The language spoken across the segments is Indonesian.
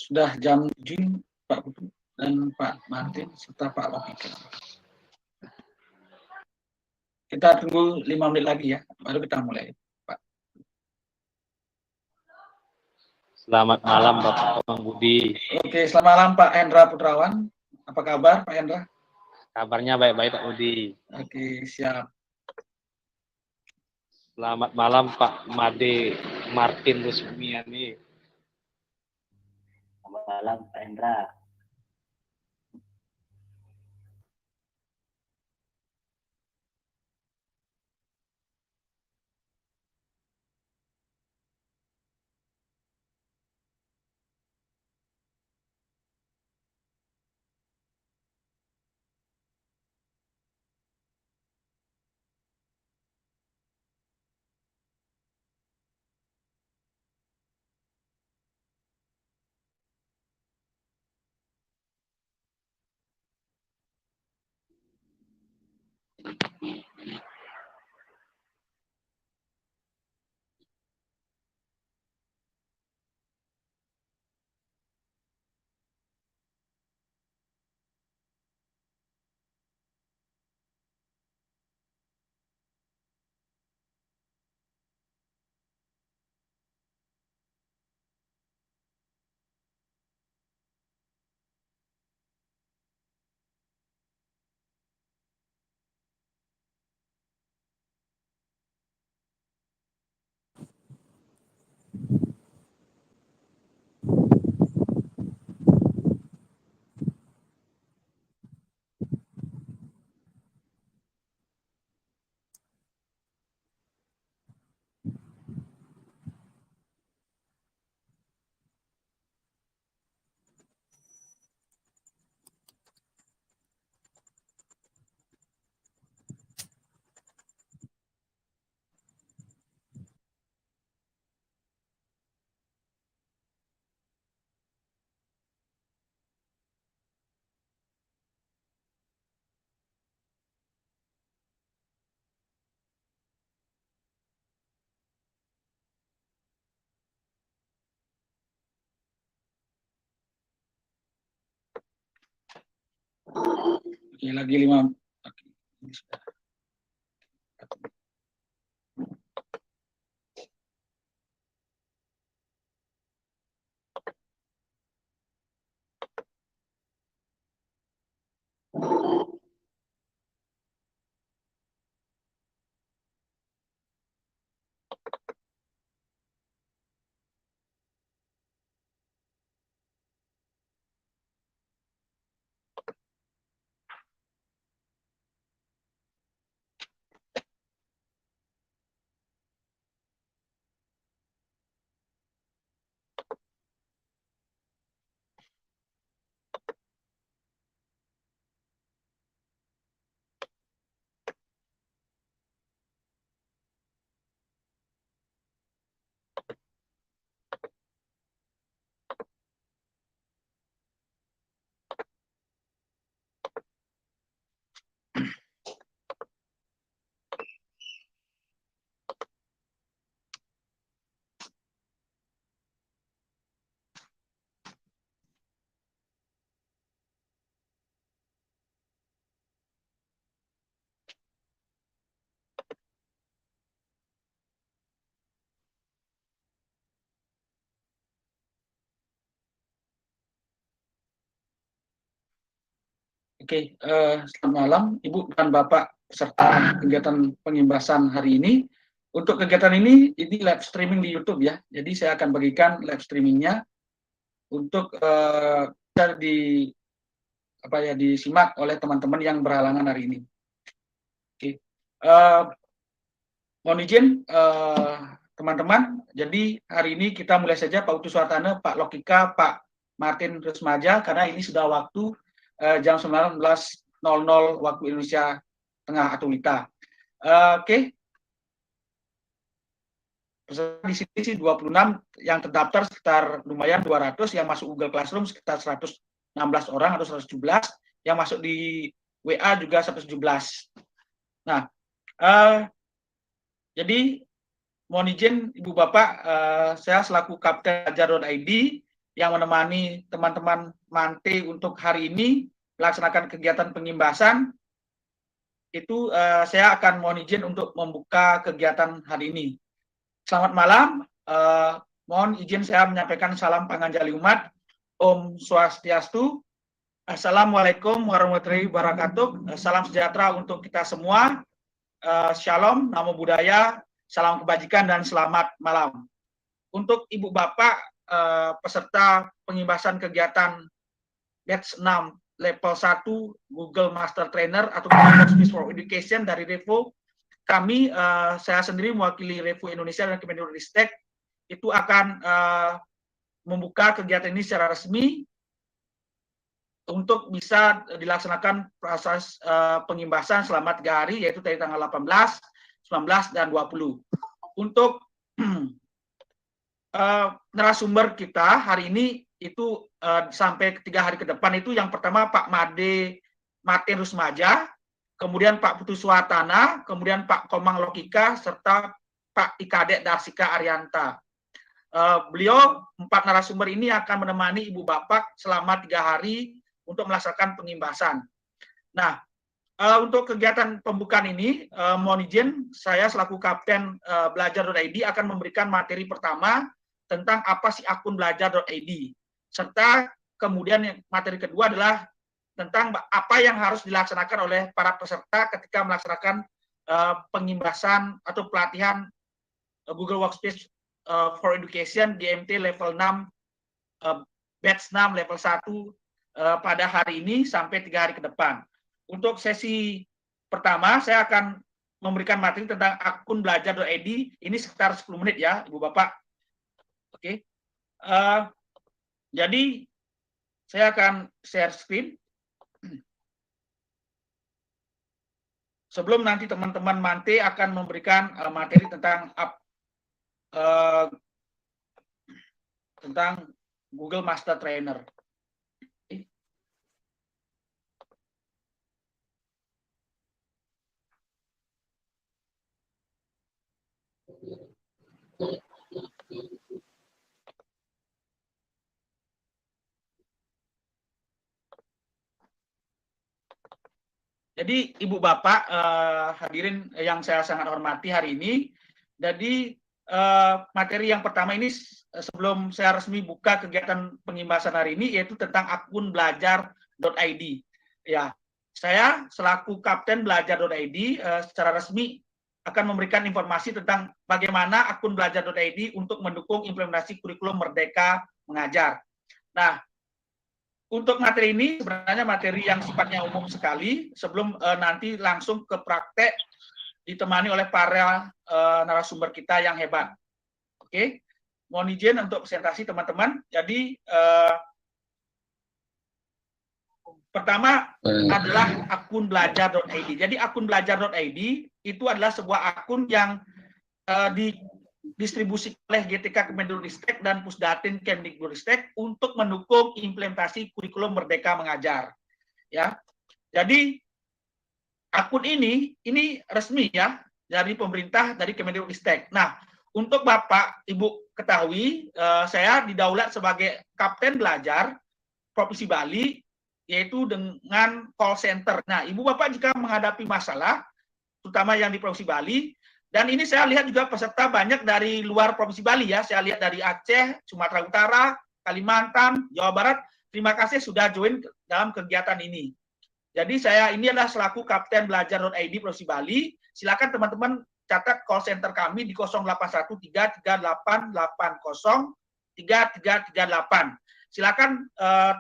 Sudah jam 7, Pak Putu dan Pak Martin serta Pak Logika. Kita tunggu 5 menit lagi ya, baru kita mulai, Pak. Selamat malam Bapak Bang Budi. Oke, selamat malam Pak Hendra Putrawan. Apa kabar Pak Hendra? Kabarnya baik-baik Pak Budi. Oke, siap. Selamat malam Pak Made Martin Rusmiani. Selamat malam Pak Hendra. Oke, lagi 5. Oke. Oke, selamat malam Ibu dan Bapak peserta kegiatan pengimbasan hari ini. Untuk kegiatan ini live streaming di YouTube ya. Jadi saya akan bagikan live streamingnya untuk bisa disimak oleh teman-teman yang berhalangan hari ini. Oke, mohon izin teman-teman. Jadi hari ini kita mulai saja Pak Utu Suartana, Pak Logika, Pak Martin Rusmaja, karena ini sudah waktu jam 19.00 waktu Indonesia Tengah atau WITA. Oke. Peserta di sini sih 26, yang terdaftar sekitar lumayan 200, yang masuk Google Classroom sekitar 116 orang atau 117, yang masuk di WA juga 117. Nah, jadi mohon izin Ibu Bapak, saya selaku Kapten Ajar.id yang menemani teman-teman Mante untuk hari ini melaksanakan kegiatan pengimbasan. Itu saya akan mohon izin untuk membuka kegiatan hari ini. Selamat malam, mohon izin saya menyampaikan salam panganjali umat. Om Swastiastu, Assalamualaikum warahmatullahi wabarakatuh. Salam sejahtera untuk kita semua. Shalom, namo buddhaya, salam kebajikan dan selamat malam. Untuk Ibu Bapak peserta pengimbasan kegiatan batch 6 level 1 Google Master Trainer atau Google Workspace for Education dari Revo, kami, saya sendiri mewakili Revo Indonesia dan Kemendikbudristek itu akan membuka kegiatan ini secara resmi untuk bisa dilaksanakan proses pengimbasan selama 3 hari, yaitu dari tanggal 18, 19, dan 20. Untuk narasumber kita hari ini itu sampai 3 hari ke depan itu yang pertama Pak Made Martin Rusmaja, kemudian Pak Putu Suwartana, kemudian Pak Komang Lokika, serta Pak Ikadek Darsika Arianta. Beliau 4 narasumber ini akan menemani Ibu Bapak selama 3 hari untuk melaksanakan pengimbasan. Nah, untuk kegiatan pembukaan ini, mohon izin saya selaku Kapten Belajar.id akan memberikan materi pertama tentang apa sih akun Belajar.id, serta kemudian materi kedua adalah tentang apa yang harus dilaksanakan oleh para peserta ketika melaksanakan pengimbasan atau pelatihan Google Workspace for Education GMT level 6 batch 6 level 1 pada hari ini sampai 3 hari ke depan. Untuk sesi pertama saya akan memberikan materi tentang akun Belajar.id, ini sekitar 10 menit ya Ibu Bapak. Oke. Jadi saya akan share screen. Sebelum nanti teman-teman Mante akan memberikan materi tentang Google Master Trainer. Jadi Ibu Bapak hadirin yang saya sangat hormati hari ini. Jadi materi yang pertama ini sebelum saya resmi buka kegiatan pengimbasan hari ini yaitu tentang akun Belajar.id. Ya, saya selaku Kapten Belajar.id secara resmi akan memberikan informasi tentang bagaimana akun Belajar.id untuk mendukung implementasi kurikulum Merdeka Mengajar. Nah, untuk materi ini sebenarnya materi yang sifatnya umum sekali. Sebelum nanti langsung ke praktek ditemani oleh para narasumber kita yang hebat. Oke, mohon izin untuk presentasi teman-teman. Jadi pertama adalah akun Belajar.id. Jadi akun Belajar.id itu adalah sebuah akun yang didistribusi oleh GTK Kemendikbudristek dan Pusdatin Kemdikbudristek untuk mendukung implementasi kurikulum Merdeka Mengajar. Ya, jadi akun ini resmi ya dari pemerintah, dari Kemendikbudristek. Nah, untuk Bapak Ibu ketahui, saya didaulat sebagai Kapten Belajar Provinsi Bali, yaitu dengan call center. Nah, Ibu Bapak jika menghadapi masalah, terutama yang di Provinsi Bali, dan ini saya lihat juga peserta banyak dari luar Provinsi Bali ya, saya lihat dari Aceh, Sumatera Utara, Kalimantan, Jawa Barat. Terima kasih sudah join dalam kegiatan ini. Jadi saya ini adalah selaku Kapten Belajar.id Provinsi Bali. Silakan teman-teman catat call center kami di 081338803338. Silakan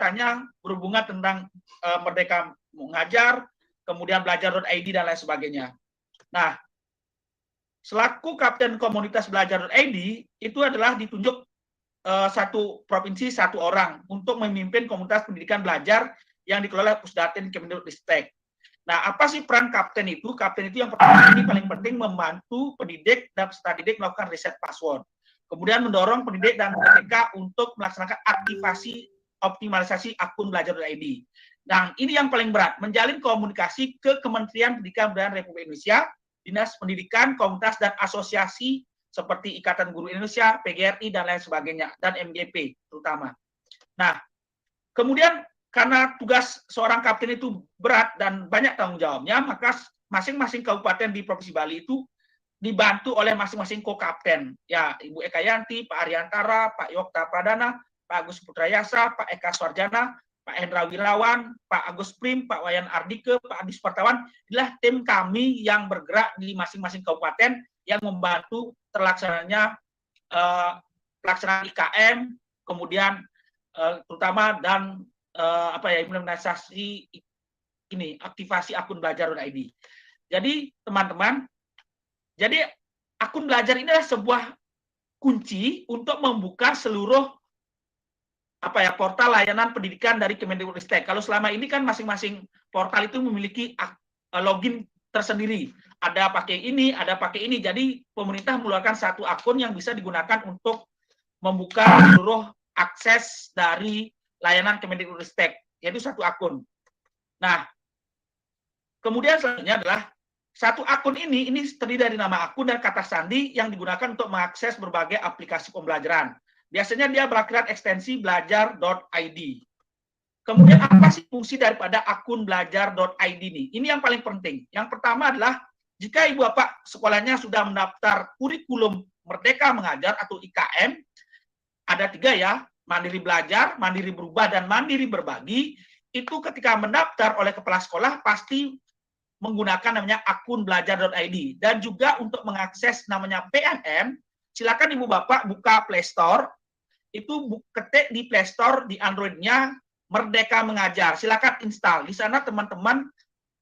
tanya berhubungan tentang Merdeka Mengajar, kemudian Belajar.id dan lain sebagainya. Nah, selaku Kapten Komunitas Belajar.id itu adalah ditunjuk satu provinsi satu orang untuk memimpin komunitas pendidikan belajar yang dikelola Pusdatin Kemendikbudristek. Nah, apa sih peran kapten itu? Kapten itu yang pertama ini paling penting membantu pendidik dan peserta didik melakukan riset password. Kemudian mendorong pendidik dan PTK untuk melaksanakan aktivasi optimalisasi akun Belajar.id. Nah, ini yang paling berat, menjalin komunikasi ke Kementerian Pendidikan dan Republik Indonesia, Dinas Pendidikan, komunitas dan asosiasi seperti Ikatan Guru Indonesia, PGRI dan lain sebagainya, dan MGP terutama. Nah, kemudian karena tugas seorang kapten itu berat dan banyak tanggung jawabnya, maka masing-masing kabupaten di Provinsi Bali itu dibantu oleh masing-masing ko-kapten. Ya, Ibu Eka Yanti, Pak Ariantara, Pak Yokta Pradana, Pak Agus Putrayasa, Pak Eka Swarjana, Pak Hendra Wirawan, Pak Agus Prim, Pak Wayan Ardike, Pak Adi Supartawan, inilah tim kami yang bergerak di masing-masing kabupaten yang membantu terlaksananya pelaksanaan IKM, kemudian terutama dan implementasi ini aktivasi akun belajar.id. Jadi teman-teman, jadi akun belajar ini adalah sebuah kunci untuk membuka seluruh portal layanan pendidikan dari Kemendikbudristek. Kalau selama ini kan masing-masing portal itu memiliki login tersendiri. Ada pakai ini, ada pakai ini. Jadi pemerintah mengeluarkan satu akun yang bisa digunakan untuk membuka seluruh akses dari layanan Kemendikbudristek, yaitu satu akun. Nah, kemudian selanjutnya adalah satu akun ini terdiri dari nama akun dan kata sandi yang digunakan untuk mengakses berbagai aplikasi pembelajaran. Biasanya dia berakhiran ekstensi belajar.id. Kemudian apa sih fungsi daripada akun belajar.id ini? Ini yang paling penting. Yang pertama adalah jika Ibu Bapak sekolahnya sudah mendaftar kurikulum Merdeka Mengajar atau IKM, ada 3 ya, mandiri belajar, mandiri berubah, dan mandiri berbagi. Itu ketika mendaftar oleh kepala sekolah pasti menggunakan namanya akun belajar.id. Dan juga untuk mengakses namanya PMM, silakan Ibu Bapak buka Play Store, itu ketik di Play Store di Android-nya Merdeka Mengajar. Silakan install. Di sana teman-teman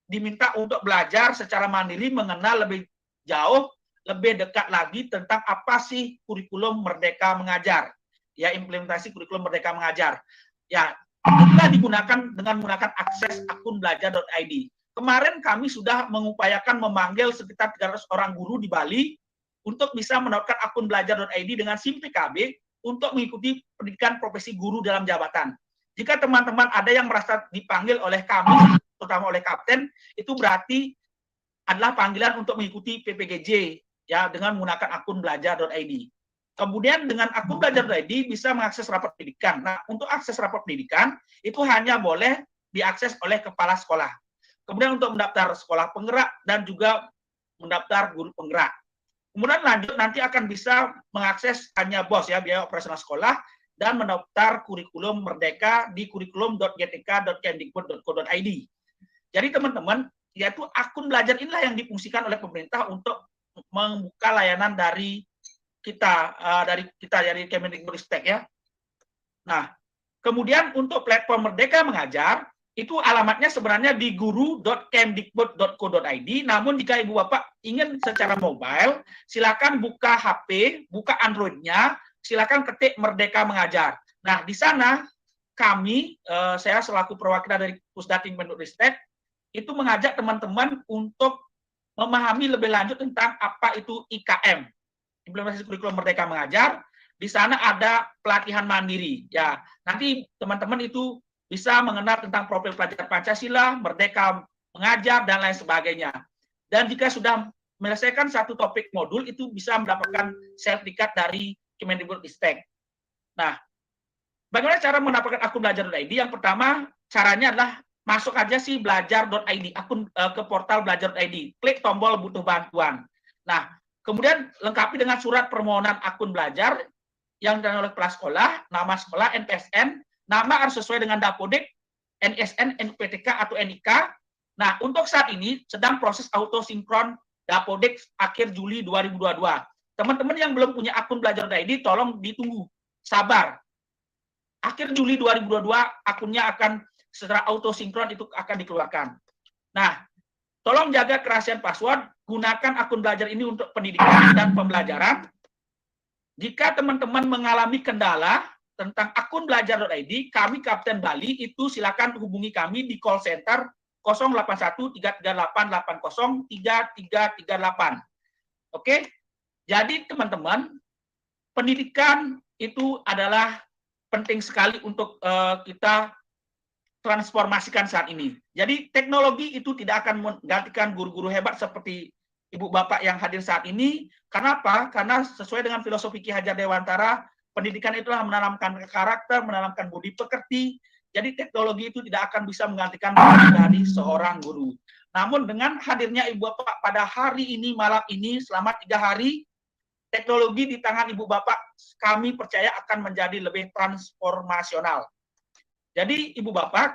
diminta untuk belajar secara mandiri, mengenal lebih jauh, lebih dekat lagi tentang apa sih kurikulum Merdeka Mengajar. Ya, implementasi kurikulum Merdeka Mengajar. Ya, itulah digunakan dengan menggunakan akses akun belajar.id. Kemarin kami sudah mengupayakan memanggil sekitar 300 orang guru di Bali untuk bisa mendownload akun belajar.id dengan SIM PKB untuk mengikuti pendidikan profesi guru dalam jabatan. Jika teman-teman ada yang merasa dipanggil oleh kami, terutama oleh kapten, itu berarti adalah panggilan untuk mengikuti PPGJ ya dengan menggunakan akun belajar.id. Kemudian dengan akun belajar.id bisa mengakses rapor pendidikan. Nah, untuk akses rapor pendidikan itu hanya boleh diakses oleh kepala sekolah. Kemudian untuk mendaftar sekolah penggerak dan juga mendaftar guru penggerak. Kemudian lanjut nanti akan bisa mengakses hanya BOS ya, biaya operasional sekolah, dan mendaftar kurikulum Merdeka di kurikulum.gtk.kemdikbud.co.id. Jadi teman-teman, yaitu akun belajar inilah yang difungsikan oleh pemerintah untuk membuka layanan dari kita dari Kemendikbudristek ya. Nah, kemudian untuk platform Merdeka Mengajar itu alamatnya sebenarnya di guru.kemdikbud.co.id. Namun jika Ibu Bapak ingin secara mobile, silakan buka HP, buka Android-nya, silakan ketik Merdeka Mengajar. Nah, di sana kami, saya selaku perwakilan dari Pusdatin Kemendikbudristek, itu mengajak teman-teman untuk memahami lebih lanjut tentang apa itu IKM, implementasi kurikulum Merdeka Mengajar. Di sana ada pelatihan mandiri. Ya, nanti teman-teman itu bisa mengenal tentang profil pelajar Pancasila, Merdeka Mengajar, dan lain sebagainya. Dan jika sudah menyelesaikan satu topik modul, itu bisa mendapatkan sertifikat dari Kemendikbudristek. Nah, bagaimana cara mendapatkan akun belajar.id? Yang pertama, caranya adalah masuk aja sih belajar.id, akun ke portal belajar.id. Klik tombol butuh bantuan. Nah, kemudian lengkapi dengan surat permohonan akun belajar yang ditangani oleh kepala sekolah, nama sekolah, NPSN, nama harus sesuai dengan Dapodik, NSN, NPTK, atau NIK. Nah, untuk saat ini sedang proses autosinkron Dapodik akhir Juli 2022. Teman-teman yang belum punya akun belajar.id, tolong ditunggu, sabar. Akhir Juli 2022, akunnya akan secara autosinkron itu akan dikeluarkan. Nah, tolong jaga kerahasiaan password, gunakan akun belajar ini untuk pendidikan dan pembelajaran. Jika teman-teman mengalami kendala tentang akun belajar.id, kami Kapten Bali itu silakan hubungi kami di call center 081-338-803-3338. Oke, jadi teman-teman, pendidikan itu adalah penting sekali untuk kita transformasikan saat ini. Jadi teknologi itu tidak akan menggantikan guru-guru hebat seperti Ibu Bapak yang hadir saat ini. Karena apa? Karena sesuai dengan filosofi Ki Hajar Dewantara, pendidikan itulah menanamkan karakter, menanamkan budi pekerti. Jadi teknologi itu tidak akan bisa menggantikan dari seorang guru. Namun dengan hadirnya Ibu Bapak pada hari ini, malam ini, selama 3 hari, teknologi di tangan Ibu Bapak kami percaya akan menjadi lebih transformasional. Jadi Ibu Bapak,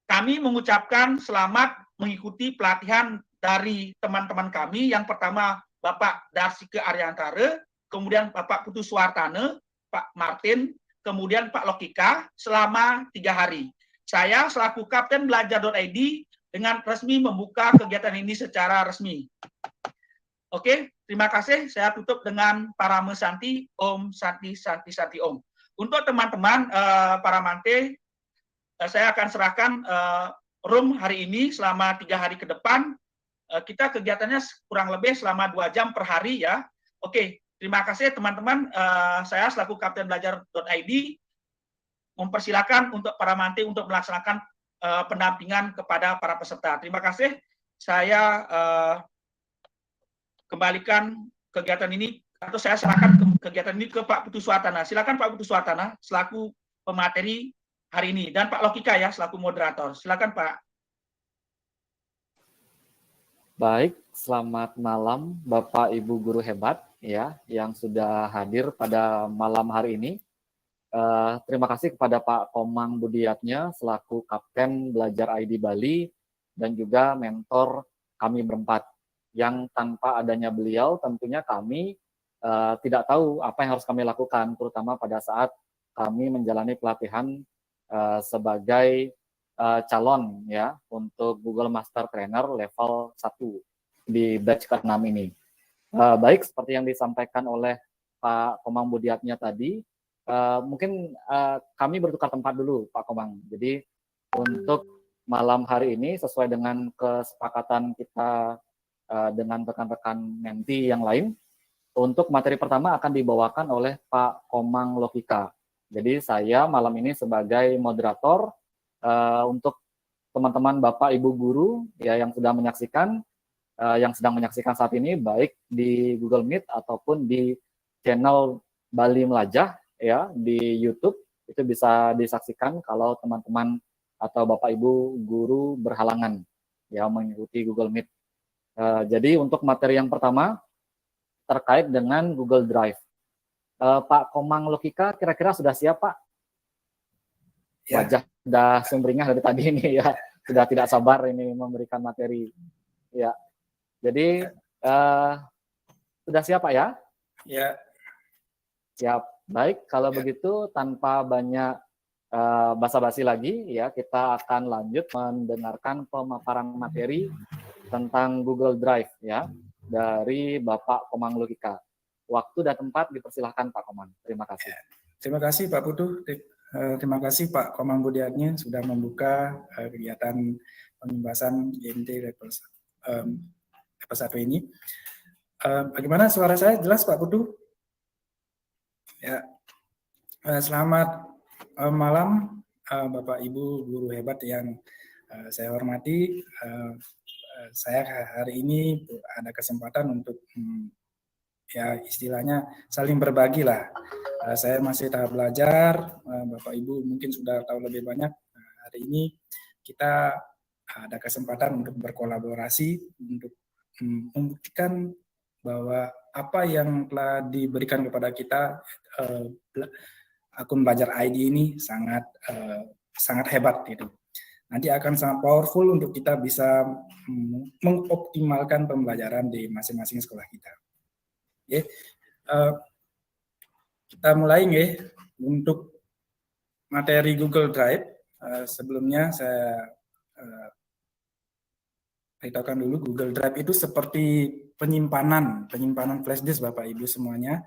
kami mengucapkan selamat mengikuti pelatihan dari teman-teman kami. Yang pertama Bapak Darsike Ariantara, kemudian Bapak Putu Suwartana, Pak Martin, kemudian Pak Lokika selama 3 hari. Saya selaku Kapten Belajar.id dengan resmi membuka kegiatan ini secara resmi. Oke, terima kasih. Saya tutup dengan Parame Santi, Om Santi Santi Santi Om. Untuk teman-teman para mante, saya akan serahkan room hari ini selama 3 hari ke depan. Kita kegiatannya kurang lebih selama 2 jam per hari ya. Oke, terima kasih teman-teman. Saya selaku Kapten Belajar.id mempersilakan untuk para mante untuk melaksanakan pendampingan kepada para peserta. Terima kasih. Saya kembalikan kegiatan ini atau saya serahkan kegiatan ini ke Pak Putu Suwartana. Silakan Pak Putu Suwartana selaku pemateri hari ini dan Pak Lokika ya selaku moderator. Silakan Pak. Baik, selamat malam Bapak Ibu guru hebat ya yang sudah hadir pada malam hari ini. Terima kasih kepada Pak Komang Budiatnya selaku Kapten Belajar ID Bali dan juga mentor kami berempat. Yang tanpa adanya beliau tentunya kami tidak tahu apa yang harus kami lakukan, terutama pada saat kami menjalani pelatihan sebagai calon ya untuk Google Master Trainer level 1 di batch ke-6 ini. Baik, seperti yang disampaikan oleh Pak Komang Budiatnya tadi, mungkin kami bertukar tempat dulu Pak Komang. Jadi untuk malam hari ini sesuai dengan kesepakatan kita dengan rekan-rekan menti yang lain, untuk materi pertama akan dibawakan oleh Pak Komang Lokika. Jadi saya malam ini sebagai moderator untuk teman-teman Bapak Ibu guru ya yang sedang menyaksikan saat ini baik di Google Meet ataupun di channel Bali Melajah ya di YouTube, itu bisa disaksikan kalau teman-teman atau Bapak Ibu guru berhalangan ya mengikuti Google Meet. Jadi untuk materi yang pertama terkait dengan Google Drive. Pak Komang Lokika kira-kira sudah siap Pak? Ya. Wajah sudah sumringah dari tadi ini ya, sudah tidak sabar ini memberikan materi. Ya, jadi sudah siap Pak ya? Ya. Siap. Baik, kalau begitu tanpa banyak basa-basi lagi ya, kita akan lanjut mendengarkan pemaparan materi tentang Google Drive ya dari Bapak Komang Lokika. Waktu dan tempat dipersilahkan Pak Komang. Terima kasih. Terima kasih Pak Putu. Terima kasih Pak Komang Budiatnya sudah membuka kegiatan pembahasan GMT level 1 ini. Bagaimana suara saya jelas Pak Putu? Ya. Selamat malam Bapak Ibu guru hebat yang saya hormati. Saya hari ini ada kesempatan untuk ya istilahnya saling berbagi lah. Saya masih tahap belajar, Bapak Ibu mungkin sudah tahu lebih banyak. Hari ini kita ada kesempatan untuk berkolaborasi untuk membuktikan bahwa apa yang telah diberikan kepada kita akun Belajar ID ini sangat hebat gitu. Nanti akan sangat powerful untuk kita bisa mengoptimalkan pembelajaran di masing-masing sekolah kita. Oke. Kita mulai nggih untuk materi Google Drive. Sebelumnya saya beritahukan dulu Google Drive itu seperti penyimpanan flash disk Bapak Ibu semuanya.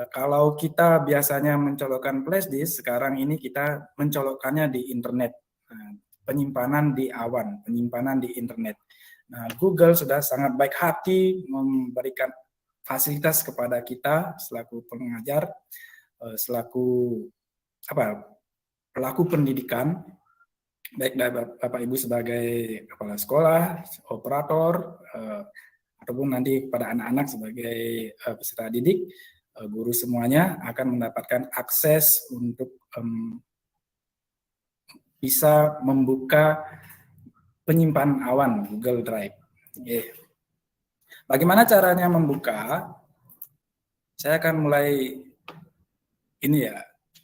Kalau kita biasanya mencolokkan flash disk, sekarang ini kita mencolokkannya di internet. Penyimpanan di awan, penyimpanan di internet. Nah, Google sudah sangat baik hati memberikan fasilitas kepada kita selaku pengajar, selaku pelaku pendidikan, baik dari Bapak Ibu sebagai kepala sekolah, operator, ataupun nanti pada anak-anak sebagai peserta didik, guru semuanya akan mendapatkan akses untuk bisa membuka penyimpanan awan Google Drive. Bagaimana caranya membuka? Saya akan mulai ini ya,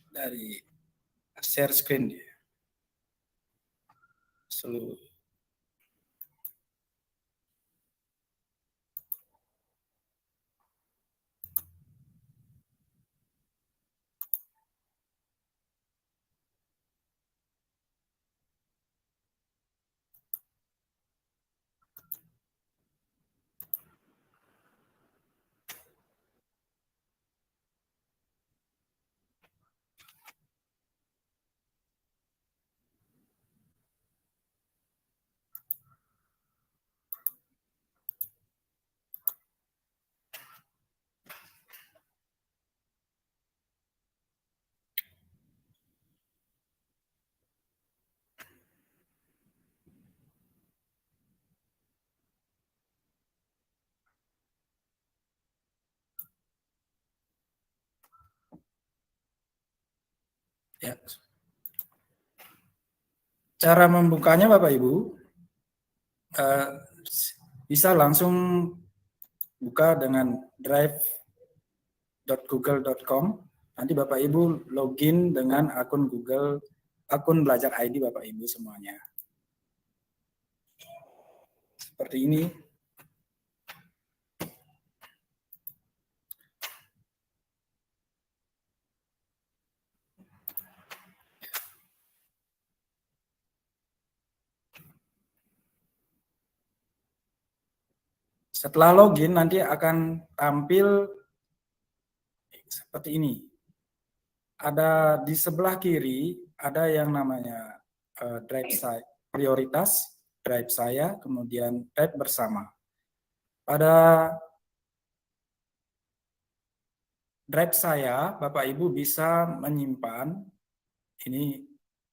dari share screen. Seluruh. Ya. Cara membukanya Bapak Ibu bisa langsung buka dengan drive.google.com. Nanti Bapak Ibu login dengan akun Google, akun Belajar ID Bapak Ibu semuanya. Seperti ini. Setelah login nanti akan tampil seperti ini. Ada di sebelah kiri ada yang namanya drive saya, prioritas, drive saya, kemudian drive bersama. Pada drive saya, Bapak Ibu bisa menyimpan, ini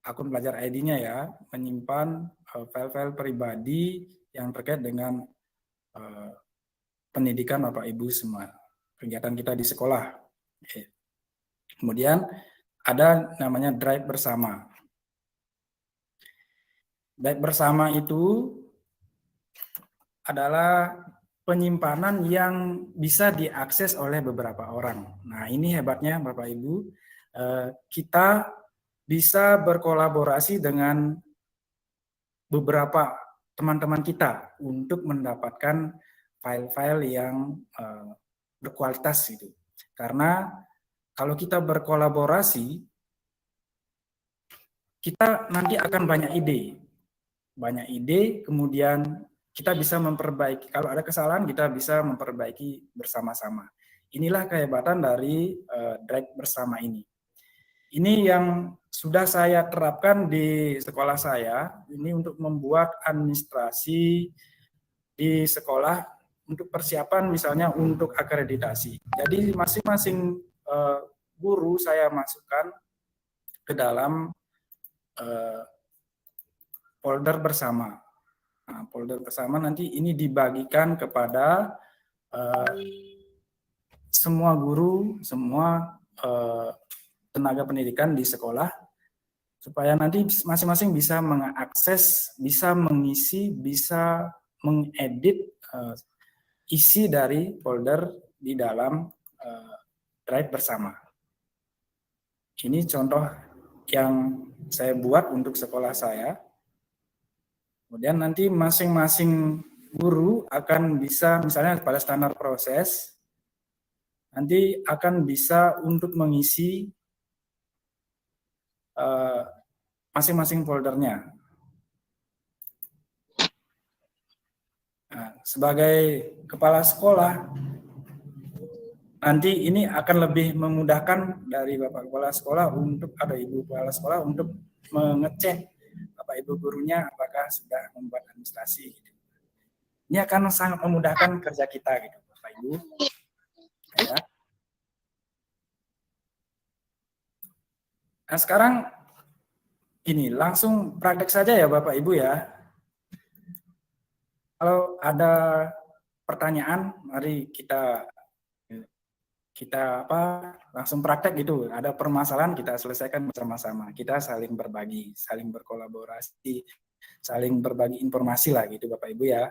akun Belajar ID-nya ya, menyimpan file-file pribadi yang terkait dengan pendidikan Bapak Ibu semua, kegiatan kita di sekolah. Kemudian ada namanya drive bersama. Drive bersama itu adalah penyimpanan yang bisa diakses oleh beberapa orang. Nah, ini hebatnya Bapak Ibu, kita bisa berkolaborasi dengan beberapa teman-teman kita untuk mendapatkan file-file yang berkualitas itu. Karena kalau kita berkolaborasi, kita nanti akan banyak ide, kemudian kita bisa memperbaiki. Kalau ada kesalahan, kita bisa memperbaiki bersama-sama. Inilah kehebatan dari drive bersama ini. Ini yang sudah saya terapkan di sekolah saya, ini untuk membuat administrasi di sekolah untuk persiapan misalnya untuk akreditasi. Jadi masing-masing guru saya masukkan ke dalam folder bersama. Nah, folder bersama nanti ini dibagikan kepada semua guru, semua tenaga pendidikan di sekolah, supaya nanti masing-masing bisa mengakses, bisa mengisi, bisa mengedit isi dari folder di dalam drive bersama. Ini contoh yang saya buat untuk sekolah saya. Kemudian nanti masing-masing guru akan bisa, misalnya pada standar proses, nanti akan bisa untuk mengisi masing-masing foldernya. Nah, sebagai kepala sekolah, nanti ini akan lebih memudahkan dari Bapak Kepala Sekolah untuk, ada Ibu Kepala Sekolah untuk mengecek Bapak Ibu gurunya apakah sudah membuat administrasi. Gitu. Ini akan sangat memudahkan kerja kita, gitu, Bapak Ibu. Ya. Nah sekarang ini langsung praktek saja ya Bapak Ibu ya. Kalau ada pertanyaan, mari kita kita langsung praktek gitu. Ada permasalahan kita selesaikan bersama-sama. Kita saling berbagi, saling berkolaborasi, saling berbagi informasi lah gitu Bapak Ibu ya.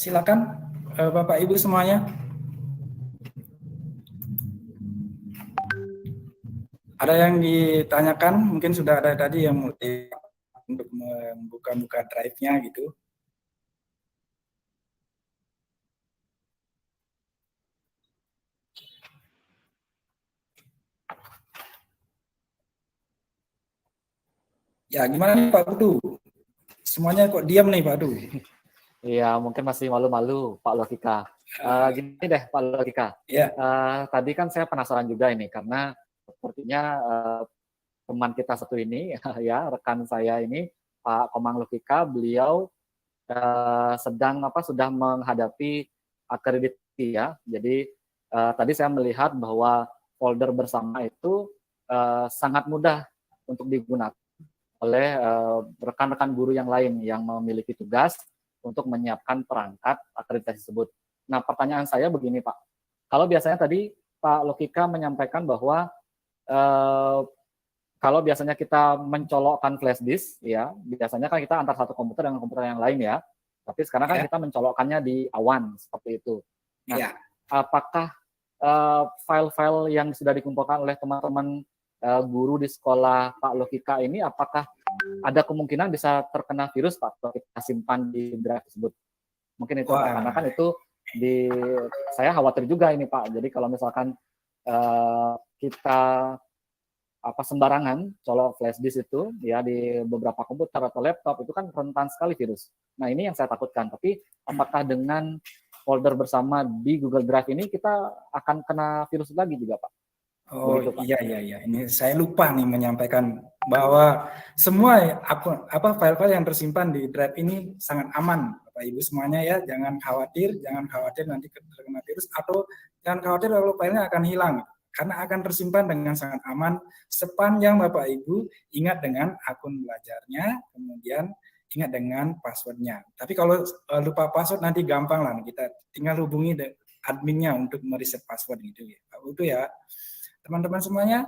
Silakan Bapak Ibu semuanya. Ada yang ditanyakan, mungkin sudah ada tadi yang mulai untuk membuka-buka drive-nya gitu. Ya, gimana nih Pak Putu? Semuanya kok diam nih Pak Putu? Iya, mungkin masih malu-malu Pak Logika. Gini deh Pak Logika. Ya. Tadi kan saya penasaran juga ini karena sepertinya teman kita satu ini ya, rekan saya ini Pak Komang Logika, beliau sudah menghadapi akreditasi ya. Jadi tadi saya melihat bahwa folder bersama itu sangat mudah untuk digunakan oleh rekan-rekan guru yang lain yang memiliki tugas untuk menyiapkan perangkat akreditasi tersebut. Nah, pertanyaan saya begini Pak, kalau biasanya tadi Pak Logika menyampaikan bahwa kalau biasanya kita mencolokkan flash disk, ya biasanya kan kita antar satu komputer dengan komputer yang lain ya. Tapi sekarang kan kita mencolokkannya di awan seperti itu. Nah, apakah file-file yang sudah dikumpulkan oleh teman-teman guru di sekolah Pak Logika ini, apakah ada kemungkinan bisa terkena virus Pak kalau kita simpan di drive tersebut? Mungkin itu Pak, karena kan itu saya khawatir juga ini Pak. Jadi kalau misalkan kita sembarangan colok flash disk itu ya di beberapa komputer atau laptop, itu kan rentan sekali virus. Nah, ini yang saya takutkan. Tapi apakah dengan folder bersama di Google Drive ini kita akan kena virus lagi juga Pak? Oh iya. Ini saya lupa nih menyampaikan bahwa semua file-file yang tersimpan di drive ini sangat aman, Bapak Ibu semuanya ya. Jangan khawatir nanti terkena virus, atau jangan khawatir kalau filenya akan hilang, karena akan tersimpan dengan sangat aman sepanjang Bapak Ibu ingat dengan akun belajarnya, kemudian ingat dengan passwordnya. Tapi kalau lupa password nanti gampang lah, kita tinggal hubungi adminnya untuk mereset password gitu ya. Itu ya. Teman-teman semuanya,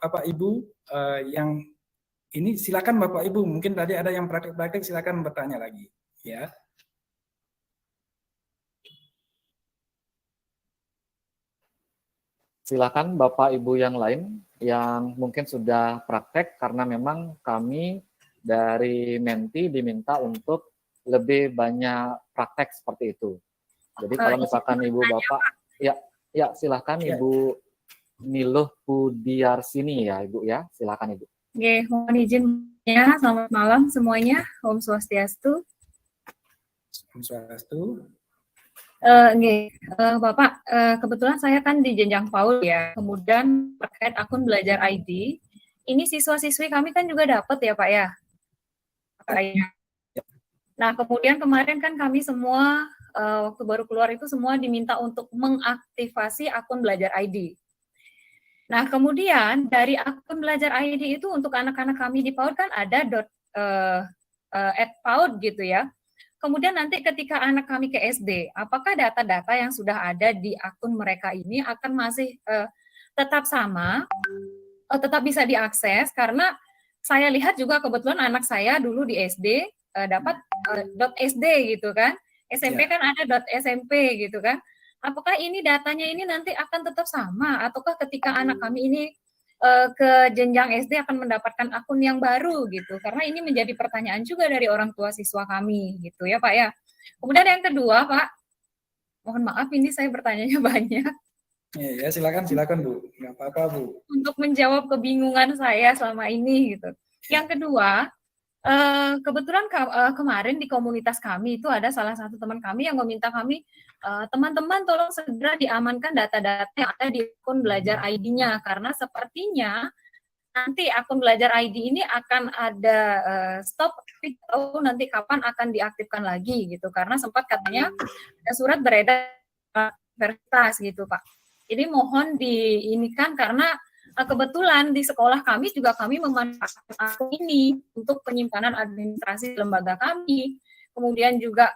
Bapak Ibu yang ini silakan Bapak Ibu, mungkin tadi ada yang praktek-praktek, silakan bertanya lagi ya. Silakan Bapak Ibu yang lain yang mungkin sudah praktek, karena memang kami dari Menti diminta untuk lebih banyak praktek seperti itu. Jadi kalau misalkan Ibu Bapak, ya silakan Ibu Niluh Budiarsini ya Ibu ya, silakan Ibu. Oke, mohon izin ya, selamat malam semuanya, Om Swastiastu. Om Swastiastu. Bapak, kebetulan saya kan di jenjang PAUD ya, kemudian terkait akun belajar ID, ini siswa-siswi kami kan juga dapat ya Pak ya. Nah, kemudian kemarin kan kami semua, waktu baru keluar itu semua diminta untuk mengaktifasi akun belajar ID. Nah, kemudian dari akun belajar ID itu untuk anak-anak kami di PAUD kan ada @PAUD gitu ya. Kemudian nanti ketika anak kami ke SD, apakah data-data yang sudah ada di akun mereka ini akan masih tetap sama, tetap bisa diakses? Karena saya lihat juga kebetulan anak saya dulu di SD dapat .sd gitu kan, SMP kan ada .smp gitu kan. Apakah ini datanya ini nanti akan tetap sama, ataukah ketika anak kami ini ke jenjang SD akan mendapatkan akun yang baru gitu? Karena ini menjadi pertanyaan juga dari orang tua siswa kami gitu ya Pak ya. Kemudian yang kedua Pak, mohon maaf ini saya bertanyanya banyak. Ya silakan Bu, nggak apa-apa Bu. Untuk menjawab kebingungan saya selama ini gitu. Yang kedua, kebetulan kemarin di komunitas kami itu ada salah satu teman kami yang meminta kami, teman-teman tolong segera diamankan data-data yang ada di akun belajar ID-nya, karena sepertinya nanti akun belajar ID ini akan ada stop, atau nanti kapan akan diaktifkan lagi gitu, karena sempat katanya ada surat beredar veritas gitu Pak. Jadi mohon diinikan, karena Kebetulan di sekolah kami juga kami memanfaatkan akun ini untuk penyimpanan administrasi lembaga kami. Kemudian juga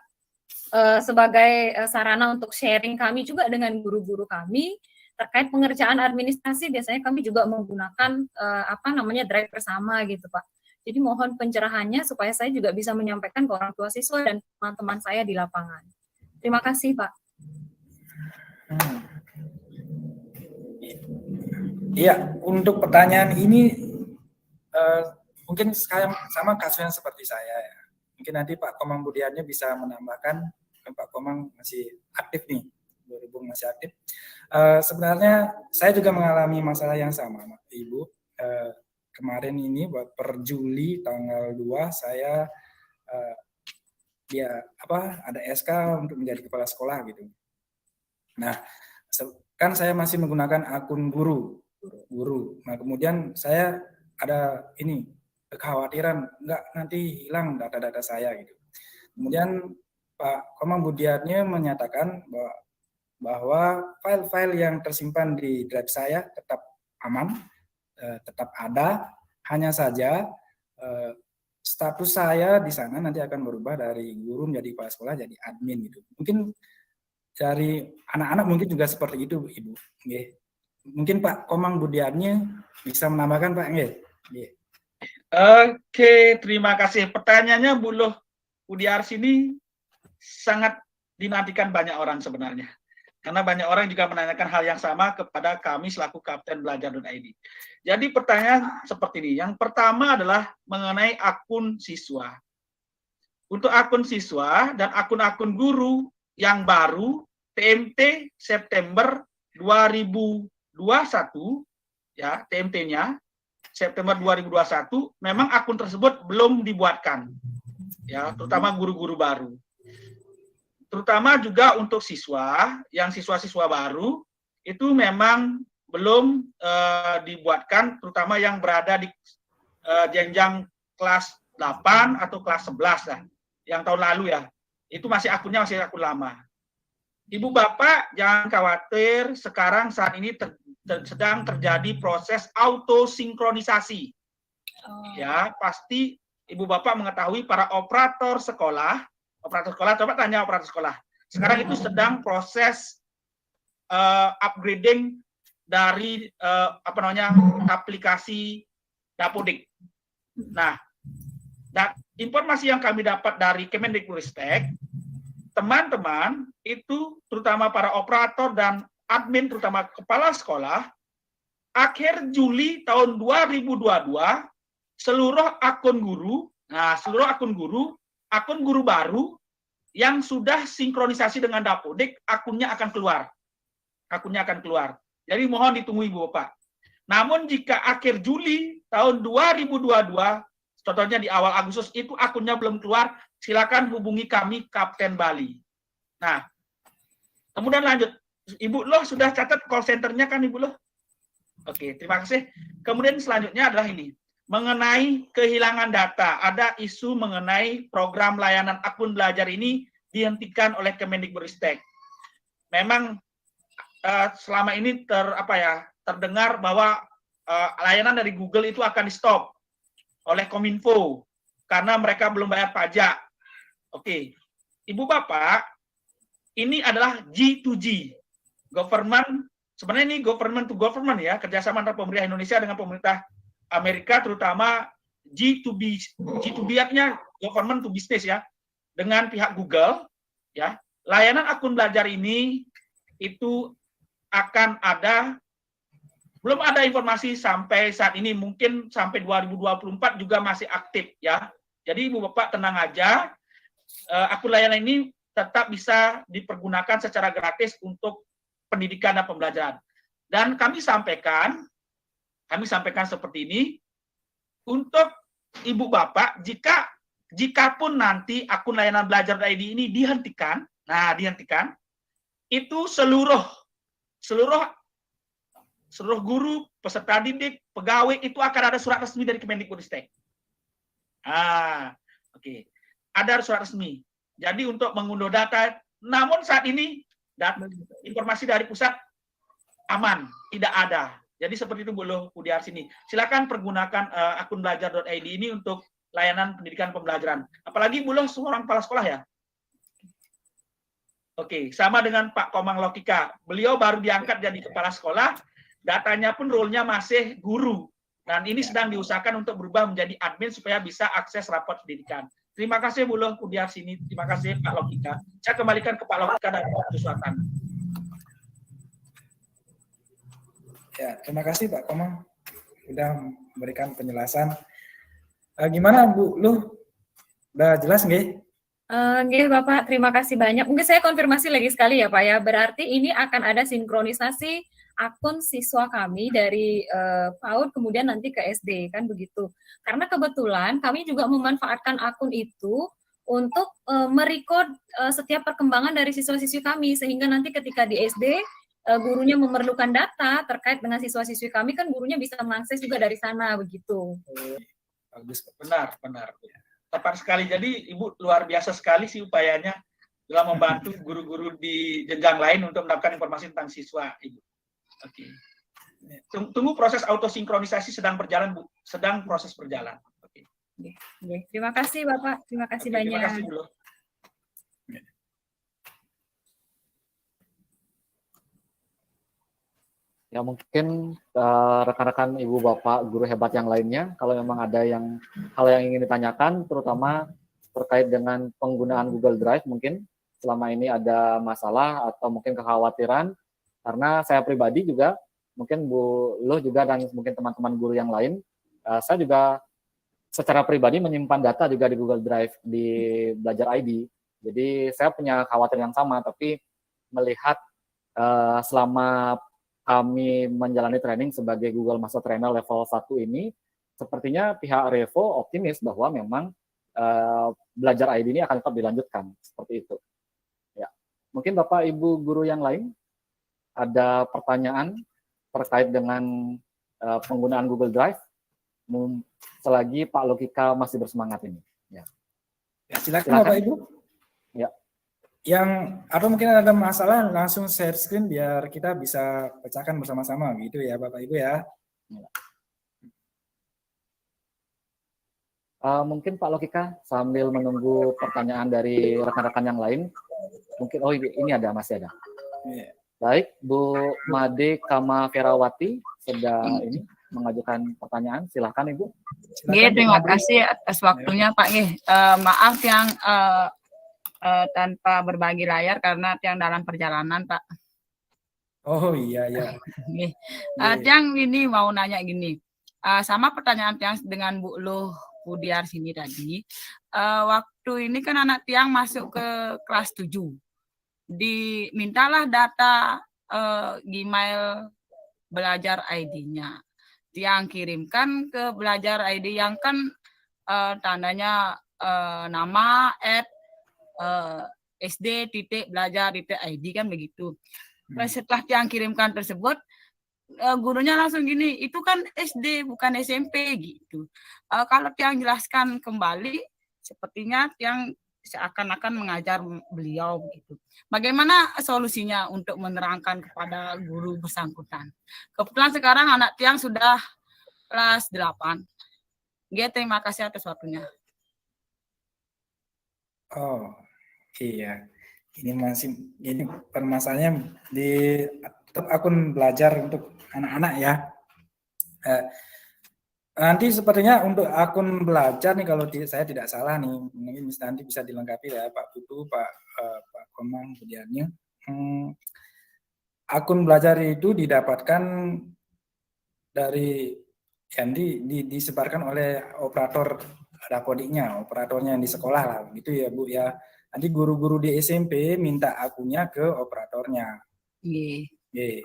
sebagai sarana untuk sharing kami juga dengan guru-guru kami terkait pengerjaan administrasi. Biasanya kami juga menggunakan drive bersama gitu Pak. Jadi mohon pencerahannya supaya saya juga bisa menyampaikan ke orang tua siswa dan teman-teman saya di lapangan. Terima kasih Pak. Iya, untuk pertanyaan ini mungkin sekarang sama kasusnya seperti saya ya. Mungkin nanti Pak Komang Budiarnya bisa menambahkan, Pak Komang masih aktif nih, berhubung masih aktif. Sebenarnya saya juga mengalami masalah yang sama, Ibu. Kemarin ini per Juli tanggal 2 saya ada SK untuk menjadi kepala sekolah gitu. Nah, kan saya masih menggunakan akun guru. Nah, kemudian saya ada ini kekhawatiran nggak nanti hilang data-data saya gitu. Kemudian Pak Komang Budiarnya menyatakan bahwa file-file yang tersimpan di drive saya tetap aman, tetap ada, hanya saja status saya di sana nanti akan berubah dari guru menjadi kepala sekolah jadi admin gitu. Mungkin dari anak-anak mungkin juga seperti itu, Ibu. Nggih. Mungkin Pak Komang Budiarnya bisa menambahkan, Pak. Nggih. Oke, terima kasih. Pertanyaannya Bu Loh Budiar sini sangat dinantikan banyak orang sebenarnya. Karena banyak orang juga menanyakan hal yang sama kepada kami selaku Kapten Belajar.id. Jadi pertanyaan seperti ini. Yang pertama adalah mengenai akun siswa. Untuk akun siswa dan akun-akun guru yang baru, TMT September 2021, ya TMT-nya September 2021, memang akun tersebut belum dibuatkan, ya terutama guru-guru baru. Terutama juga untuk siswa, yang siswa-siswa baru, itu memang belum dibuatkan, terutama yang berada di jenjang kelas 8 atau kelas 11 lah, yang tahun lalu ya, itu masih akunnya masih akun lama. Ibu Bapak jangan khawatir, sekarang saat ini sedang terjadi proses autosinkronisasi. Ya, pasti Ibu Bapak mengetahui para operator sekolah, coba tanya operator sekolah. Sekarang itu sedang proses upgrading dari aplikasi Dapodik. Nah, informasi yang kami dapat dari Kemendikbudristek, teman-teman itu terutama para operator dan admin, terutama kepala sekolah, akhir Juli tahun 2022 seluruh akun guru baru yang sudah sinkronisasi dengan Dapodik, akunnya akan keluar. Jadi mohon ditunggu Ibu Bapak. Namun jika akhir Juli tahun 2022, contohnya di awal Agustus itu akunnya belum keluar, silakan hubungi kami Kapten Bali. Nah, kemudian lanjut. Ibu Loh sudah catat call center-nya kan Ibu Loh? Oke, terima kasih. Kemudian selanjutnya adalah ini. Mengenai kehilangan data, ada isu mengenai program layanan akun belajar ini dihentikan oleh Kemendikbudristek. Memang selama ini terdengar bahwa layanan dari Google itu akan di-stop oleh Kominfo karena mereka belum bayar pajak. Oke, Ibu Bapak, ini adalah G2G, government, sebenarnya ini government to government ya, kerjasama antara pemerintah Indonesia dengan pemerintah Amerika, terutama G2B-nya government to business ya, dengan pihak Google ya. Layanan akun belajar ini itu akan ada, belum ada informasi sampai saat ini, mungkin sampai 2024 juga masih aktif ya. Jadi Ibu Bapak tenang aja, akun layanan ini tetap bisa dipergunakan secara gratis untuk pendidikan dan pembelajaran. Dan kami sampaikan seperti ini, untuk Ibu Bapak, jika pun nanti akun layanan belajar.id ini dihentikan, itu seluruh guru, peserta didik, pegawai itu akan ada surat resmi dari Kemendikbudristek. Oke. Ada surat resmi. Jadi untuk mengunduh data, namun saat ini informasi dari pusat aman, tidak ada. Jadi seperti itu Bu Loh Pudiarsini. Silakan pergunakan akun belajar.id ini untuk layanan pendidikan pembelajaran. Apalagi Bu Loh seorang kepala sekolah ya. Oke, sama dengan Pak Komang Lokika. Beliau baru diangkat jadi kepala sekolah, datanya pun role-nya masih guru. Dan ini sedang diusahakan untuk berubah menjadi admin supaya bisa akses rapor pendidikan. Terima kasih Bu Loh Pudiarsini, terima kasih Pak Lokika. Saya kembalikan ke Pak Lokika dan Pak Tuswatan. Ya, terima kasih Pak Komang sudah memberikan penjelasan. Gimana Bu Luh? Udah jelas nggih? Nggih Bapak, terima kasih banyak. Mungkin saya konfirmasi lagi sekali ya Pak ya. Berarti ini akan ada sinkronisasi akun siswa kami dari PAUD kemudian nanti ke SD, kan begitu. Karena kebetulan kami juga memanfaatkan akun itu untuk merecord setiap perkembangan dari siswa-siswi kami, sehingga nanti ketika di SD gurunya memerlukan data terkait dengan siswa-siswi kami, kan gurunya bisa mengakses juga dari sana, begitu. Bagus. Benar. Tepat sekali. Jadi Ibu luar biasa sekali sih upayanya dalam membantu guru-guru di jenjang lain untuk mendapatkan informasi tentang siswa, Ibu. Oke. Tunggu proses autosinkronisasi sedang berjalan, Bu. Sedang proses berjalan. Oke. Terima kasih Bapak. Terima kasih banyak. Terima kasih dulu. Ya mungkin rekan-rekan ibu bapak guru hebat yang lainnya, kalau memang ada hal yang ingin ditanyakan, terutama terkait dengan penggunaan Google Drive, mungkin selama ini ada masalah atau mungkin kekhawatiran, karena saya pribadi juga, mungkin Bu Luh juga dan mungkin teman-teman guru yang lain, saya juga secara pribadi menyimpan data juga di Google Drive di Belajar ID. Jadi saya punya khawatir yang sama, tapi melihat selama kami menjalani training sebagai Google Master Trainer level 1 ini, sepertinya pihak Revo optimis bahwa memang Belajar ID ini akan tetap dilanjutkan, seperti itu. Ya. Mungkin Bapak Ibu guru yang lain ada pertanyaan terkait dengan penggunaan Google Drive, selagi Pak Lokika masih bersemangat ini. Ya. Silakan Bapak Ibu. Ya. Atau mungkin ada masalah langsung share screen biar kita bisa pecahkan bersama-sama gitu ya Bapak Ibu ya. Mungkin Pak Lokika sambil menunggu pertanyaan dari rekan-rekan yang lain, mungkin ini masih ada. Yeah. Baik, Bu Made Kama Ferawati sudah mengajukan pertanyaan, silahkan Ibu. Terima kasih atas waktunya Pak. Maaf yang tanpa berbagi layar karena Tiang dalam perjalanan Pak. Oh iya. Tiang ini mau nanya gini, sama pertanyaan Tiang dengan Bu Luh Pudiarsini tadi. Waktu ini kan anak Tiang masuk ke kelas 7, dimintalah data Gmail Belajar ID-nya. Tiang kirimkan ke Belajar ID yang kan tandanya nama SD.belajar.id kan begitu. Setelah Tiang kirimkan tersebut, gurunya langsung gini, itu kan SD bukan SMP gitu. Kalau Tiang jelaskan kembali, sepertinya Tiang seakan-akan mengajar beliau begitu. Bagaimana solusinya untuk menerangkan kepada guru bersangkutan? Kebetulan sekarang anak Tiang sudah kelas 8. Terima kasih atas waktunya. Oh iya, ini permasalahannya di akun belajar untuk anak-anak ya. Nanti sepertinya untuk akun belajar nih, kalau saya tidak salah nih, mungkin nanti bisa dilengkapi ya Pak Putu, Pak Komang Budiarnya. Akun belajar itu didapatkan dari yang disebarkan oleh operator dakodiknya, operatornya yang di sekolah lah, gitu ya Bu ya. Nanti guru-guru di SMP minta akunnya ke operatornya. Iya.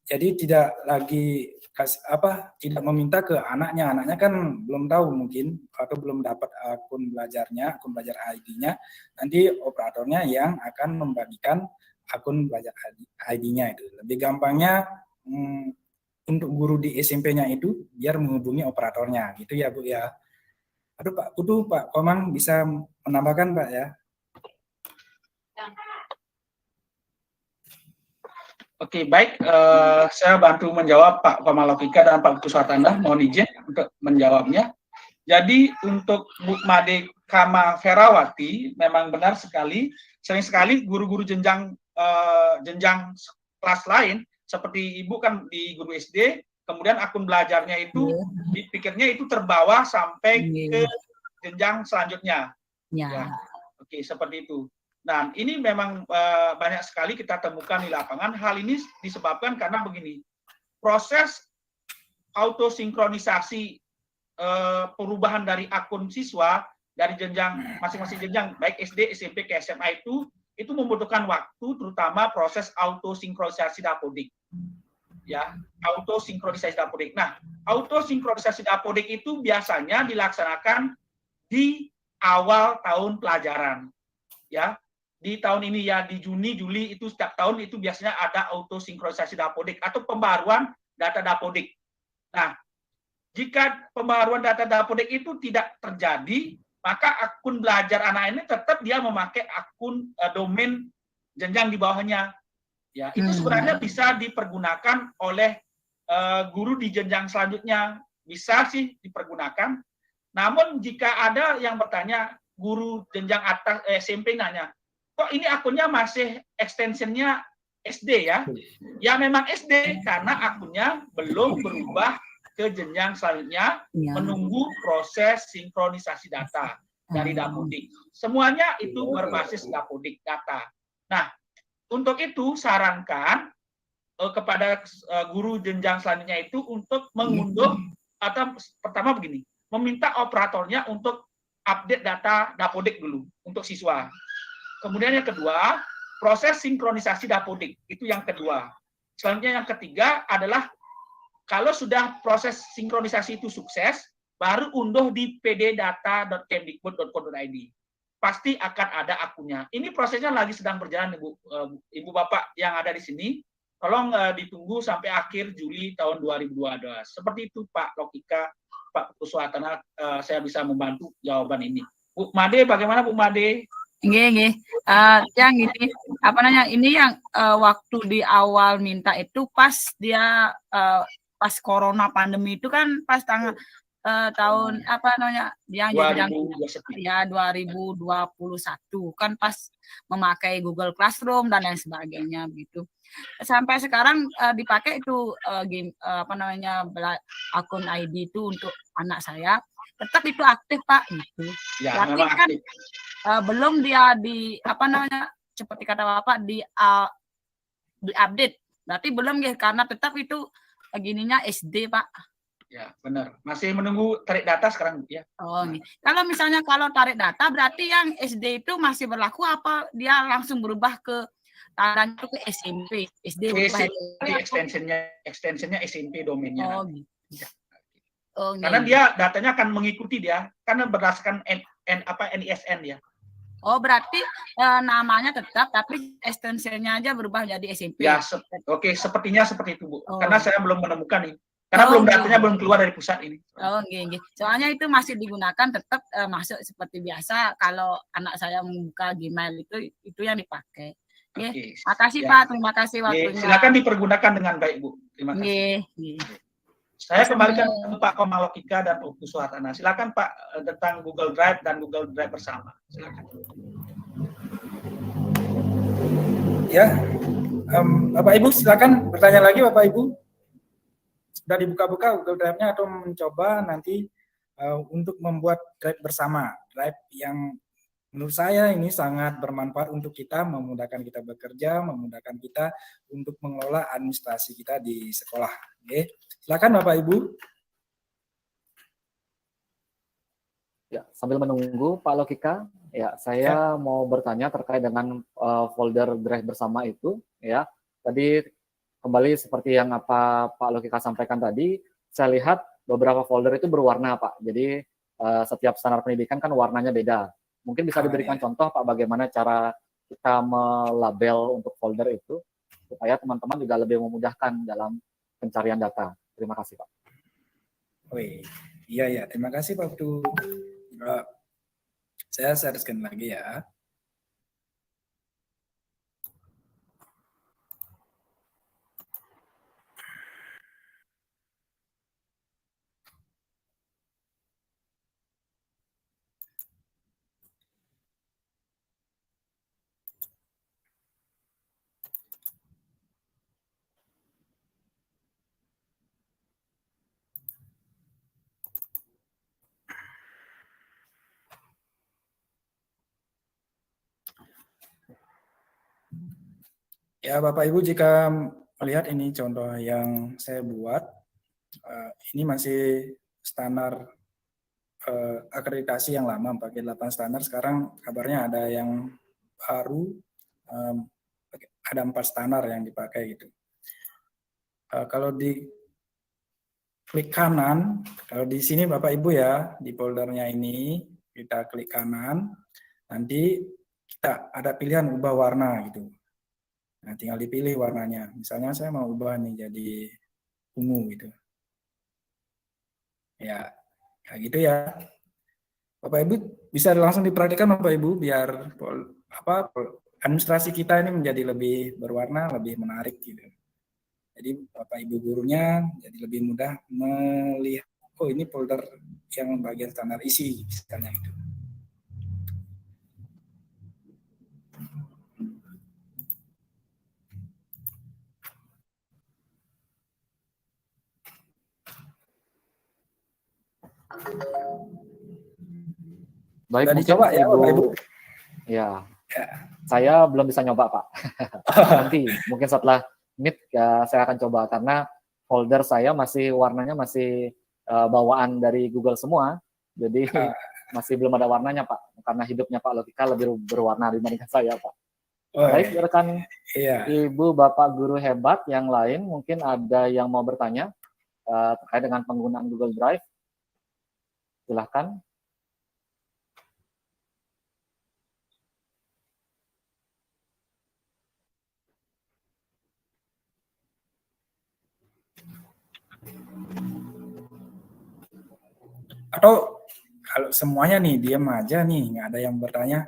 Jadi tidak lagi tidak meminta ke anaknya. Anaknya kan belum tahu mungkin atau belum dapat akun belajar ID-nya. Nanti operatornya yang akan membagikan akun belajar ID-nya itu. Lebih gampangnya untuk guru di SMP-nya itu biar menghubungi operatornya, gitu ya Bu ya. Aduh Pak Putu, Pak Komang bisa menambahkan Pak ya? Oke, baik. Saya bantu menjawab Pak Komalokika dan Pak Putu Suartana. Mohon izin untuk menjawabnya. Jadi untuk Bu Made Kama Ferawati memang benar sekali. Sering sekali guru-guru jenjang kelas lain seperti Ibu kan di guru SD, kemudian akun belajarnya itu dipikirnya itu terbawa sampai ke jenjang selanjutnya. Ya, oke, seperti itu. Nah, ini memang banyak sekali kita temukan di lapangan. Hal ini disebabkan karena begini, proses autosinkronisasi perubahan dari akun siswa dari jenjang masing-masing jenjang baik SD, SMP ke SMA itu membutuhkan waktu, terutama proses autosinkronisasi dapodik. Ya, autosinkronisasi dapodik. Nah, autosinkronisasi dapodik itu biasanya dilaksanakan di awal tahun pelajaran. Ya, di tahun ini ya di Juni, Juli itu setiap tahun itu biasanya ada autosinkronisasi dapodik atau pembaruan data dapodik. Nah, jika pembaruan data dapodik itu tidak terjadi, maka akun belajar anak ini tetap dia memakai akun domain jenjang di bawahnya. Ya, itu sebenarnya bisa dipergunakan oleh guru di jenjang selanjutnya, bisa sih dipergunakan. Namun jika ada yang bertanya, guru jenjang atas SMP nanya, kok ini akunnya masih extensionnya SD ya? Ya memang SD karena akunnya belum berubah ke jenjang selanjutnya, menunggu proses sinkronisasi data dari dapodik. Semuanya itu berbasis dapodik data. Nah, untuk itu sarankan kepada guru jenjang selanjutnya itu untuk mengunduh atau pertama begini, meminta operatornya untuk update data dapodik dulu untuk siswa. Kemudian yang kedua, proses sinkronisasi dapodik, itu yang kedua. Selanjutnya yang ketiga adalah kalau sudah proses sinkronisasi itu sukses, baru unduh di pddata.kemdikbud.co.id. Pasti akan ada akunnya. Ini prosesnya lagi sedang berjalan, Ibu Bapak yang ada di sini. Tolong ditunggu sampai akhir Juli tahun 2022. Seperti itu Pak Lokika, Pak Kuswatana, saya bisa membantu jawaban ini. Bu Made, bagaimana Bu Made? Nggih. Yang ini apa namanya? Ini yang waktu di awal minta itu pas dia pas corona pandemi itu kan pas tahun apa namanya yang jadi 2021 kan pas memakai Google Classroom dan lain sebagainya gitu. Sampai sekarang dipakai itu game apa namanya akun ID itu untuk anak saya tetap itu aktif Pak gitu. Ya, tapi kan belum dia di apa namanya seperti kata Bapak di update. Berarti belum ya karena tetap itu gininya SD Pak. Ya, benar. Masih menunggu tarik data sekarang, ya. Oh, nih. Kalau misalnya kalau tarik data berarti yang SD itu masih berlaku apa dia langsung berubah ke tandanya itu ke SMP, SD extensionnya SMP domainnya. Oh, gitu. Ya. Oh, karena dia datanya akan mengikuti dia karena berdasarkan NISN ya. Oh, berarti namanya tetap tapi extensionnya aja berubah jadi SMP. Ya, oke, sepertinya seperti itu, Bu. Karena saya belum menemukan ini. Karena datanya belum keluar dari pusat ini. Oh, gini. Soalnya itu masih digunakan tetap masuk seperti biasa kalau anak saya membuka Gmail itu yang dipakai. Oke. Makasih ya. Pak, terima kasih waktunya. Silakan dipergunakan dengan baik, Bu. Terima kasih. Saya kembalikan ke Pak Komalokika dan Pak Suhartana. Silakan Pak tentang Google Drive dan Google Drive bersama. Silakan. Ya, Bapak Ibu silakan bertanya lagi Bapak Ibu. Sudah dibuka-buka Google Drive-nya atau mencoba nanti untuk membuat drive bersama, drive yang menurut saya ini sangat bermanfaat untuk kita, memudahkan kita bekerja, memudahkan kita untuk mengelola administrasi kita di sekolah. Oke, silakan Bapak Ibu. Ya, sambil menunggu Pak Lokika, ya saya mau bertanya terkait dengan folder drive bersama itu, ya. Tadi kembali seperti yang apa Pak Lokika sampaikan tadi, saya lihat beberapa folder itu berwarna Pak. Jadi setiap standar pendidikan kan warnanya beda. Mungkin bisa diberikan contoh Pak bagaimana cara kita melabel untuk folder itu supaya teman-teman juga lebih memudahkan dalam pencarian data. Terima kasih Pak. Iya, terima kasih Pak Putu. Saya share-kan lagi ya. Ya, Bapak Ibu, jika melihat ini contoh yang saya buat, ini masih standar akreditasi yang lama, pakai 8 standar. Sekarang kabarnya ada yang baru, ada 4 standar yang dipakai gitu. Kalau di klik kanan, kalau di sini Bapak Ibu ya, di foldernya ini, kita klik kanan, nanti kita ada pilihan ubah warna gitu. Nah, tinggal dipilih warnanya. Misalnya saya mau ubah nih jadi ungu gitu. Ya, kayak gitu ya. Bapak Ibu bisa langsung dipraktikkan Bapak Ibu biar administrasi kita ini menjadi lebih berwarna, lebih menarik gitu. Jadi Bapak Ibu gurunya jadi lebih mudah melihat, oh ini folder yang bagian standar isi misalnya gitu. Baik, Sudah mungkin dicoba ya, Bapak Ibu? Ya, Ya. saya belum bisa nyoba Pak. Nanti mungkin setelah Meet saya akan coba karena folder saya masih warnanya masih bawaan dari Google semua, jadi masih belum ada warnanya Pak. Karena hidupnya Pak Lokika lebih berwarna dibandingkan saya Pak. Oh, Baik rekan iya. Ibu Bapak guru hebat yang lain mungkin ada yang mau bertanya terkait dengan penggunaan Google Drive. Silahkan. Atau kalau semuanya nih diam aja nih, nggak ada yang bertanya,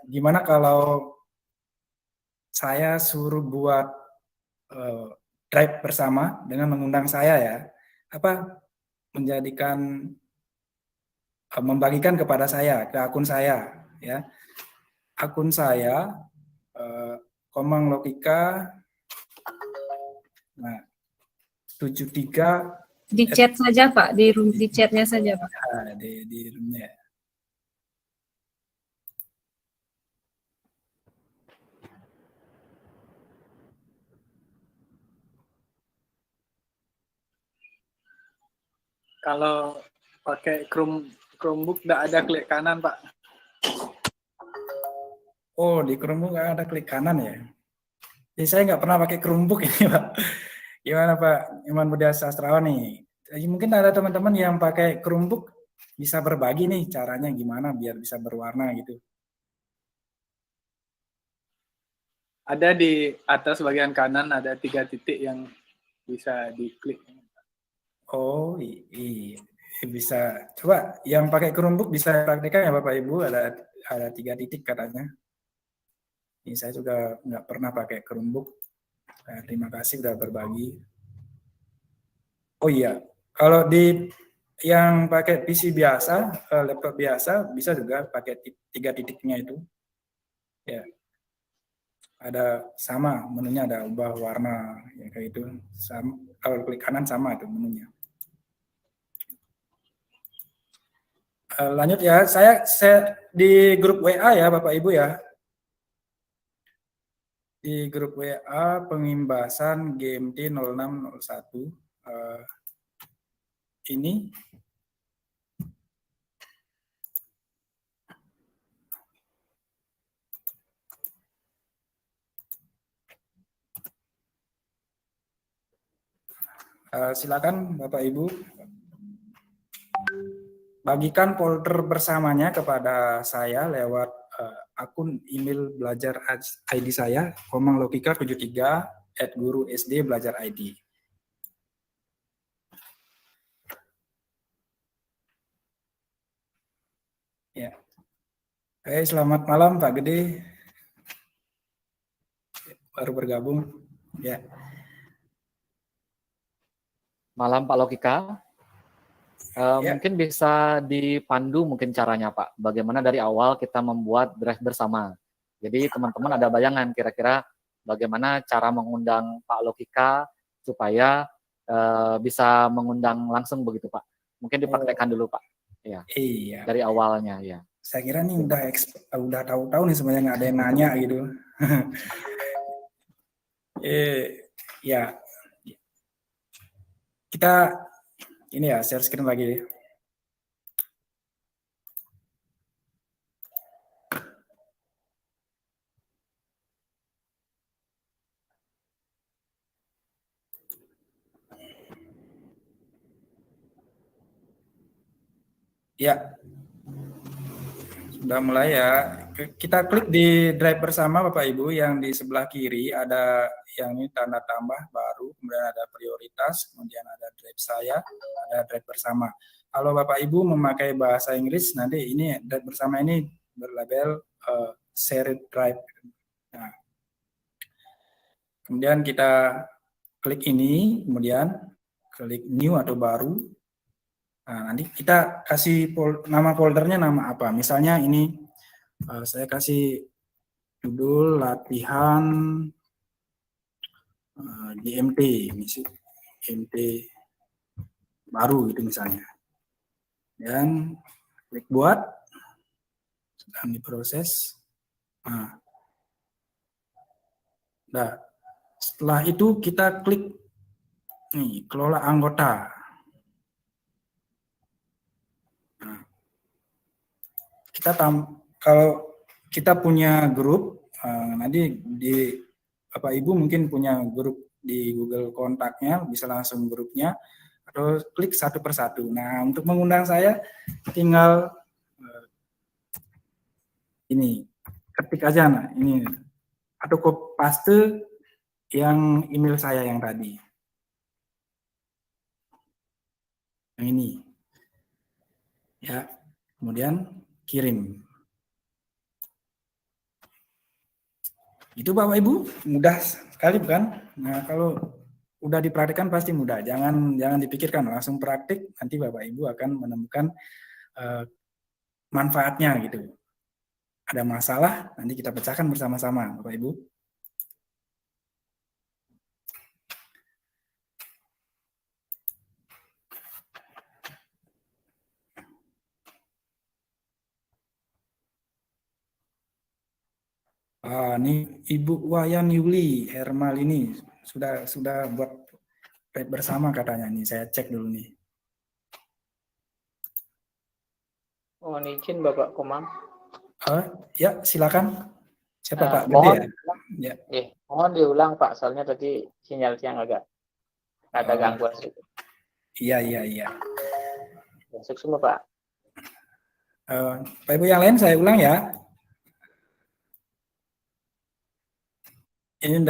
gimana kalau saya suruh buat drive bersama dengan mengundang saya ya, menjadikan membagikan kepada saya ke akun saya ya, akun saya Komang Lokika, nah 73 Di chat saja Pak, di chatnya saja Pak. di roomnya. Kalau pakai Chromebook nggak ada klik kanan, Pak. Oh, di Chromebook nggak ada klik kanan ya? Jadi saya nggak pernah pakai Chromebook ini, Pak. Gimana Pak Iman Budia Sastrawan nih? Jadi mungkin ada teman-teman yang pakai Chromebook bisa berbagi nih caranya gimana biar bisa berwarna gitu. Ada di atas bagian kanan ada 3 titik yang bisa diklik. Oh iya, bisa. Coba yang pakai Chromebook bisa praktekkan ya Bapak Ibu, ada 3 titik katanya. Ini saya juga nggak pernah pakai Chromebook. Terima kasih sudah berbagi. Oh iya, kalau di yang pakai PC biasa, laptop biasa, bisa juga pakai 3 titiknya itu. Ya, ada sama menunya, ada ubah warna ya kayak itu. Sama, kalau klik kanan sama itu menunya. Lanjut ya, saya di grup WA ya Bapak Ibu ya. Di grup WA pengimbasan GMT 0601 ini silakan Bapak Ibu bagikan folder bersamanya kepada saya lewat akun email belajar ID saya komanglogika73@gurusd-belajar-id. Ya. Oke, selamat malam Pak Gede. Baru bergabung. Ya. Malam Pak Lokika. Ya. Mungkin bisa dipandu mungkin caranya Pak. Bagaimana dari awal kita membuat drive bersama. Jadi teman-teman ada bayangan kira-kira bagaimana cara mengundang Pak Lokika supaya bisa mengundang langsung begitu Pak. Mungkin dipraktekkan dulu Pak. Ya. Iya. Dari awalnya ya. Saya kira nih udah tahu-tahu nih sebenarnya nggak ada yang nanya gitu. Ya, kita ini ya share screen lagi. Ya, sudah mulai ya. Kita klik di drive bersama Bapak Ibu, yang di sebelah kiri ada yang ini tanda tambah baru, kemudian ada prioritas, kemudian ada drive saya, ada drive bersama. Kalau Bapak Ibu memakai bahasa Inggris, nanti ini drive bersama ini berlabel shared drive. Nah, kemudian kita klik ini, kemudian klik new atau baru. Nah, nanti kita kasih nama foldernya nama apa. Misalnya ini saya kasih judul latihan GMT, GMT baru gitu misalnya. Dan klik buat, sedang diproses. Nah, setelah itu kita klik nih, kelola anggota. Nah, kalau kita punya grup, nanti di Bapak Ibu mungkin punya grup di Google kontaknya, bisa langsung grupnya, atau klik satu persatu. Nah, untuk mengundang saya, tinggal ini, ketik aja, nah ini, atau paste yang email saya yang tadi. Yang ini. Ya, kemudian kirim. Itu Bapak Ibu mudah sekali bukan? Nah, kalau udah dipraktikkan pasti mudah. Jangan dipikirkan, langsung praktik, nanti Bapak Ibu akan menemukan manfaatnya gitu. Ada masalah, nanti kita pecahkan bersama-sama Bapak Ibu. Ini Ibu Wayan Yuli Hermal ini sudah buat bersama katanya nih. Saya cek dulu nih. Mohon izin Bapak Komang. Ya, silakan. Siapa Pak? Gede Mohon, ya? Mohon diulang Pak, soalnya tadi sinyalnya agak ada gangguan sedikit. Iya. Masuk semua Pak. Pak Ibu yang lain saya ulang ya. Ini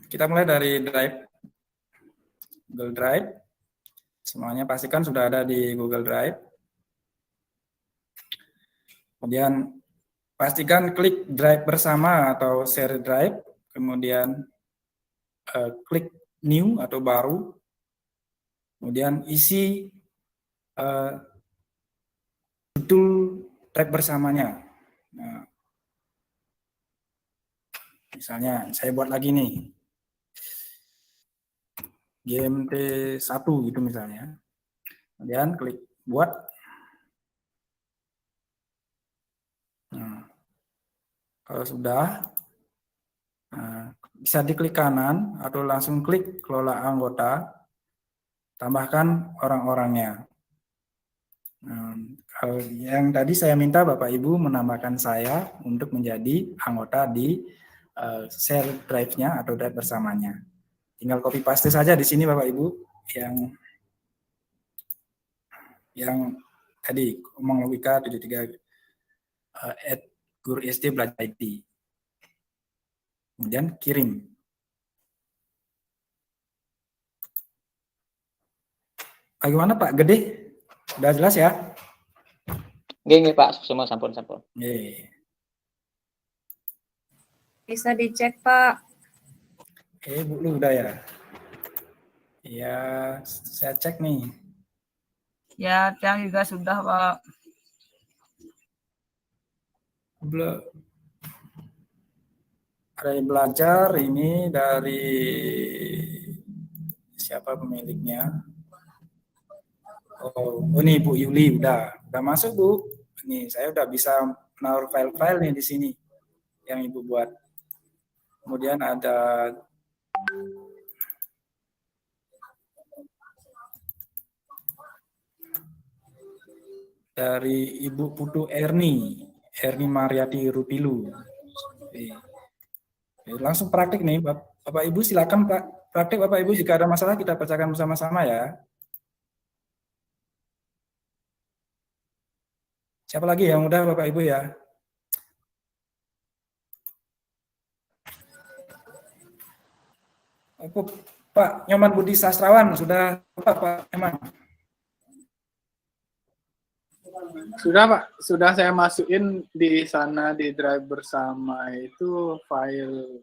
kita mulai dari drive, Google Drive. Semuanya pastikan sudah ada di Google Drive. Kemudian pastikan klik drive bersama atau share drive. Kemudian klik new atau baru. Kemudian isi judul drive bersamanya. Nah, misalnya saya buat lagi nih. GMT 1 gitu misalnya. Kemudian klik buat. Nah, kalau sudah, bisa diklik kanan atau langsung klik kelola anggota, tambahkan orang-orangnya. Kalau yang tadi saya minta Bapak Ibu menambahkan saya untuk menjadi anggota di share drive-nya atau drive bersamanya. Tinggal copy paste saja di sini Bapak Ibu yang tadi Komang Logika 73 @guru SD belajar IT. Kemudian kirim. Bagaimana Pak? Gede? Udah jelas ya? Nggih Pak, semua sampun. Bisa dicek Pak. Bu lu udah ya? Ya, saya cek nih. Ya, Tiang juga sudah Pak. Ada yang belajar ini dari siapa pemiliknya? Oh, ini Bu Yuli udah masuk Bu. Nih saya udah bisa naruh file-file nih di sini. yang Ibu buat. Kemudian ada dari Ibu Putu Erni Mariati Rupilu. Langsung praktik nih, Bapak Ibu silakan praktik Bapak Ibu, jika ada masalah kita pecahkan bersama-sama ya. Siapa lagi yang udah Bapak Ibu ya? Pak Nyoman Budi Sastrawan sudah Pak Nyoman? Sudah Pak, sudah saya masukin di sana di drive bersama itu file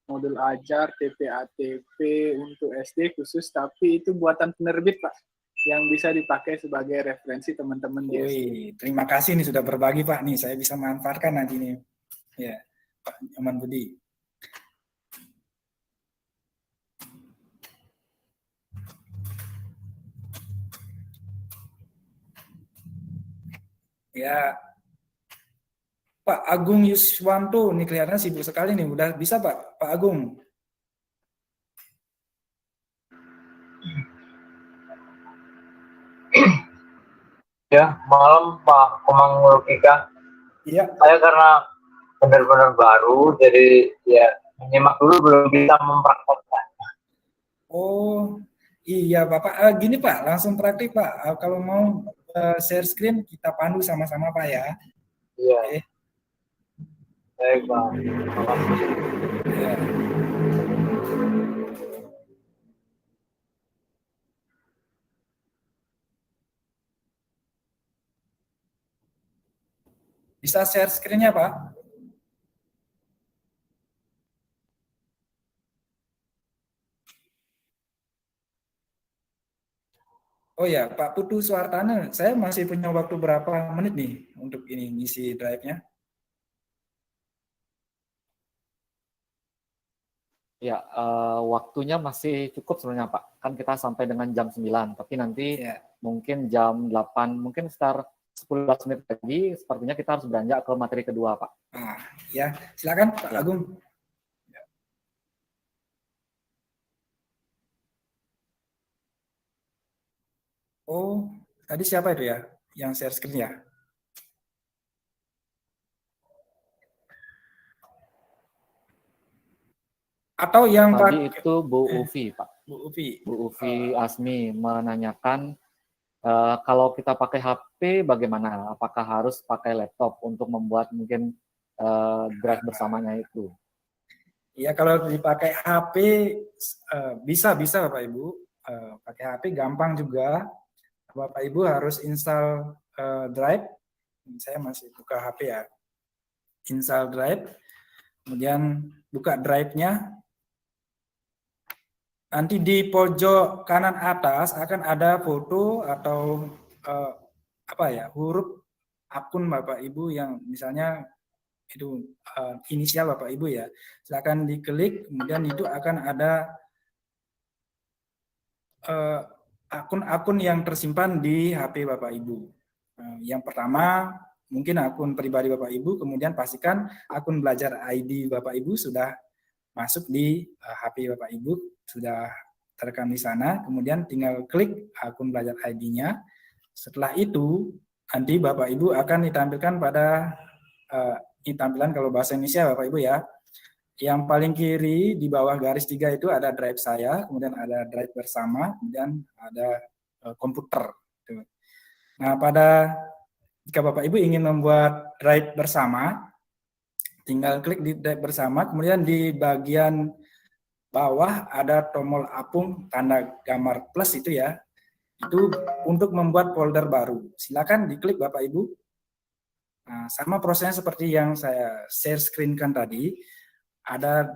modul ajar TPATP untuk SD khusus, tapi itu buatan penerbit Pak, yang bisa dipakai sebagai referensi teman-teman di SD. Wih, terima kasih nih sudah berbagi Pak, nih saya bisa manfaatkan nanti nih. Ya, Pak Nyoman Budi. Ya, Pak Agung Yuswanto, nih kelihatannya sibuk sekali nih. Udah bisa Pak Agung? Ya, malam Pak Komang Logika. Iya. Saya karena benar-benar baru, jadi ya menyimak dulu, belum bisa mempraktekkan. Oh, iya Bapak. Gini Pak, langsung praktik Pak. Kalau mau share screen, kita pandu sama-sama Pak ya. Iya. Oke. Baik Pak. Ya. Bisa share screen-nya Pak? Oh ya, Pak Putu Suartana, saya masih punya waktu berapa menit nih untuk ini ngisi drive-nya? Ya, waktunya masih cukup sebenarnya Pak. Kan kita sampai dengan jam 9, tapi nanti Ya. mungkin jam 8, mungkin sekitar 10 menit lagi, sepertinya kita harus beranjak ke materi kedua Pak. Ah, ya, silakan Pak Ya. Agung. Oh, tadi siapa itu ya yang share screen ya? Atau yang Tadi itu Bu Ufi Pak. Bu Ufi. Bu Ufi Asmi menanyakan kalau kita pakai HP bagaimana? Apakah harus pakai laptop untuk membuat mungkin drive bersamanya itu? Ya, kalau dipakai HP bisa Bapak Ibu. Pakai HP gampang juga. Bapak Ibu harus install Drive. Saya masih buka HP ya. Install Drive. Kemudian buka Drive-nya. Nanti di pojok kanan atas akan ada foto atau huruf akun Bapak Ibu yang misalnya itu inisial Bapak Ibu ya. Silakan diklik, kemudian itu akan ada akun-akun yang tersimpan di HP Bapak Ibu. Yang pertama mungkin akun pribadi Bapak Ibu, kemudian pastikan akun belajar ID Bapak Ibu sudah masuk di HP Bapak Ibu, sudah terekam di sana, kemudian tinggal klik akun belajar ID-nya. Setelah itu nanti Bapak Ibu akan ditampilkan pada ini tampilan kalau bahasa Indonesia Bapak Ibu ya. Yang paling kiri di bawah garis 3 itu ada drive saya, kemudian ada drive bersama, kemudian ada komputer. Nah, jika Bapak Ibu ingin membuat drive bersama, tinggal klik di drive bersama, kemudian di bagian bawah ada tombol apung tanda gambar plus itu ya. Itu untuk membuat folder baru. Silakan diklik Bapak Ibu. Nah, sama prosesnya seperti yang saya share screen-kan tadi. Ada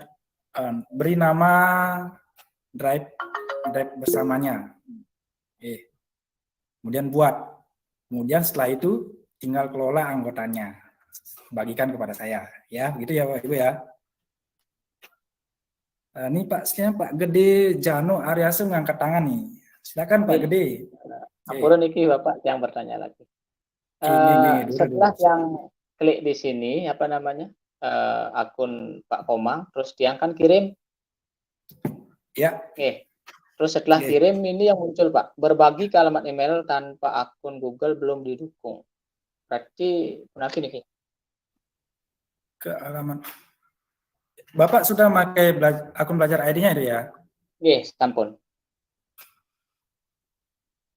beri nama drive bersamanya. Oke. Kemudian buat. Kemudian setelah itu tinggal kelola anggotanya. Bagikan kepada saya. Ya, begitu ya Bapak Ibu ya. Ini Pak, sekian Pak Gede Jano Aryasu ngangkat tangan nih. Silakan Pak Gede. Ampun niki Bapak yang bertanya lagi. Setelah yang klik di sini apa namanya? akun Pak Komang, terus Tiang kan kirim. Ya. Oke. Terus setelah Oke. kirim ini yang muncul Pak, berbagi ke alamat email tanpa akun Google belum didukung. Berarti kenapa nih? Ke alamat. Bapak sudah pakai akun belajar ID-nya itu ya? Oke, sampun.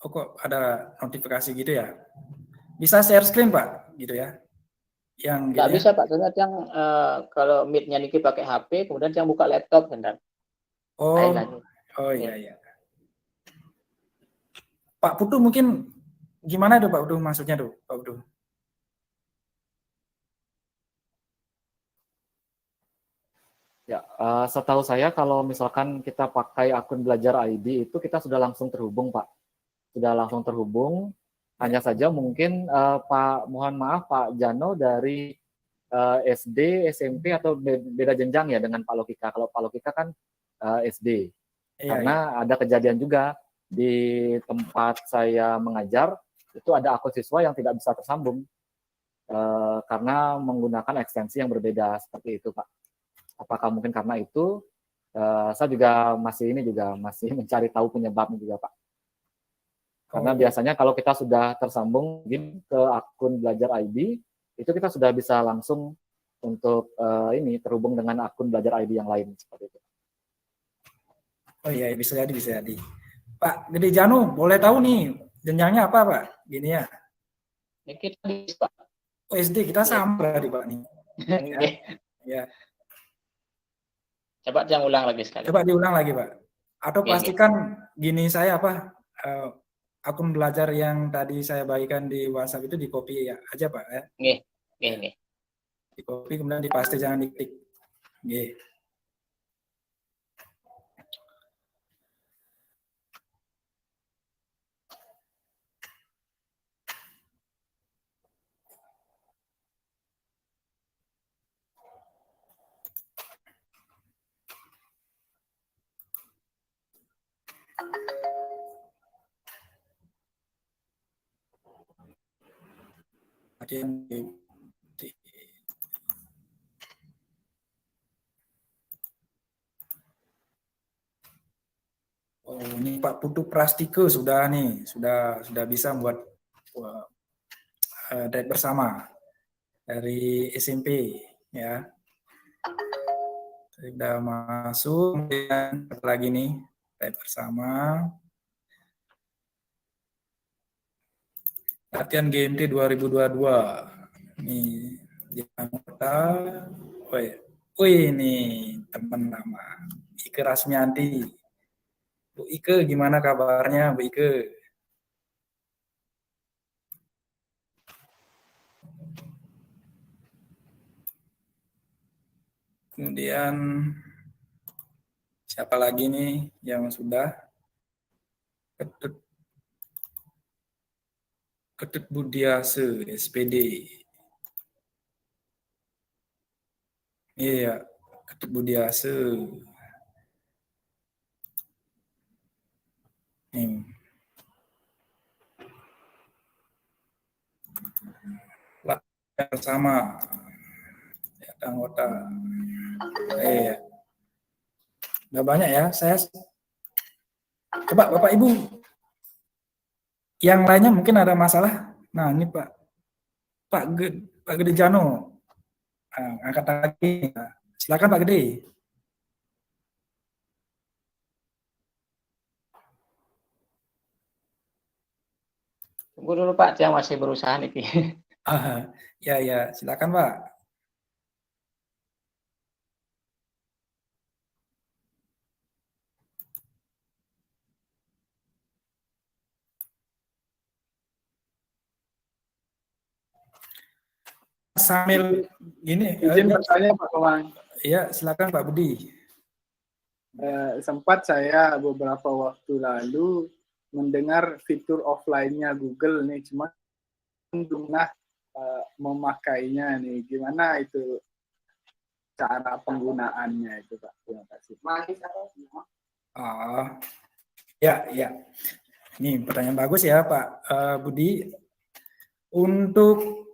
Oh kok ada notifikasi gitu ya? Bisa share screen Pak, gitu ya? Yang Nggak gitu bisa Pak, soalnya yang kalau meet-nya Niki pakai HP, kemudian yang buka laptop, bentar. Oh, Lain lagi. oh iya iya. Pak Putu mungkin gimana tuh Pak Putu maksudnya tuh Pak Putu? Ya, setahu saya kalau misalkan kita pakai akun belajar ID itu kita sudah langsung terhubung, Pak. Sudah langsung terhubung. Hanya saja mungkin Pak, mohon maaf Pak Jano dari SD, SMP atau beda jenjang ya dengan Pak Lokika. Kalau Pak Lokika kan SD. Iya, Karena ada kejadian juga di tempat saya mengajar itu ada akun siswa yang tidak bisa tersambung karena menggunakan ekstensi yang berbeda seperti itu, Pak. Apakah mungkin karena itu? Saya juga masih mencari tahu penyebabnya juga, Pak. Karena biasanya kalau kita sudah tersambung ke akun belajar ID, itu kita sudah bisa langsung untuk terhubung dengan akun belajar ID yang lain seperti itu. Oh iya, bisa jadi, bisa jadi. Pak Gede Janu, boleh tahu nih jenjangnya apa Pak? Gini ya. Ini kita di Pak. Oh SD kita sama berarti Pak nih. Oke. Ya. Coba yang ulang lagi sekali. Coba diulang lagi Pak. Atau Oke, pastikan gini saya apa akun belajar yang tadi saya bagikan di WhatsApp itu di copy ya aja Pak ya. Oke. Di copy kemudian dipaste jangan diklik. Oke. Ada yang oh ini Pak Putu Prastike sudah nih, sudah bisa buat drive bersama dari SMP ya. Sudah masuk, kemudian lagi nih drive bersama. Latihan GMT 2022. Nih, di anggota. Wih, nih teman lama. Ike Rasmianti. Bu Ike, gimana kabarnya Bu Ike? Kemudian siapa lagi nih yang sudah? Ketut Budiase, SPD. Iya, Ketut Budiase. Nih. Latihan sama ya, anggota. Iya. Udah banyak ya, saya coba Bapak Ibu yang lainnya mungkin ada masalah. Nah, ini Pak Gede Jano. Angkat lagi. Silakan Pak Gede. Tunggu dulu Pak, yang masih berusaha nih. Ya, silakan Pak. Sambil gini, izin bertanya Pak Komang. Iya, silakan Pak Budi. Sempat saya beberapa waktu lalu mendengar fitur offline-nya Google nih, cuma belum pernah memakainya nih. Gimana itu cara penggunaannya itu Pak? Terima kasih. Ya. Ini pertanyaan bagus ya Pak Budi. Untuk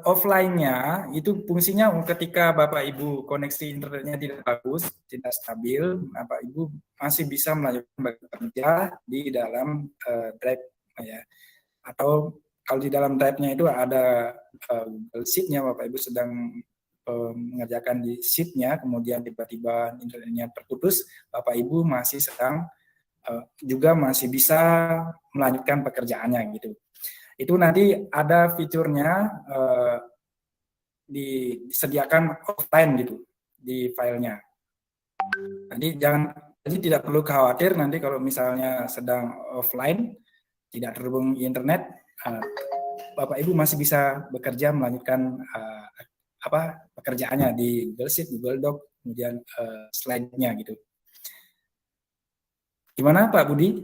offline-nya itu fungsinya ketika Bapak Ibu koneksi internetnya tidak bagus, tidak stabil, Bapak Ibu masih bisa melanjutkan bekerja di dalam drive ya. Atau kalau di dalam drive-nya itu ada Google Sheet-nya, Bapak Ibu sedang mengerjakan di sheet-nya, kemudian tiba-tiba internetnya terputus, Bapak Ibu masih sedang juga masih bisa melanjutkan pekerjaannya gitu. Itu nanti ada fiturnya disediakan offline gitu di filenya. Jadi tidak perlu khawatir nanti kalau misalnya sedang offline, tidak terhubung internet, Bapak Ibu masih bisa bekerja melanjutkan pekerjaannya di Google Sheet, Google Doc, kemudian slide-nya gitu. Gimana Pak Budi?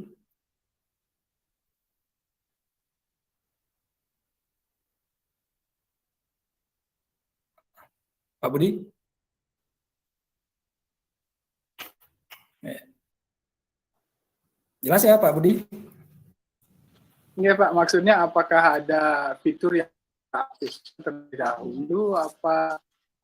Pak Budi? Jelas ya Pak Budi? Iya Pak, maksudnya apakah ada fitur yang aktif terlebih dahulu, apa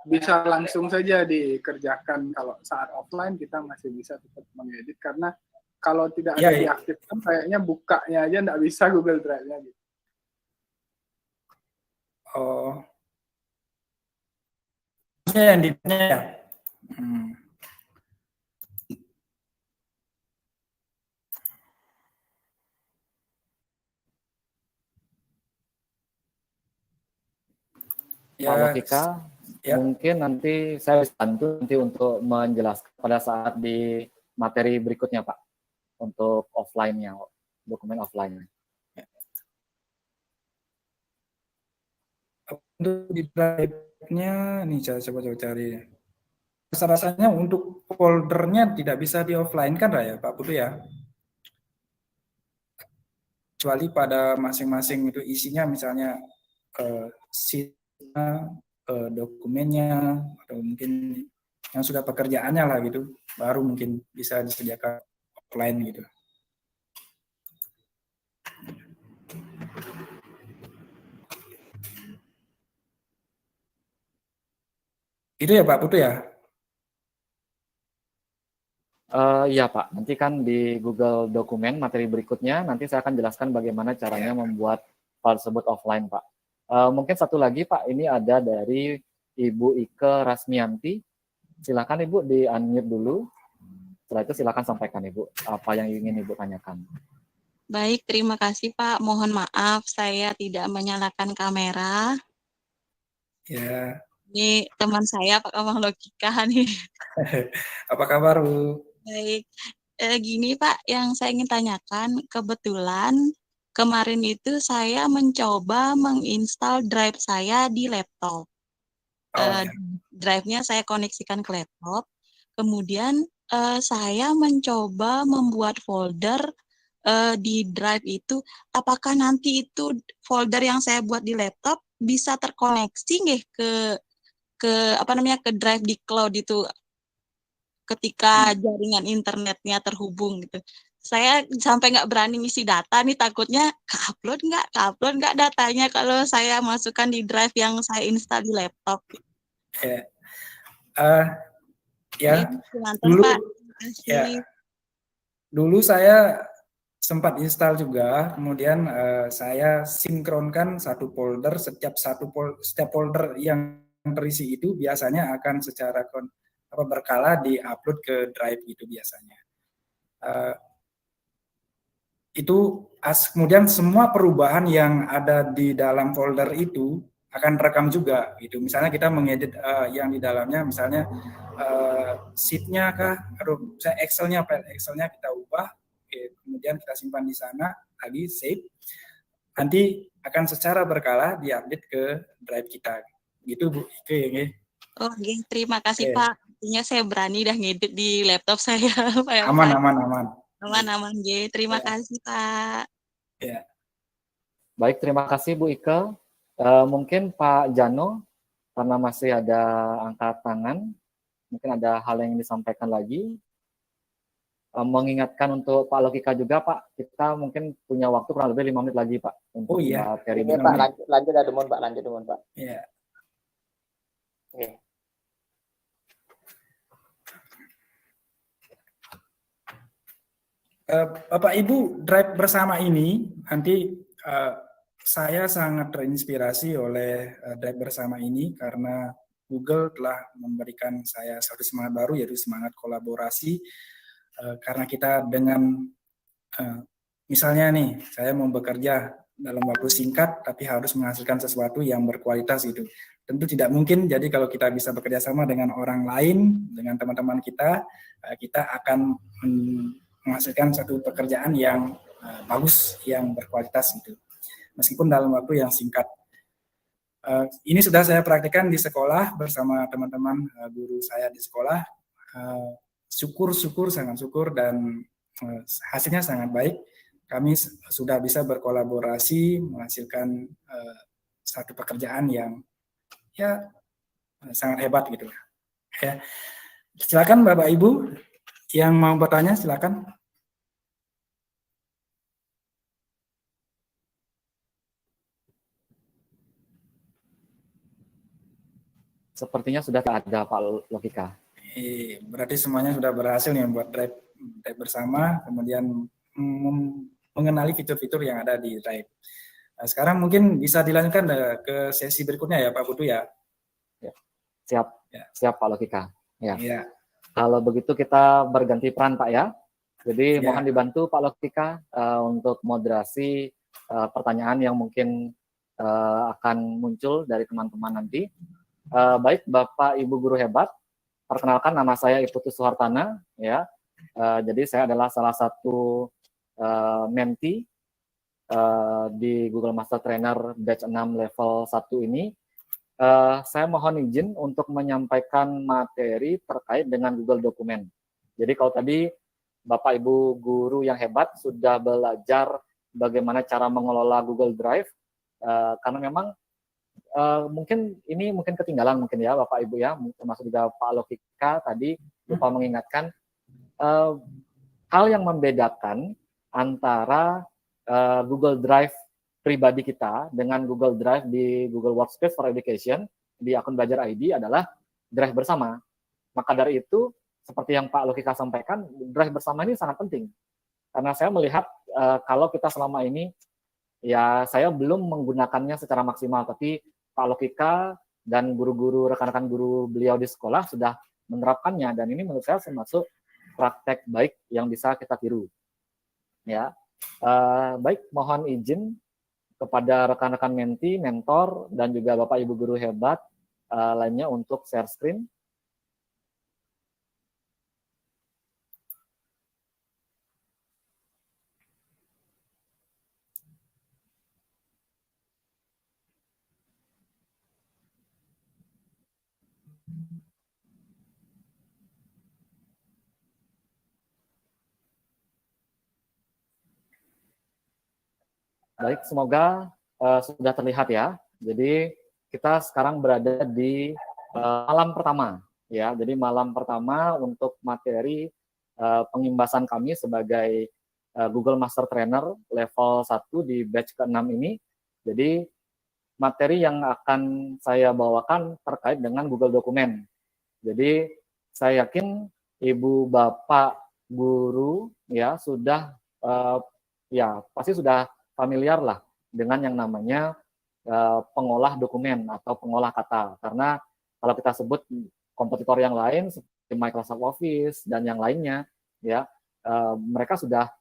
bisa langsung saja dikerjakan kalau saat offline kita masih bisa tetap mengedit, karena kalau tidak ada diaktifkan kayaknya bukanya aja nggak bisa Google Drive-nya gitu. Oh. Yang ditanya ya. Pak Lokika, mungkin nanti saya bisa bantu nanti untuk menjelaskan pada saat di materi berikutnya Pak, untuk offline-nya, dokumen offline-nya. Untuk di drive-nya, nih saya coba cari. Rasa-rasanya untuk foldernya tidak bisa di offline kan ya Pak Putu ya? Kecuali pada masing-masing itu isinya misalnya sheet-nya, dokumennya, atau mungkin yang sudah pekerjaannya lah gitu, baru mungkin bisa disediakan offline gitu. Itu ya Pak Putu ya? Iya Pak, nanti kan di Google Dokumen materi berikutnya, nanti saya akan jelaskan bagaimana caranya membuat file tersebut offline Pak. Mungkin satu lagi Pak, ini ada dari Ibu Ike Rasmianti. Silakan Ibu di-unmute dulu. Setelah itu silakan sampaikan Ibu, apa yang ingin Ibu tanyakan. Baik, terima kasih Pak. Mohon maaf saya tidak menyalakan kamera. Ya. Ini teman saya Pak Komang Lokika nih. Apa kabar Bu? Baik, gini Pak, yang saya ingin tanyakan, kebetulan kemarin itu saya mencoba menginstal drive saya di laptop. Drive-nya saya koneksikan ke laptop, kemudian saya mencoba membuat folder di drive itu, apakah nanti itu folder yang saya buat di laptop bisa terkoneksi nggih ke drive di cloud itu ketika jaringan internetnya terhubung gitu. Saya sampai nggak berani ngisi data nih, takutnya ke-upload nggak datanya kalau saya masukkan di drive yang saya install di laptop. Dulu saya sempat install juga, kemudian saya sinkronkan satu folder, setiap folder yang terisi itu biasanya akan secara berkala di-upload ke drive itu biasanya. Kemudian semua perubahan yang ada di dalam folder itu akan rekam juga gitu. Misalnya kita mengedit yang di dalamnya, misalnya sheet-nya kah, atau misalnya file Excel-nya kita ubah, kemudian kita simpan di sana, lagi save, nanti akan secara berkala diupdate ke drive kita. Gitu Bu Ike ya. Oke, terima kasih Pak. Artinya saya berani dah ngedit di laptop saya. Aman. Aman, G. Terima kasih Pak. Ya. Baik, terima kasih Bu Ike. Mungkin Pak Jano, karena masih ada angkat tangan, mungkin ada hal yang disampaikan lagi. mengingatkan untuk Pak Logika juga, Pak, kita mungkin punya waktu kurang lebih 5 menit lagi, Pak, untuk Oh iya. materi Ini Pak, lanjut ada Pak, lanjut Pak. Ya. Oke. Bapak Ibu, drive bersama ini nanti saya sangat terinspirasi oleh drive bersama ini karena Google telah memberikan saya satu semangat baru, yaitu semangat kolaborasi. Karena kita dengan misalnya nih, saya mau bekerja dalam waktu singkat tapi harus menghasilkan sesuatu yang berkualitas gitu. Tentu tidak mungkin, jadi kalau kita bisa bekerja sama dengan orang lain, dengan teman-teman kita, kita akan menghasilkan satu pekerjaan yang bagus, yang berkualitas gitu. Meskipun dalam waktu yang singkat. Ini sudah saya praktikkan di sekolah bersama teman-teman guru saya di sekolah. Syukur, sangat syukur, dan hasilnya sangat baik. Kami sudah bisa berkolaborasi menghasilkan satu pekerjaan yang ya sangat hebat gitu. Ya. Silakan Bapak Ibu yang mau bertanya, silakan. Sepertinya sudah ada, Pak Logika. Berarti semuanya sudah berhasil nih buat drive bersama, kemudian mengenali fitur-fitur yang ada di drive. Nah, sekarang mungkin bisa dilanjutkan ke sesi berikutnya ya Pak Putu ya. Siap, ya. Siap Pak Logika. Ya. Ya. Kalau begitu kita berganti peran Pak ya. Jadi Ya. mohon dibantu Pak Logika untuk moderasi pertanyaan yang mungkin akan muncul dari teman-teman nanti. Baik Bapak Ibu guru hebat, perkenalkan nama saya Iputu Suhartana ya. Jadi saya adalah salah satu mentee di Google Master Trainer batch 6 level 1 ini. Saya mohon izin untuk menyampaikan materi terkait dengan Google Dokumen. Jadi kalau tadi Bapak Ibu guru yang hebat sudah belajar bagaimana cara mengelola Google Drive, karena memang mungkin ketinggalan mungkin ya Bapak Ibu ya, termasuk juga Pak Logika tadi lupa mengingatkan hal yang membedakan antara Google Drive pribadi kita dengan Google Drive di Google Workspace for Education di akun Belajar ID adalah Drive bersama. Maka dari itu, seperti yang Pak Logika sampaikan, Drive bersama ini sangat penting. Karena saya melihat kalau kita selama ini, ya saya belum menggunakannya secara maksimal, tapi Pak Logika dan guru-guru, rekan-rekan guru beliau di sekolah sudah menerapkannya, dan ini menurut saya termasuk praktek baik yang bisa kita tiru. Ya, baik, mohon izin kepada rekan-rekan menti, mentor, dan juga Bapak Ibu guru hebat lainnya untuk share screen. Baik, semoga sudah terlihat ya. Jadi kita sekarang berada di malam pertama ya. Jadi malam pertama untuk materi pengimbasan kami sebagai Google Master Trainer level 1 di batch ke-6 ini. Jadi materi yang akan saya bawakan terkait dengan Google Dokumen. Jadi saya yakin Ibu Bapak guru ya sudah ya pasti sudah familiar lah dengan yang namanya pengolah dokumen atau pengolah kata. Karena kalau kita sebut kompetitor yang lain seperti Microsoft Office dan yang lainnya, ya mereka sudah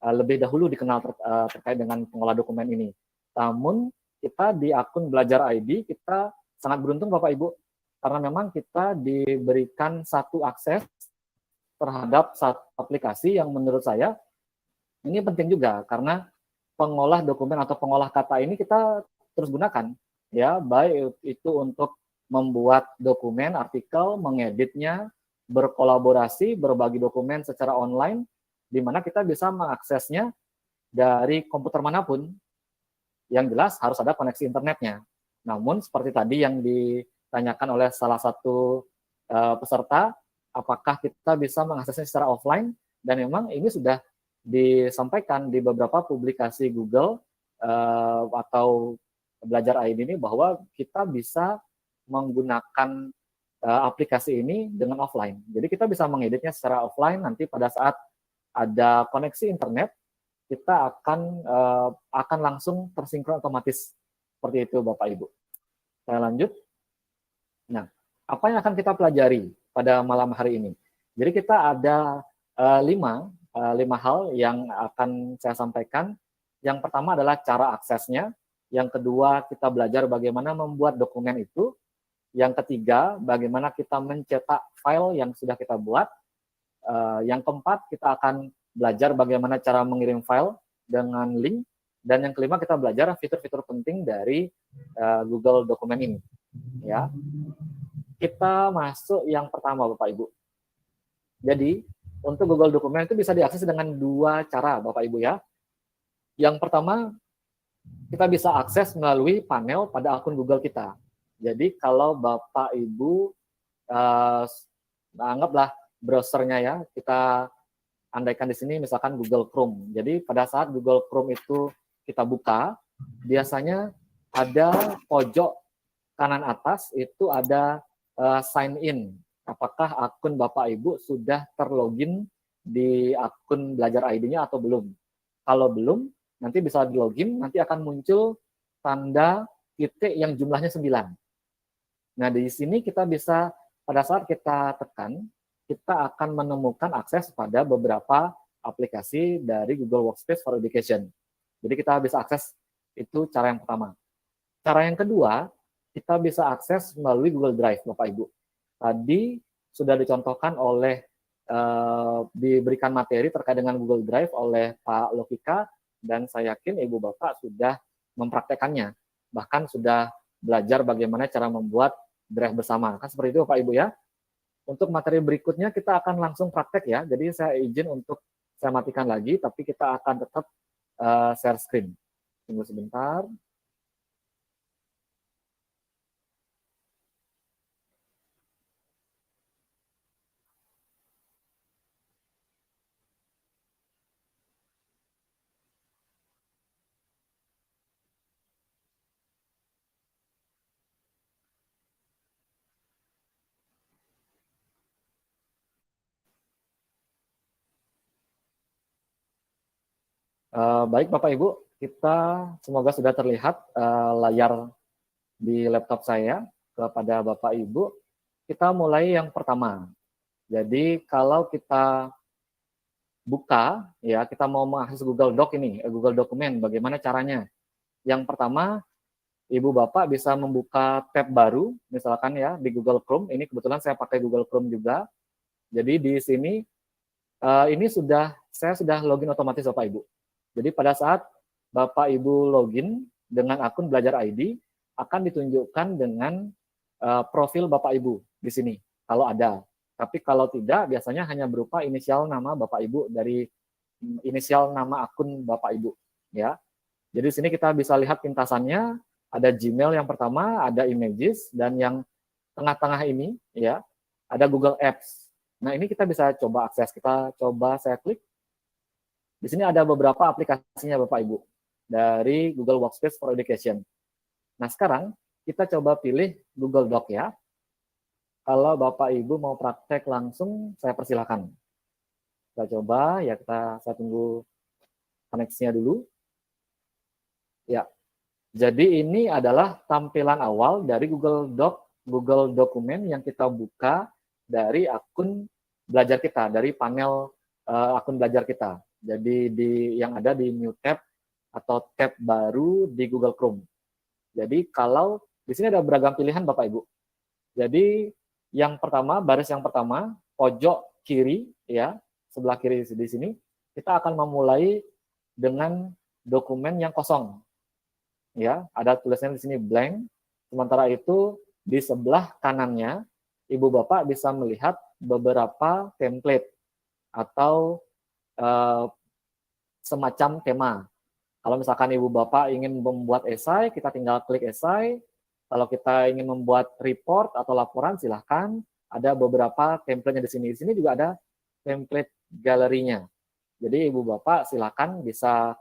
lebih dahulu dikenal terkait dengan pengolah dokumen ini. Namun kita di akun Belajar ID kita sangat beruntung Bapak Ibu, karena memang kita diberikan satu akses terhadap satu aplikasi yang menurut saya ini penting juga, karena pengolah dokumen atau pengolah kata ini kita terus gunakan ya, baik itu untuk membuat dokumen, artikel, mengeditnya, berkolaborasi, berbagi dokumen secara online, di mana kita bisa mengaksesnya dari komputer manapun. Yang jelas harus ada koneksi internetnya. Namun seperti tadi yang ditanyakan oleh salah satu peserta, apakah kita bisa mengaksesnya secara offline? Dan memang ini sudah disampaikan di beberapa publikasi Google atau Belajar ID ini bahwa kita bisa menggunakan aplikasi ini dengan offline. Jadi kita bisa mengeditnya secara offline, nanti pada saat ada koneksi internet, kita akan langsung tersinkron otomatis. Seperti itu Bapak Ibu. Saya lanjut. Nah, apa yang akan kita pelajari pada malam hari ini? Jadi kita ada lima hal yang akan saya sampaikan. Yang pertama adalah cara aksesnya. Yang kedua, kita belajar bagaimana membuat dokumen itu. Yang ketiga, bagaimana kita mencetak file yang sudah kita buat. Yang keempat, kita akan belajar bagaimana cara mengirim file dengan link. Dan yang kelima, kita belajar fitur-fitur penting dari Google Dokumen ini. Ya, kita masuk yang pertama, Bapak Ibu. Jadi, untuk Google Dokumen itu bisa diakses dengan dua cara, Bapak Ibu ya. Yang pertama, kita bisa akses melalui panel pada akun Google kita. Jadi kalau Bapak Ibu anggaplah browsernya ya, kita andaikan di sini misalkan Google Chrome. Jadi pada saat Google Chrome itu kita buka, biasanya ada pojok kanan atas itu ada sign in. Apakah akun Bapak Ibu sudah terlogin di akun Belajar ID-nya atau belum? Kalau belum, nanti bisa di login, nanti akan muncul tanda titik yang jumlahnya 9. Nah, di sini kita bisa, pada saat kita tekan, kita akan menemukan akses pada beberapa aplikasi dari Google Workspace for Education. Jadi kita bisa akses, itu cara yang pertama. Cara yang kedua, kita bisa akses melalui Google Drive, Bapak Ibu. Tadi sudah dicontohkan oleh, diberikan materi terkait dengan Google Drive oleh Pak Lokika, dan saya yakin Ibu Bapak sudah mempraktekannya, bahkan sudah belajar bagaimana cara membuat drive bersama. Kan seperti itu Bapak Ibu ya. Untuk materi berikutnya kita akan langsung praktek ya, jadi saya izin untuk saya matikan lagi, tapi kita akan tetap share screen. Tunggu sebentar. Baik Bapak Ibu, kita semoga sudah terlihat layar di laptop saya kepada Bapak Ibu. Kita mulai yang pertama. Jadi kalau kita buka, ya kita mau mengakses Google Doc ini, Google Dokumen, bagaimana caranya? Yang pertama, Ibu Bapak bisa membuka tab baru, misalkan ya di Google Chrome. Ini kebetulan saya pakai Google Chrome juga. Jadi di sini ini saya sudah login otomatis Bapak Ibu. Jadi pada saat Bapak Ibu login dengan akun Belajar ID, akan ditunjukkan dengan profil Bapak Ibu di sini, kalau ada. Tapi kalau tidak, biasanya hanya berupa inisial nama Bapak Ibu dari inisial nama akun Bapak Ibu. Ya. Jadi di sini kita bisa lihat pintasannya, ada Gmail yang pertama, ada Images, dan yang tengah-tengah ini ya ada Google Apps. Nah ini kita bisa coba akses, kita coba saya klik. Di sini ada beberapa aplikasinya Bapak Ibu dari Google Workspace for Education. Nah sekarang kita coba pilih Google Doc ya. Kalau Bapak Ibu mau praktek langsung, saya persilahkan. Kita coba ya, saya tunggu koneksinya dulu. Ya, jadi ini adalah tampilan awal dari Google Doc, Google Dokumen yang kita buka dari akun belajar kita, dari panel akun belajar kita. Jadi yang ada di new tab atau tab baru di Google Chrome. Jadi kalau di sini ada beragam pilihan Bapak Ibu. Jadi yang pertama, baris yang pertama, pojok kiri ya, sebelah kiri di sini, kita akan memulai dengan dokumen yang kosong. Ya, ada tulisannya di sini blank. Sementara itu di sebelah kanannya Ibu Bapak bisa melihat beberapa template atau semacam tema. Kalau misalkan Ibu Bapak ingin membuat esai, kita tinggal klik esai. Kalau kita ingin membuat report atau laporan, silahkan. Ada beberapa template-nya di sini. Di sini juga ada template galerinya. Jadi Ibu Bapak silakan bisa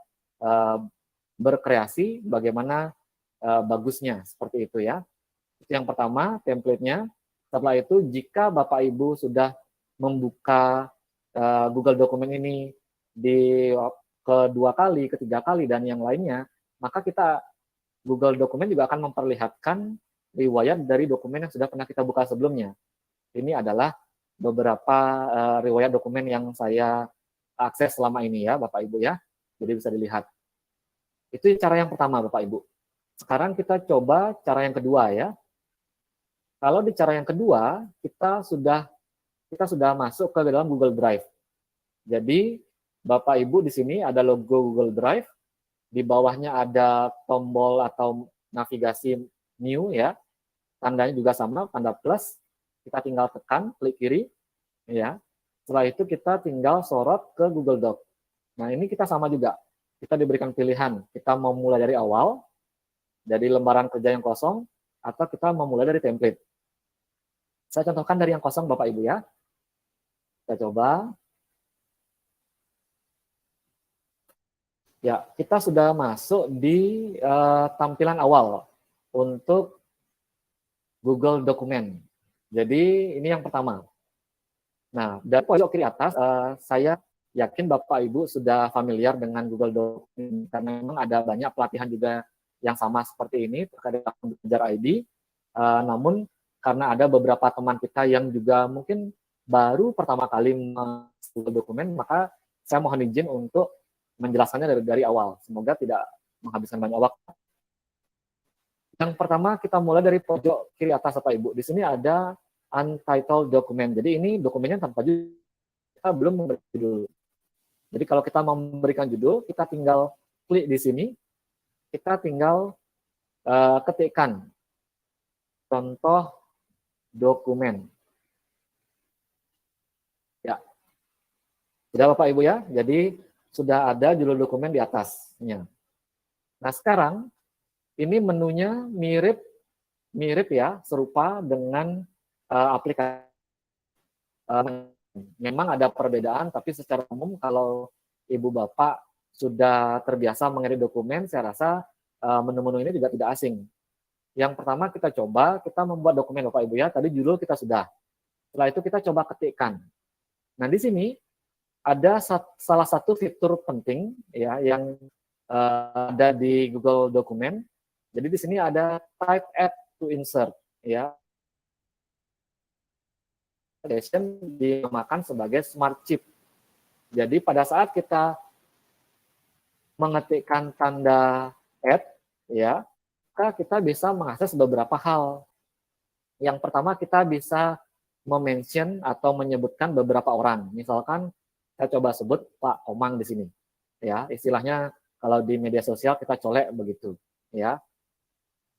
berkreasi bagaimana bagusnya, seperti itu ya. Itu yang pertama, template-nya. Setelah itu, jika Bapak Ibu sudah membuka Google Dokumen ini di kedua kali, ketiga kali, dan yang lainnya, maka kita Google Dokumen juga akan memperlihatkan riwayat dari dokumen yang sudah pernah kita buka sebelumnya. Ini adalah beberapa riwayat dokumen yang saya akses selama ini ya, Bapak Ibu ya. Jadi bisa dilihat. Itu cara yang pertama, Bapak Ibu. Sekarang kita coba cara yang kedua ya. Kalau di cara yang kedua, kita sudah masuk ke dalam Google Drive. Jadi Bapak Ibu di sini ada logo Google Drive, di bawahnya ada tombol atau navigasi new ya. Tandanya juga sama, tanda plus. Kita tinggal tekan, klik kiri ya. Setelah itu kita tinggal sorot ke Google Doc. Nah, ini kita sama juga. Kita diberikan pilihan, kita mau mulai dari awal, dari lembaran kerja yang kosong, atau kita mau mulai dari template. Saya contohkan dari yang kosong, Bapak Ibu ya. Kita coba. Ya, kita sudah masuk di tampilan awal untuk Google Dokumen. Jadi ini yang pertama. Nah, dari pojok kiri atas, saya yakin Bapak Ibu sudah familiar dengan Google Dokumen karena memang ada banyak pelatihan juga yang sama seperti ini terkait akun Belajar ID. Namun karena ada beberapa teman kita yang juga mungkin baru pertama kali masuk Google Dokumen, maka saya mohon izin untuk menjelaskannya dari awal. Semoga tidak menghabiskan banyak waktu. Yang pertama kita mulai dari pojok kiri atas Bapak Ibu. Di sini ada untitled document. Jadi ini dokumennya tanpa judul. Kita belum memberi judul. Jadi kalau kita memberikan judul, kita tinggal klik di sini. Kita tinggal ketikkan contoh dokumen. Ya. Sudah Bapak Ibu ya. Jadi sudah ada judul dokumen di atasnya. Nah, sekarang ini menunya mirip ya, serupa dengan aplikasi. Memang ada perbedaan, tapi secara umum kalau Ibu Bapak sudah terbiasa mengedit dokumen, saya rasa menu-menu ini juga tidak asing. Yang pertama kita coba, kita membuat dokumen Bapak Ibu ya, tadi judul kita sudah. Setelah itu kita coba ketikkan. Nah, di sini ada salah satu fitur penting ya yang ada di Google Dokumen. Jadi di sini ada type add to insert ya. Dinamakan sebagai smart chip. Jadi pada saat kita mengetikkan tanda add ya, maka kita bisa mengakses beberapa hal. Yang pertama kita bisa mention atau menyebutkan beberapa orang. Misalkan saya coba sebut Pak Komang di sini. Ya, istilahnya kalau di media sosial kita colek begitu, ya.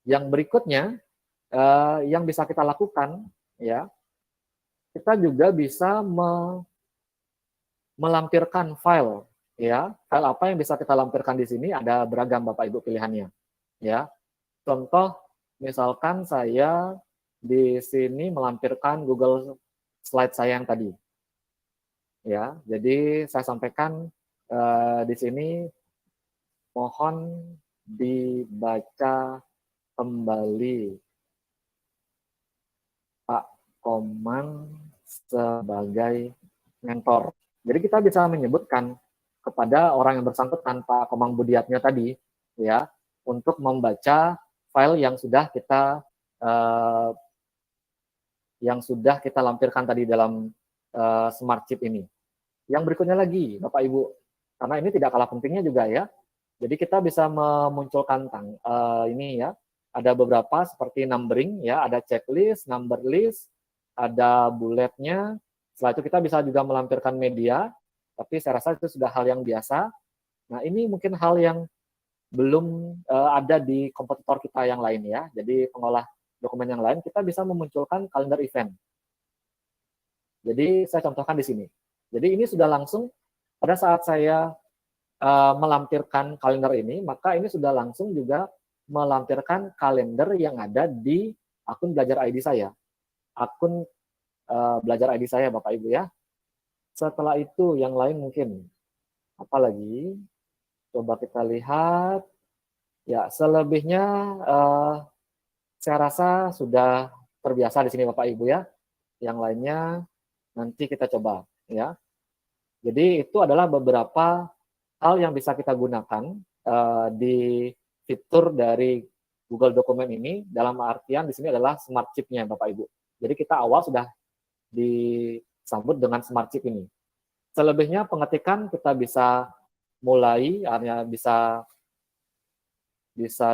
Yang berikutnya yang bisa kita lakukan ya, kita juga bisa melampirkan file ya. File apa yang bisa kita lampirkan di sini ada beragam Bapak Ibu pilihannya ya. Contoh misalkan saya di sini melampirkan Google Slide saya yang tadi. Ya, jadi saya sampaikan di sini mohon dibaca kembali Pak Komang sebagai mentor. Jadi kita bisa menyebutkan kepada orang yang bersangkutan Pak Komang Budiatnya tadi ya untuk membaca file yang sudah kita lampirkan tadi dalam smart chip ini. Yang berikutnya lagi Bapak Ibu, karena ini tidak kalah pentingnya juga ya. Jadi kita bisa memunculkan ini ya, ada beberapa seperti numbering ya, ada checklist, number list, ada bulletnya. Setelah itu kita bisa juga melampirkan media, tapi saya rasa itu sudah hal yang biasa. Nah ini mungkin hal yang belum ada di kompetitor kita yang lain ya. Jadi pengolah dokumen yang lain kita bisa memunculkan kalender event. Jadi saya contohkan di sini. Jadi ini sudah langsung pada saat saya melampirkan kalender ini, maka ini sudah langsung juga melampirkan kalender yang ada di akun Belajar ID saya. Akun Belajar ID saya Bapak Ibu ya. Setelah itu yang lain mungkin apalagi? Coba kita lihat. Ya, selebihnya saya rasa sudah terbiasa di sini Bapak Ibu ya. Yang lainnya nanti kita coba ya. Jadi itu adalah beberapa hal yang bisa kita gunakan di fitur dari Google Dokumen ini, dalam artian di sini adalah Smart Chip-nya Bapak Ibu. Jadi kita awal sudah disambut dengan Smart Chip ini. Selebihnya pengetikan kita bisa mulai, artinya bisa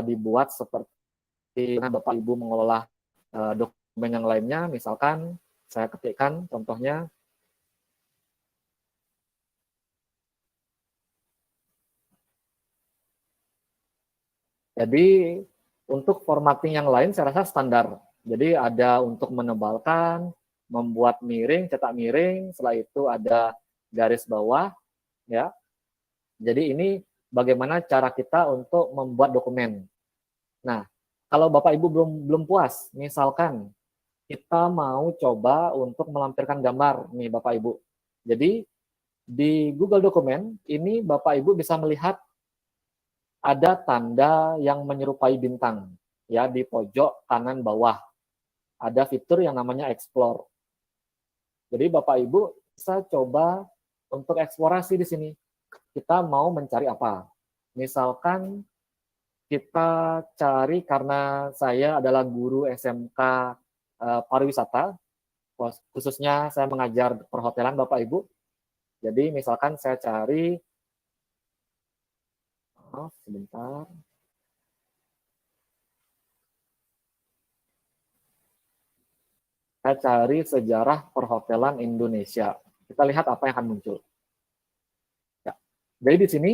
dibuat seperti Bapak Ibu mengelola dokumen yang lainnya. Misalkan saya ketikkan contohnya. Jadi untuk formatting yang lain saya rasa standar. Jadi ada untuk menebalkan, membuat miring, cetak miring, setelah itu ada garis bawah, ya. Jadi ini bagaimana cara kita untuk membuat dokumen. Nah, kalau Bapak Ibu belum puas, misalkan kita mau coba untuk melampirkan gambar nih Bapak Ibu. Jadi di Google Dokumen ini Bapak Ibu bisa melihat ada tanda yang menyerupai bintang ya di pojok kanan bawah. Ada fitur yang namanya Explore. Jadi Bapak Ibu bisa coba untuk eksplorasi di sini. Kita mau mencari apa? Misalkan kita cari, karena saya adalah guru SMK pariwisata, khususnya saya mengajar perhotelan Bapak Ibu. Jadi misalkan saya cari, sebentar. Saya cari sejarah perhotelan Indonesia. Kita lihat apa yang akan muncul. Ya. Jadi di sini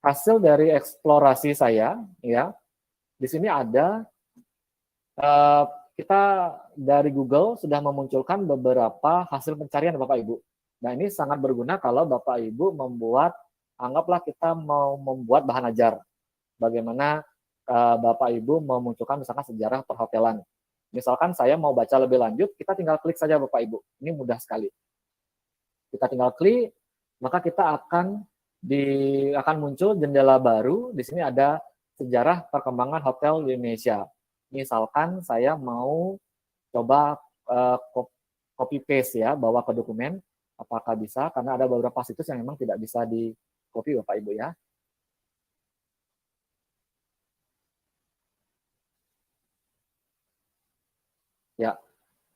hasil dari eksplorasi saya, ya, di sini ada kita dari Google sudah memunculkan beberapa hasil pencarian Bapak Ibu. Nah ini sangat berguna kalau Bapak Ibu membuat, anggaplah kita mau membuat bahan ajar. Bagaimana Bapak Ibu memunculkan misalkan sejarah perhotelan. Misalkan saya mau baca lebih lanjut, kita tinggal klik saja Bapak Ibu. Ini mudah sekali. Kita tinggal klik, maka kita akan muncul jendela baru. Di sini ada sejarah perkembangan hotel di Indonesia. Misalkan saya mau coba copy paste ya, bawa ke dokumen, apakah bisa? Karena ada beberapa situs yang memang tidak bisa di copy Bapak Ibu ya. Ya,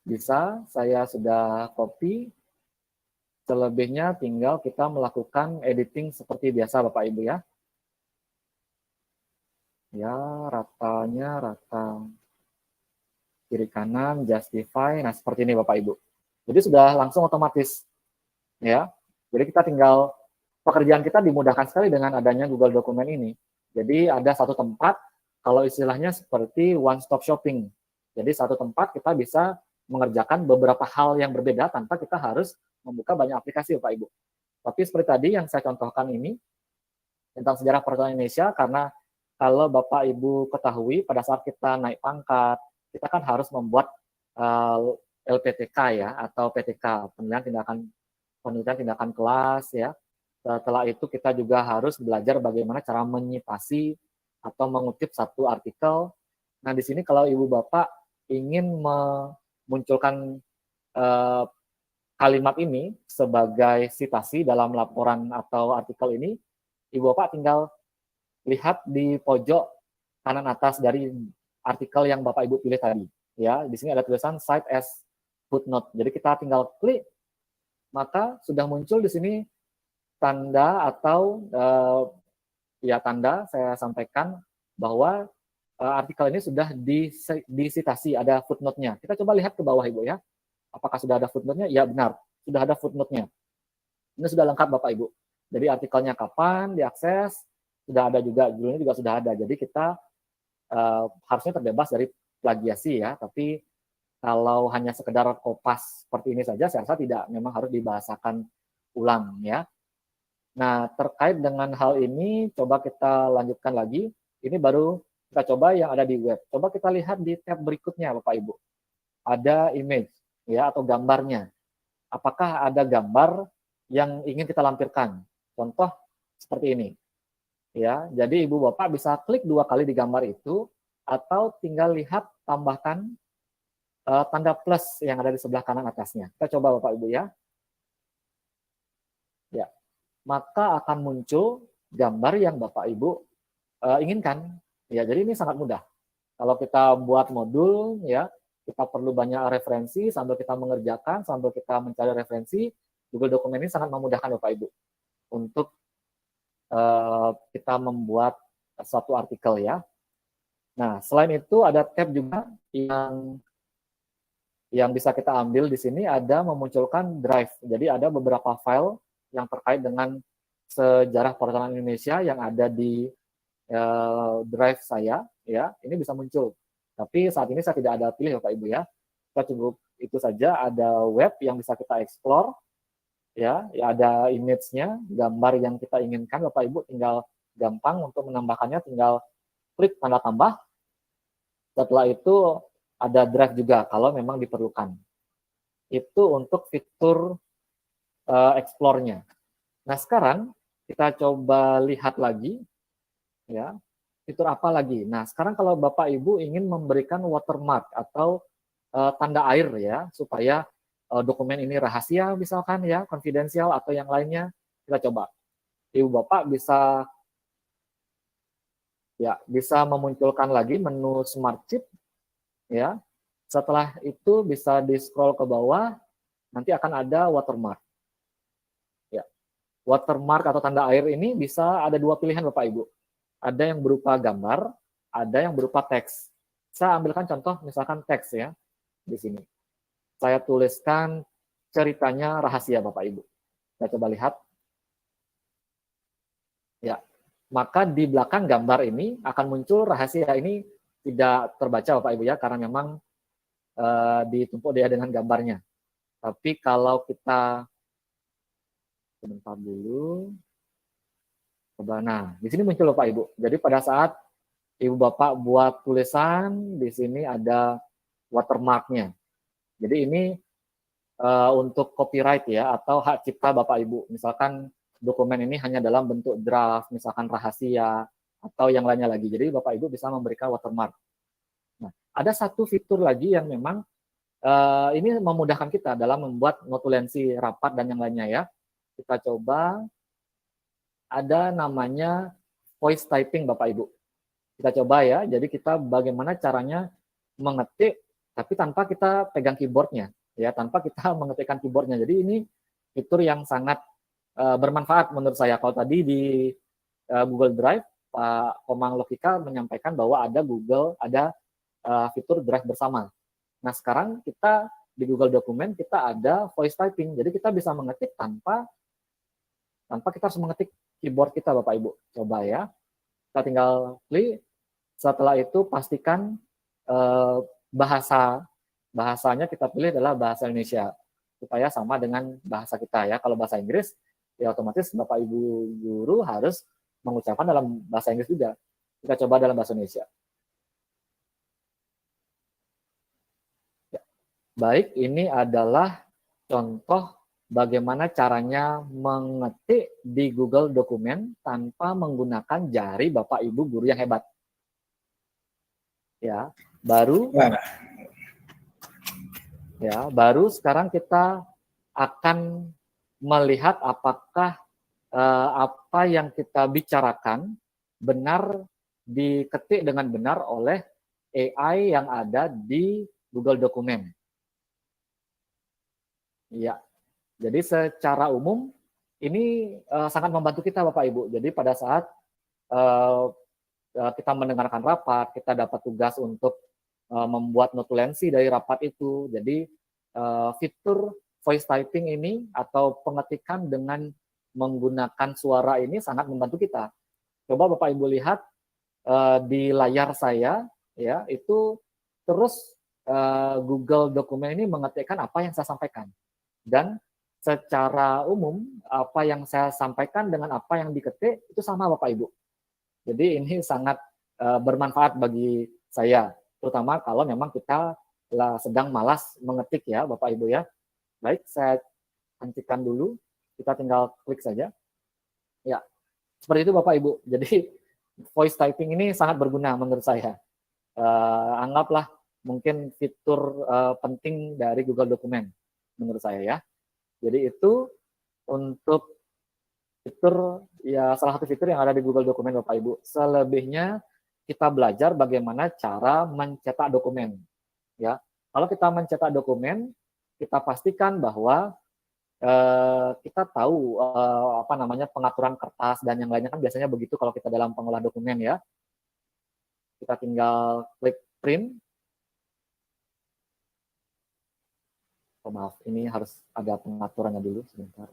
bisa, saya sudah copy. Selebihnya tinggal kita melakukan editing seperti biasa Bapak Ibu ya. Ya, ratanya rata kiri kanan, justify, nah seperti ini Bapak Ibu. Jadi sudah langsung otomatis ya. Jadi kita tinggal, pekerjaan kita dimudahkan sekali dengan adanya Google Dokumen ini. Jadi ada satu tempat, kalau istilahnya seperti one stop shopping. Jadi satu tempat kita bisa mengerjakan beberapa hal yang berbeda tanpa kita harus membuka banyak aplikasi Bapak Ibu. Tapi seperti tadi yang saya contohkan ini tentang sejarah perhotelan Indonesia, karena kalau Bapak Ibu ketahui pada saat kita naik pangkat, kita kan harus membuat LPTK ya, atau PTK, penelitian tindakan kelas ya. Setelah itu kita juga harus belajar bagaimana cara menyitasi atau mengutip satu artikel. Nah di sini kalau Ibu Bapak ingin memunculkan kalimat ini sebagai citasi dalam laporan atau artikel ini, Ibu Bapak tinggal lihat di pojok kanan atas dari artikel yang Bapak Ibu pilih tadi. Ya, di sini ada tulisan cite as footnote. Jadi kita tinggal klik, maka sudah muncul di sini tanda atau tanda saya sampaikan bahwa artikel ini sudah disitasi, ada footnote-nya. Kita coba lihat ke bawah Ibu ya. Apakah sudah ada footnote-nya? Ya benar, sudah ada footnote-nya. Ini sudah lengkap Bapak Ibu. Jadi artikelnya kapan diakses, sudah ada juga, judulnya juga sudah ada. Jadi kita harusnya terbebas dari plagiasi ya, tapi kalau hanya sekedar kopas seperti ini saja, saya rasa tidak, memang harus dibahasakan ulang ya. Nah, terkait dengan hal ini, coba kita lanjutkan lagi. Ini baru kita coba yang ada di web. Coba kita lihat di tab berikutnya Bapak Ibu. Ada image ya atau gambarnya. Apakah ada gambar yang ingin kita lampirkan. Contoh seperti ini. Ya, jadi Ibu Bapak bisa klik 2 kali di gambar itu atau tinggal lihat tambahkan tanda plus yang ada di sebelah kanan atasnya. Kita coba Bapak Ibu ya. Ya, maka akan muncul gambar yang Bapak Ibu inginkan. Ya, jadi ini sangat mudah. Kalau kita buat modul, ya, kita perlu banyak referensi sambil kita mengerjakan, sambil kita mencari referensi. Google Dokumen ini sangat memudahkan Bapak Ibu untuk kita membuat suatu artikel ya. Nah, selain itu ada tab juga yang bisa kita ambil di sini, ada memunculkan drive. Jadi ada beberapa file yang terkait dengan sejarah perhotelan Indonesia yang ada di drive saya ya. Ini bisa muncul. Tapi saat ini saya tidak ada pilih Bapak Ibu ya. Kita cukup itu saja, ada web yang bisa kita explore. Ya, ada image-nya, gambar yang kita inginkan, Bapak Ibu tinggal gampang untuk menambahkannya, tinggal klik tanda tambah. Setelah itu ada drive juga kalau memang diperlukan. Itu untuk fitur explore-nya. Nah, sekarang kita coba lihat lagi ya, fitur apa lagi. Nah, sekarang kalau Bapak Ibu ingin memberikan watermark atau tanda air ya, supaya dokumen ini rahasia misalkan ya, konfidensial atau yang lainnya, kita coba. Ibu Bapak bisa memunculkan lagi menu Smart Chip ya. Setelah itu bisa di-scroll ke bawah, nanti akan ada watermark. Ya. Watermark atau tanda air ini bisa ada 2 pilihan Bapak Ibu. Ada yang berupa gambar, ada yang berupa teks. Saya ambilkan contoh misalkan teks ya di sini. Saya tuliskan ceritanya rahasia Bapak Ibu. Kita coba lihat. Ya, maka di belakang gambar ini akan muncul rahasia ini tidak terbaca Bapak Ibu ya, karena memang ditumpuk dia dengan gambarnya. Tapi kalau kita sebentar dulu, coba, nah di sini muncul Bapak Ibu. Jadi pada saat Ibu Bapak buat tulisan, di sini ada watermark-nya. Jadi ini untuk copyright ya, atau hak cipta Bapak Ibu. Misalkan dokumen ini hanya dalam bentuk draft, misalkan rahasia, atau yang lainnya lagi. Jadi Bapak Ibu bisa memberikan watermark. Nah, ada satu fitur lagi yang memang ini memudahkan kita dalam membuat notulensi rapat dan yang lainnya ya. Kita coba, ada namanya voice typing Bapak Ibu. Kita coba ya, jadi kita bagaimana caranya mengetik tapi tanpa kita pegang keyboardnya, ya, tanpa kita mengetikkan keyboardnya. Jadi ini fitur yang sangat bermanfaat menurut saya. Kalau tadi di Google Drive, Pak Komang Lokika menyampaikan bahwa ada fitur Drive bersama. Nah, sekarang kita di Google Dokumen kita ada voice typing, jadi kita bisa mengetik tanpa kita harus mengetik keyboard kita, Bapak Ibu. Coba ya, kita tinggal klik. Setelah itu pastikan bahasanya kita pilih adalah bahasa Indonesia supaya sama dengan bahasa kita ya. Kalau bahasa Inggris ya otomatis Bapak Ibu guru harus mengucapkan dalam bahasa Inggris juga. Kita coba dalam bahasa Indonesia. Ya. Baik, ini adalah contoh bagaimana caranya mengetik di Google Dokumen tanpa menggunakan jari Bapak Ibu guru yang hebat. Ya, baru sekarang kita akan melihat apakah apa yang kita bicarakan benar diketik dengan benar oleh AI yang ada di Google Dokumen. Ya, jadi secara umum ini sangat membantu kita Bapak Ibu. Jadi pada saat kita mendengarkan rapat, kita dapat tugas untuk membuat notulensi dari rapat itu. Jadi fitur voice typing ini atau pengetikan dengan menggunakan suara ini sangat membantu kita. Coba Bapak Ibu lihat di layar saya, ya, itu terus Google Dokumen ini mengetikkan apa yang saya sampaikan. Dan secara umum apa yang saya sampaikan dengan apa yang diketik itu sama Bapak Ibu. Jadi ini sangat bermanfaat bagi saya, terutama kalau memang kita sedang malas mengetik ya Bapak Ibu ya. Baik, saya hentikan dulu Kita tinggal klik saja. Ya, seperti itu Bapak Ibu. Jadi voice typing ini sangat berguna menurut saya. Anggaplah mungkin fitur penting dari Google Dokumen menurut saya ya. Jadi itu untuk fitur ya, salah satu fitur yang ada di Google Dokumen Bapak Ibu. Selebihnya kita belajar bagaimana cara mencetak dokumen ya. Kalau kita mencetak dokumen, kita pastikan bahwa kita tahu apa namanya pengaturan kertas dan yang lainnya, kan biasanya begitu kalau kita dalam pengolah dokumen ya. Kita tinggal klik print. Oh, maaf, ini harus ada pengaturannya dulu sebentar.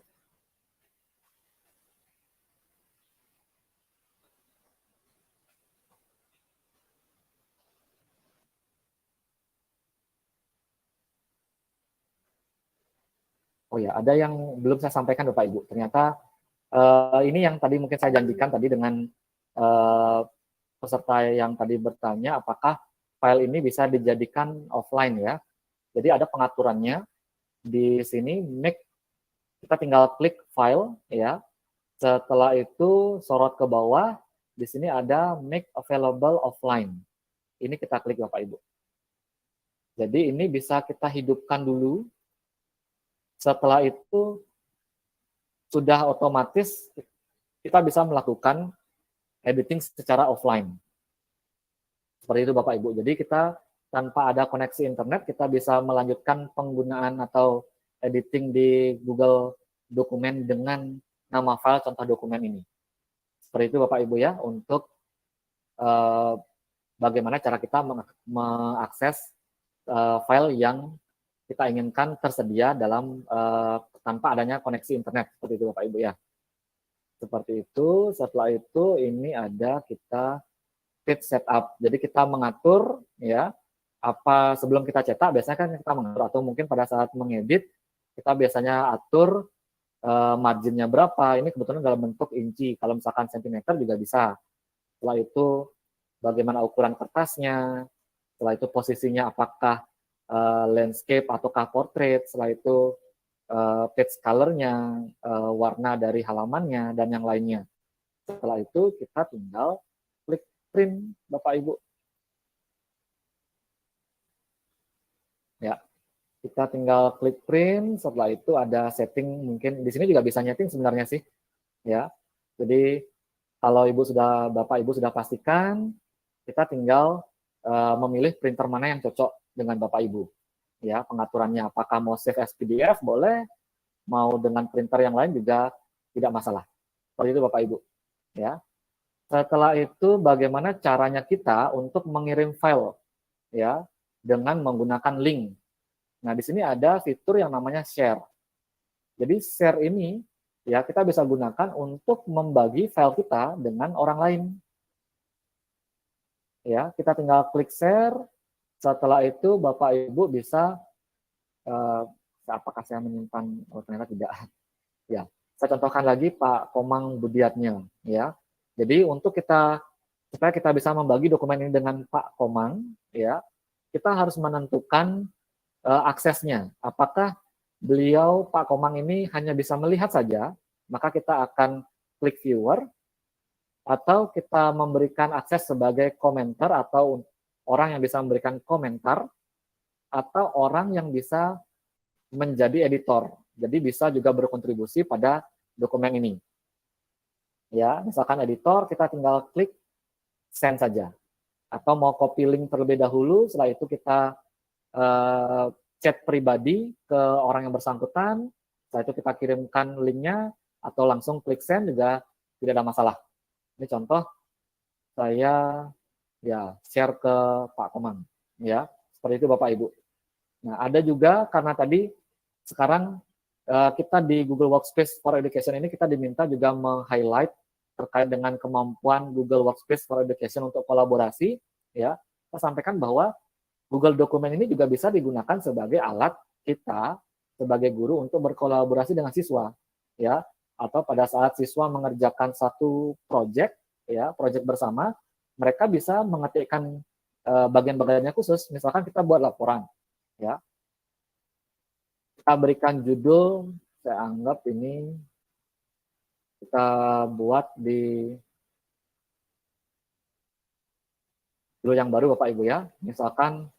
Oh ya, ada yang belum saya sampaikan Bapak Ibu. Ternyata ini yang tadi mungkin saya janjikan tadi dengan peserta yang tadi bertanya, apakah file ini bisa dijadikan offline ya. Jadi ada pengaturannya di sini, kita tinggal klik file ya. Setelah itu sorot ke bawah, di sini ada make available offline. Ini kita klik Bapak Ibu. Jadi ini bisa kita hidupkan dulu. Setelah itu sudah otomatis kita bisa melakukan editing secara offline. Seperti itu Bapak Ibu. Jadi kita tanpa ada koneksi internet, kita bisa melanjutkan penggunaan atau editing di Google Dokumen dengan nama file contoh dokumen ini. Seperti itu Bapak Ibu ya, untuk bagaimana cara kita mengakses file yang kita inginkan tersedia dalam tanpa adanya koneksi internet, seperti itu Bapak Ibu ya. Seperti itu. Setelah itu ini ada kita page setup. Jadi kita mengatur ya, apa sebelum kita cetak biasanya kan kita mengatur, atau mungkin pada saat mengedit kita biasanya atur marginnya berapa. Ini kebetulan dalam bentuk inci. Kalau misalkan sentimeter juga bisa. Setelah itu bagaimana ukuran kertasnya. Setelah itu posisinya apakah landscape ataukah portrait. Setelah itu page color-nya, warna dari halamannya, dan yang lainnya. Setelah itu kita tinggal klik print, Bapak Ibu. Ya, kita tinggal klik print. Setelah itu ada setting, mungkin di sini juga bisa nyeting sebenarnya sih. Ya, jadi kalau Bapak Ibu sudah pastikan, kita tinggal memilih printer mana yang cocok dengan Bapak Ibu. Ya, pengaturannya apakah mau save as PDF boleh, mau dengan printer yang lain juga tidak masalah. Seperti itu Bapak Ibu. Ya. Setelah itu bagaimana caranya kita untuk mengirim file ya dengan menggunakan link. Nah, di sini ada fitur yang namanya share. Jadi share ini ya kita bisa gunakan untuk membagi file kita dengan orang lain. Ya, kita tinggal klik share. Setelah itu Bapak Ibu bisa apakah saya menyimpan, oh ternyata tidak. Ya, saya contohkan lagi Pak Komang Budiatnya ya. Jadi untuk supaya kita bisa membagi dokumen ini dengan Pak Komang ya, kita harus menentukan aksesnya. Apakah beliau Pak Komang ini hanya bisa melihat saja, maka kita akan klik viewer, atau kita memberikan akses sebagai komentar atau orang yang bisa memberikan komentar, atau orang yang bisa menjadi editor. Jadi bisa juga berkontribusi pada dokumen ini. Ya, misalkan editor, kita tinggal klik send saja. Atau mau copy link terlebih dahulu, setelah itu kita chat pribadi ke orang yang bersangkutan, setelah itu kita kirimkan linknya, atau langsung klik send juga tidak ada masalah. Ini contoh saya ya share ke Pak Komang ya, seperti itu Bapak Ibu. Nah, ada juga karena tadi sekarang kita di Google Workspace for Education ini kita diminta juga meng-highlight terkait dengan kemampuan Google Workspace for Education untuk kolaborasi ya. Kita sampaikan bahwa Google Dokumen ini juga bisa digunakan sebagai alat kita sebagai guru untuk berkolaborasi dengan siswa ya, atau pada saat siswa mengerjakan satu project ya, project bersama, mereka bisa mengetikkan bagian-bagiannya khusus. Misalkan kita buat laporan ya, kita berikan judul, saya anggap ini kita buat di dulu yang baru Bapak Ibu ya, misalkan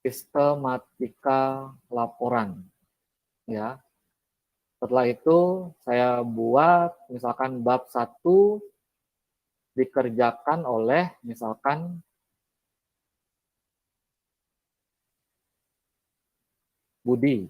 sistematika laporan ya. Setelah itu saya buat misalkan bab 1 dikerjakan oleh misalkan Budi.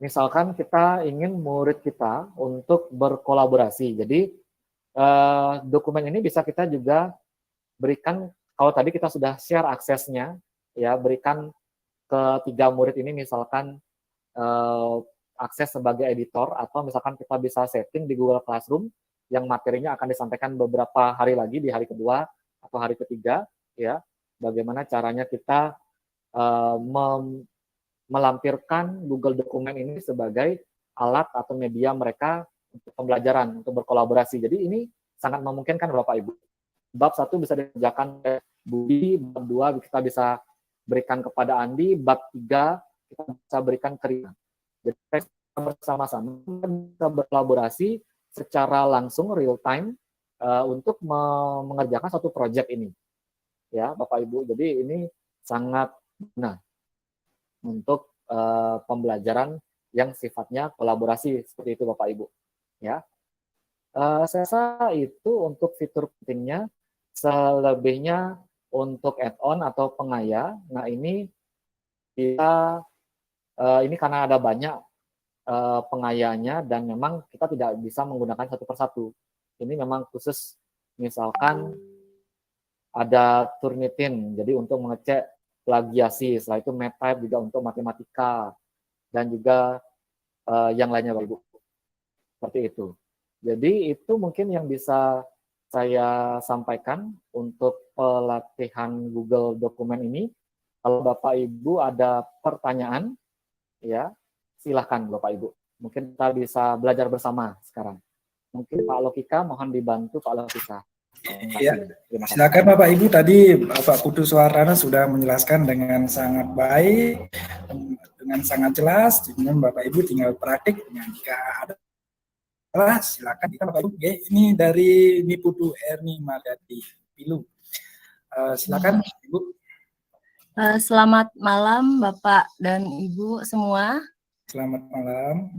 Misalkan kita ingin murid kita untuk berkolaborasi. Jadi dokumen ini bisa kita juga berikan, kalau tadi kita sudah share aksesnya, ya berikan ke 3 murid ini misalkan akses sebagai editor, atau misalkan kita bisa setting di Google Classroom yang materinya akan disampaikan beberapa hari lagi di hari kedua atau hari ketiga, ya bagaimana caranya kita melampirkan Google Dokumen ini sebagai alat atau media mereka untuk pembelajaran, untuk berkolaborasi. Jadi ini sangat memungkinkan Bapak Ibu. Bab 1 bisa dikerjakan oleh Budi, bab 2 kita bisa berikan kepada Andi, bab 3 kita bisa berikan ke Rina. Jadi bersama-sama kita berkolaborasi secara langsung real time untuk mengerjakan satu proyek ini. Ya, Bapak Ibu. Jadi ini sangat benar untuk pembelajaran yang sifatnya kolaborasi seperti itu Bapak Ibu. Ya, saya rasa itu untuk fitur pentingnya. Selebihnya untuk add-on atau pengaya. Nah ini kita ini karena ada banyak pengayanya dan memang kita tidak bisa menggunakan satu persatu. Ini memang khusus misalkan ada Turnitin, jadi untuk mengecek plagiasi, setelah itu MATLAB juga untuk matematika, dan juga yang lainnya Bapak Ibu. Seperti itu. Jadi itu mungkin yang bisa saya sampaikan untuk pelatihan Google Dokumen ini. Kalau Bapak Ibu ada pertanyaan, ya silahkan Bapak Ibu. Mungkin kita bisa belajar bersama sekarang. Mungkin Pak Lokika, mohon dibantu Pak Lokika. Ya, silakan Bapak Ibu. Tadi Bapak Putu Suwartana sudah menjelaskan dengan sangat baik, dengan sangat jelas. Kemudian Bapak Ibu tinggal praktik. Jika ada silakan kita Bapak Ibu. Oke, ini dari Niputu Erni Magati Pilu. Silakan Ibu. Selamat malam Bapak dan Ibu semua. Selamat malam.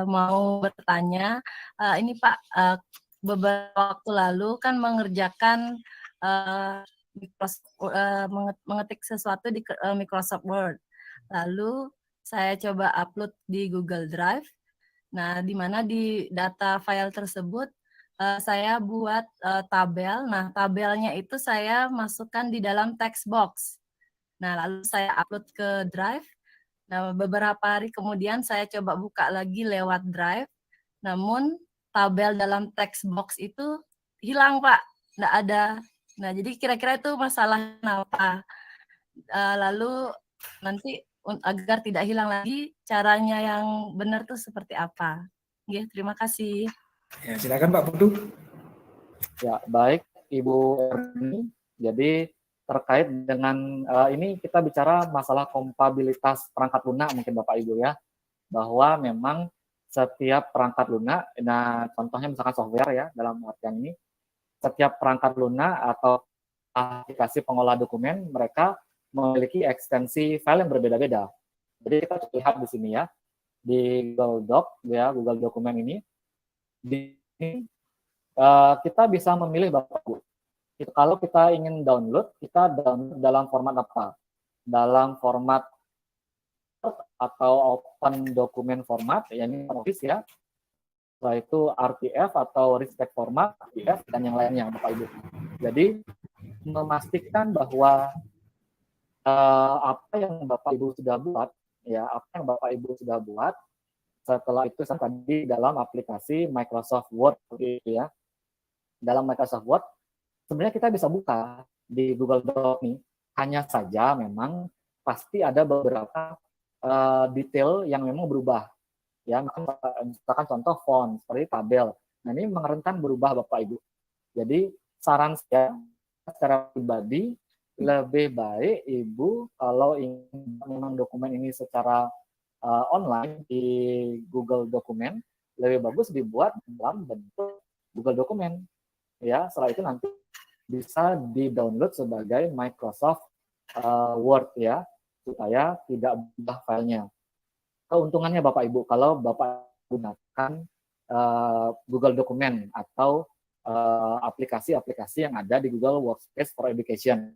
Mau bertanya, ini Pak, beberapa waktu lalu kan mengerjakan mengetik sesuatu di Microsoft Word. Lalu saya coba upload di Google Drive. Nah, di mana di data file tersebut saya buat tabel. Nah, tabelnya itu saya masukkan di dalam text box. Nah, lalu saya upload ke Drive. Nah, beberapa hari kemudian saya coba buka lagi lewat Drive. Namun, tabel dalam text box itu hilang, Pak. Nggak ada. Nah, jadi kira-kira itu masalah apa? Lalu nanti agar tidak hilang lagi, caranya yang benar tuh seperti apa? Ya, terima kasih. Ya, silakan Pak Putu. Ya, baik Ibu Erni. Jadi terkait dengan ini kita bicara masalah kompatibilitas perangkat lunak mungkin Bapak Ibu ya, bahwa memang setiap perangkat lunak, nah contohnya misalkan software ya dalam artian ini, setiap perangkat lunak atau aplikasi pengolah dokumen mereka memiliki ekstensi file yang berbeda-beda. Jadi kita lihat di sini ya, di Google Doc ya, Google Dokumen ini, di sini kita bisa memilih Bapak Ibu. Kalau kita ingin download, kita download dalam format apa? Dalam format atau open document format, ya ini Office ya. Setelah itu RTF atau respect format, RTF dan yang lainnya Bapak Ibu. Jadi memastikan bahwa apa yang Bapak Ibu sudah buat, ya apa yang Bapak Ibu sudah buat, setelah itu tadi dalam aplikasi Microsoft Word, gitu ya. Dalam Microsoft Word sebenarnya kita bisa buka di Google Doc nih, hanya saja memang pasti ada beberapa detail yang memang berubah. Ya, misalkan contoh font seperti tabel. Nah, ini memang rentan berubah Bapak Ibu. Jadi saran saya secara pribadi lebih baik Ibu kalau ingin memang dokumen ini secara online di Google Dokumen, lebih bagus dibuat dalam bentuk Google Dokumen. Ya, setelah itu nanti bisa di-download sebagai Microsoft Word ya, supaya tidak berubah filenya. Keuntungannya Bapak Ibu, kalau Bapak gunakan Google Dokumen atau aplikasi-aplikasi yang ada di Google Workspace for Education.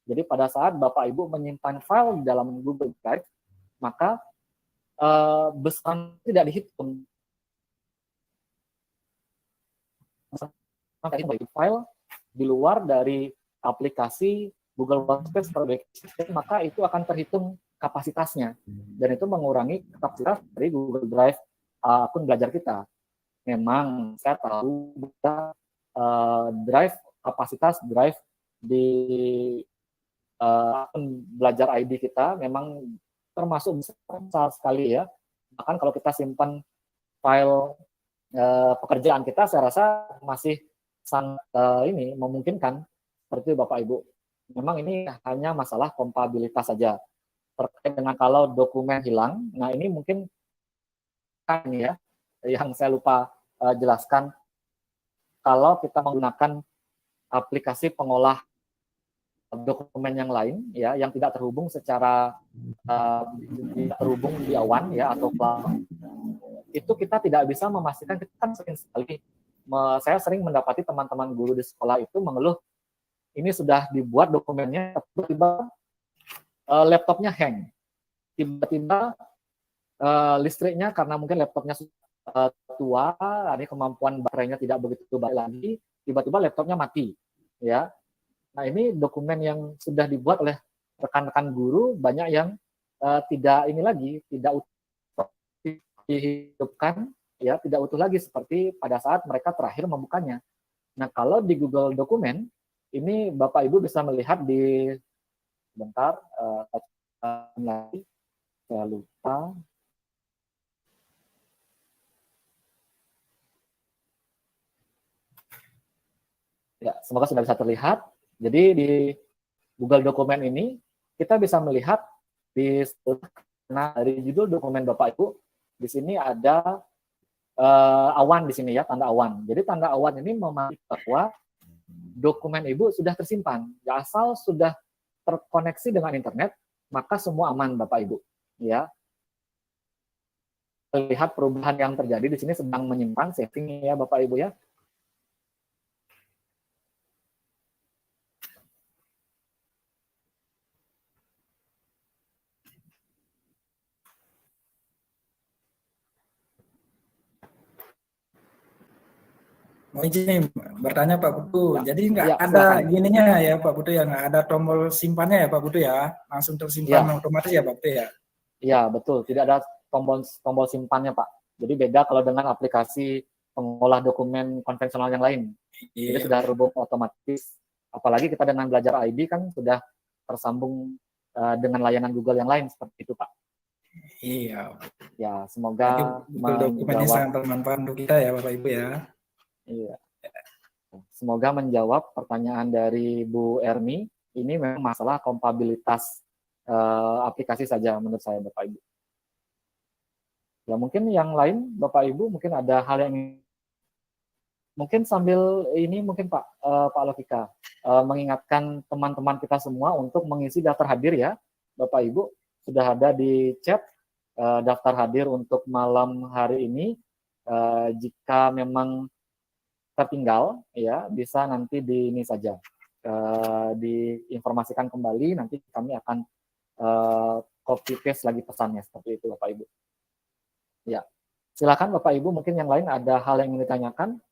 Jadi pada saat Bapak Ibu menyimpan file di dalam Google Drive, maka besaran tidak dihitung. Maka file di luar dari aplikasi Google Workspace for Education, maka itu akan terhitung kapasitasnya, dan itu mengurangi kapasitas dari Google Drive akun belajar kita. Memang saya tahu kapasitas drive di akun belajar ID kita memang termasuk besar sekali ya. Bahkan kalau kita simpan file pekerjaan kita, saya rasa masih sangat memungkinkan. Seperti Bapak Ibu, memang ini hanya masalah kompatibilitas saja. Terkait dengan kalau dokumen hilang, nah ini mungkin kan ya yang saya lupa jelaskan, kalau kita menggunakan aplikasi pengolah dokumen yang lain ya, yang tidak terhubung secara tidak terhubung di awan ya atau cloud, itu kita tidak bisa memastikan. Kita kan sering sekali, saya sering mendapati teman-teman guru di sekolah itu mengeluh, ini sudah dibuat dokumennya, tiba-tiba laptopnya hang, tiba-tiba listriknya karena mungkin laptopnya tua, ini kemampuan baterainya tidak begitu baik lagi, tiba-tiba laptopnya mati, ya. Nah ini dokumen yang sudah dibuat oleh rekan-rekan guru banyak yang tidak utuh dihidupkan, ya, tidak utuh lagi seperti pada saat mereka terakhir membukanya. Nah kalau di Google Dokumen ini Bapak Ibu bisa melihat di bentar, lagi saya lupa. Ya, semoga sudah bisa terlihat. Jadi di Google Dokumen ini kita bisa melihat di dari judul dokumen Bapak Ibu, di sini ada awan di sini ya, tanda awan. Jadi tanda awan ini memastikan bahwa dokumen Ibu sudah tersimpan. Ya, asal sudah terkoneksi dengan internet, maka semua aman Bapak Ibu. Ya, lihat perubahan yang terjadi di sini sedang menyimpan setting ya Bapak Ibu ya. Mau izin bertanya Pak Putu, Ya, jadi nggak ya, ada silakan. gininya ya Pak Putu ya, nggak ada tombol simpannya ya Pak Putu ya, langsung tersimpan Ya. otomatis ya Pak Putu ya? Iya, betul. Tidak ada tombol simpannya, Pak. Jadi beda kalau dengan aplikasi pengolah dokumen konvensional yang lain. Jadi Iya. sudah terhubung otomatis. Apalagi kita dengan belajar ID kan sudah tersambung dengan layanan Google yang lain seperti itu, Pak. Iya. Ya, semoga Google Dokumen ini sangat bermanfaat untuk kita ya Bapak Ibu ya. Iya. Semoga menjawab pertanyaan dari Bu Ermi. Ini memang masalah kompatibilitas aplikasi saja menurut saya Bapak Ibu. Ya mungkin yang lain Bapak Ibu mungkin ada hal yang mungkin sambil ini mungkin Pak Lokika mengingatkan teman-teman kita semua untuk mengisi daftar hadir ya Bapak Ibu, sudah ada di chat daftar hadir untuk malam hari ini. Jika memang tertinggal ya bisa nanti di ini saja diinformasikan kembali, nanti kami akan copy paste lagi pesannya seperti itu Bapak Ibu. Ya, silakan Bapak Ibu, mungkin yang lain ada hal yang ingin ditanyakan.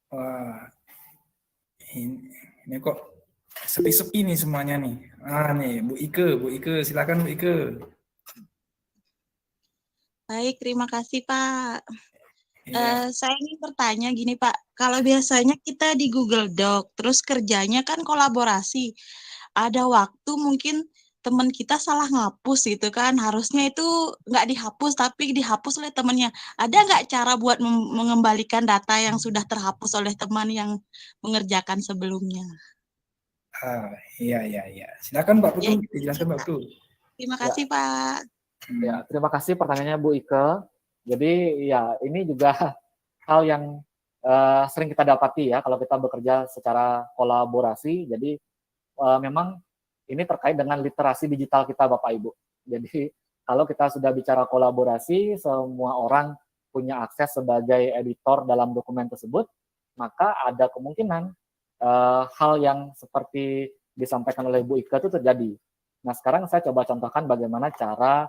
Wah, ini kok sepi-sepi nih semuanya nih. Nih Bu Ike, silakan Bu Ike. Baik, terima kasih Pak. Iya. Saya ingin bertanya gini Pak, kalau biasanya kita di Google Doc, terus kerjanya kan kolaborasi, ada waktu mungkin teman kita salah ngapus gitu kan, harusnya itu nggak dihapus tapi dihapus oleh temannya. Ada nggak cara buat mengembalikan data yang sudah terhapus oleh teman yang mengerjakan sebelumnya? Iya, iya, iya. Silakan Pak Ya, Putu, itu aja, dijelaskan Pak Pak. Putu. Terima Ya, kasih Pak. ya, terima kasih pertanyaannya Bu Ike. Jadi ya ini juga hal yang sering kita dapati ya kalau kita bekerja secara kolaborasi. Jadi memang ini terkait dengan literasi digital kita Bapak Ibu. Jadi kalau kita sudah bicara kolaborasi, semua orang punya akses sebagai editor dalam dokumen tersebut, maka ada kemungkinan hal yang seperti disampaikan oleh Bu Ika itu terjadi. Nah sekarang saya coba contohkan bagaimana cara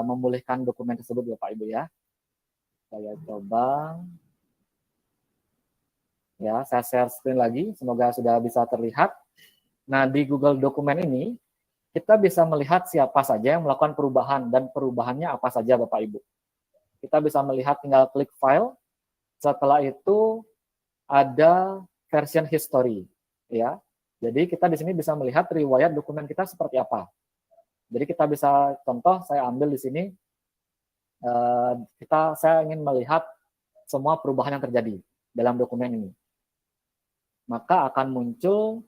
memulihkan dokumen tersebut Bapak Ibu ya. Saya coba, ya saya share screen lagi, semoga sudah bisa terlihat. Nah di Google Dokumen ini, kita bisa melihat siapa saja yang melakukan perubahan dan perubahannya apa saja Bapak Ibu. Kita bisa melihat tinggal klik file, setelah itu ada version history ya. Jadi kita di sini bisa melihat riwayat dokumen kita seperti apa. Jadi kita bisa contoh saya ambil di sini saya ingin melihat semua perubahan yang terjadi dalam dokumen ini. Maka akan muncul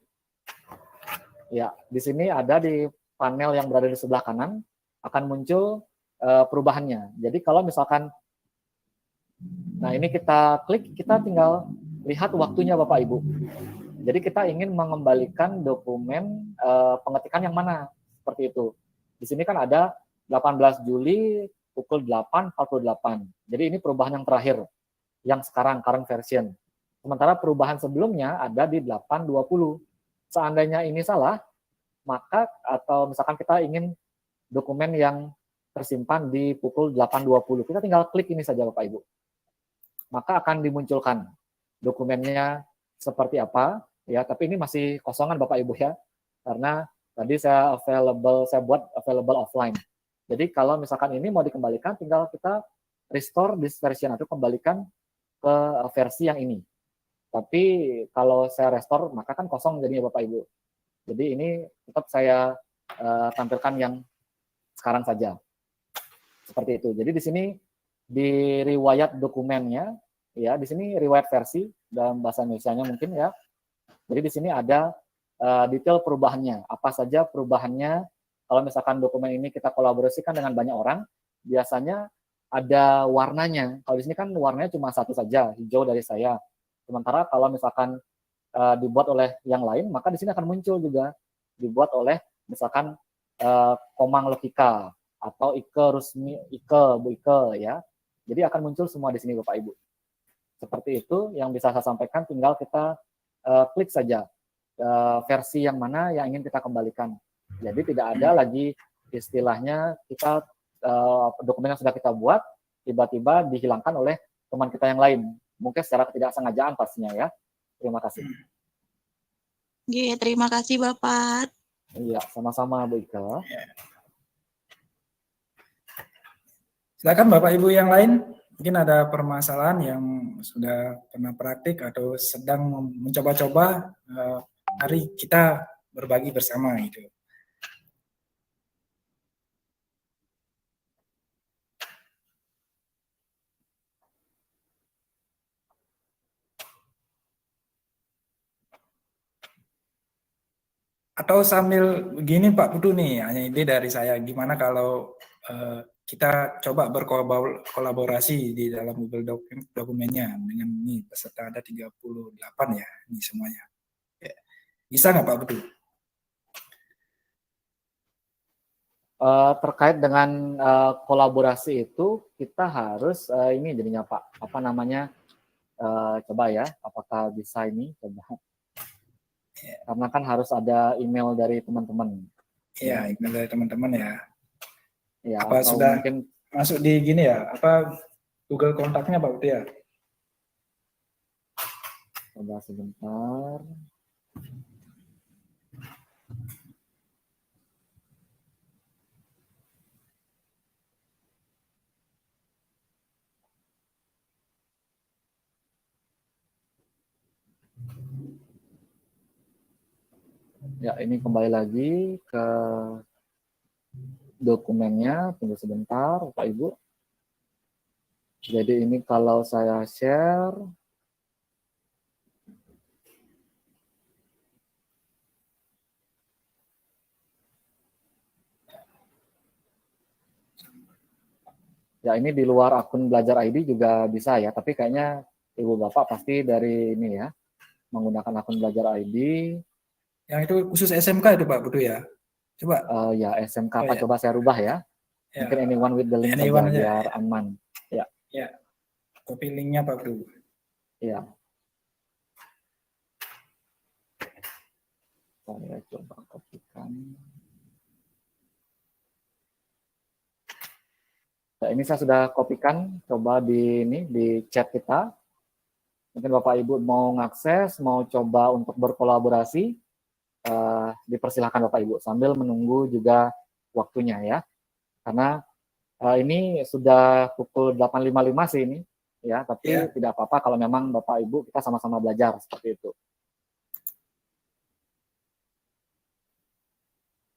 ya di sini ada di panel yang berada di sebelah kanan akan muncul perubahannya. Jadi kalau misalkan nah ini kita klik, kita tinggal lihat waktunya Bapak Ibu. Jadi kita ingin mengembalikan dokumen pengetikan yang mana seperti itu. Di sini kan ada 18 Juli pukul 8.48. Jadi ini perubahan yang terakhir yang sekarang current version. Sementara perubahan sebelumnya ada di 8.20. Seandainya ini salah, maka atau misalkan kita ingin dokumen yang tersimpan di pukul 8.20, kita tinggal klik ini saja Bapak Ibu. Maka akan dimunculkan dokumennya seperti apa ya, tapi ini masih kosongan Bapak Ibu ya. Karena tadi saya buat available offline. Jadi kalau misalkan ini mau dikembalikan, tinggal kita restore this version atau kembalikan ke versi yang ini. Tapi kalau saya restore, maka kan kosong jadinya Bapak Ibu. Jadi ini tetap saya tampilkan yang sekarang saja. Seperti itu. Jadi di sini di riwayat dokumennya, ya di sini riwayat versi dalam bahasa Indonesianya mungkin ya. Jadi di sini ada detail perubahannya. Apa saja perubahannya? Kalau misalkan dokumen ini kita kolaborasikan dengan banyak orang, biasanya ada warnanya. Kalau di sini kan warnanya cuma satu saja, hijau dari saya. Sementara kalau misalkan dibuat oleh yang lain, maka di sini akan muncul juga dibuat oleh misalkan Komang Logika atau Ike Rusmi, Bu Ike ya. Jadi akan muncul semua di sini Bapak Ibu. Seperti itu yang bisa saya sampaikan, tinggal kita klik saja versi yang mana yang ingin kita kembalikan. Jadi tidak ada lagi istilahnya kita dokumen yang sudah kita buat tiba-tiba dihilangkan oleh teman kita yang lain. Mungkin secara ketidaksengajaan pastinya ya. Terima kasih. Oke, terima kasih Bapak. Iya, sama-sama Bu Ika. Silakan Bapak Ibu yang lain, mungkin ada permasalahan yang sudah pernah praktik atau sedang mencoba-coba, mari kita berbagi bersama gitu. Atau sambil begini Pak Putu nih, hanya ide dari saya, gimana kalau kita coba berkolaborasi di dalam Google dokumennya dengan ini peserta ada 38 ya, ini semuanya. Bisa nggak Pak Putu? Terkait dengan kolaborasi itu kita harus ini jadinya Pak, apa namanya? Coba ya, apakah bisa ini? Coba. Karena kan harus ada email dari teman-teman. Iya, email dari teman-teman ya. Ya, apa atau sudah mungkin masuk di gini ya? Apa Google kontaknya Pak Putu ya? coba sebentar. Ya, ini kembali lagi ke dokumennya, tunggu sebentar Bapak Ibu. Jadi ini kalau saya share, ya ini di luar akun Belajar ID juga bisa ya, tapi kayaknya Ibu Bapak pasti dari ini ya, menggunakan akun Belajar ID. Yang itu khusus SMK itu Pak Putu ya. Coba. Ya SMK Oh, apa ya. coba saya rubah ya. Ya. Mungkin anyone with the link saja Anyone aja, biar ya. aman. Ya. Ya. Copy linknya Pak Putu. Ya. Saya coba kopikan. Nah, ini saya sudah kopikan, coba di chat kita. Mungkin Bapak Ibu mau ngakses, mau coba untuk berkolaborasi, dipersilahkan Bapak Ibu sambil menunggu juga waktunya ya. Karena ini sudah pukul 8.55 sih ini, ya. Tapi tidak apa-apa kalau memang Bapak Ibu kita sama-sama belajar seperti itu.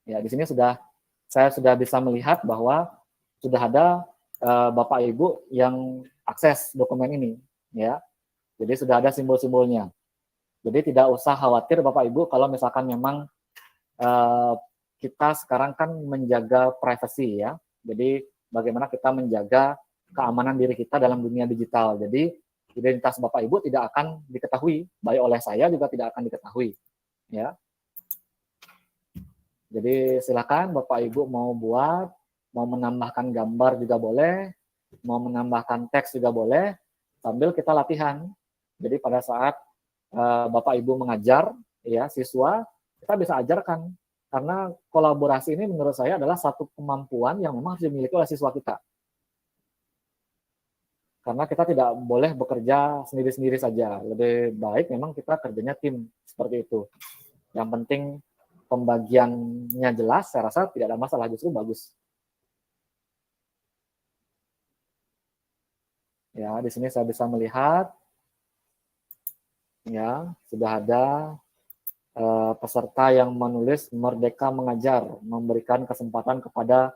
Ya, di sini saya sudah bisa melihat bahwa sudah ada Bapak Ibu yang akses dokumen ini, ya. Jadi sudah ada simbol-simbolnya. Jadi tidak usah khawatir Bapak Ibu kalau misalkan memang kita sekarang kan menjaga privasi ya. Jadi bagaimana kita menjaga keamanan diri kita dalam dunia digital. Jadi identitas Bapak Ibu tidak akan diketahui, baik oleh saya juga tidak akan diketahui, ya. Jadi silakan Bapak Ibu mau buat, mau menambahkan gambar juga boleh, mau menambahkan teks juga boleh, sambil kita latihan. Jadi pada saat Bapak Ibu mengajar, ya siswa, kita bisa ajarkan. Karena kolaborasi ini menurut saya adalah satu kemampuan yang memang harus dimiliki oleh siswa kita. Karena kita tidak boleh bekerja sendiri-sendiri saja. Lebih baik memang kita kerjanya tim, seperti itu. Yang penting pembagiannya jelas, saya rasa tidak ada masalah, justru bagus. Ya, di sini saya bisa melihat, ya sudah ada peserta yang menulis Merdeka Mengajar, memberikan kesempatan kepada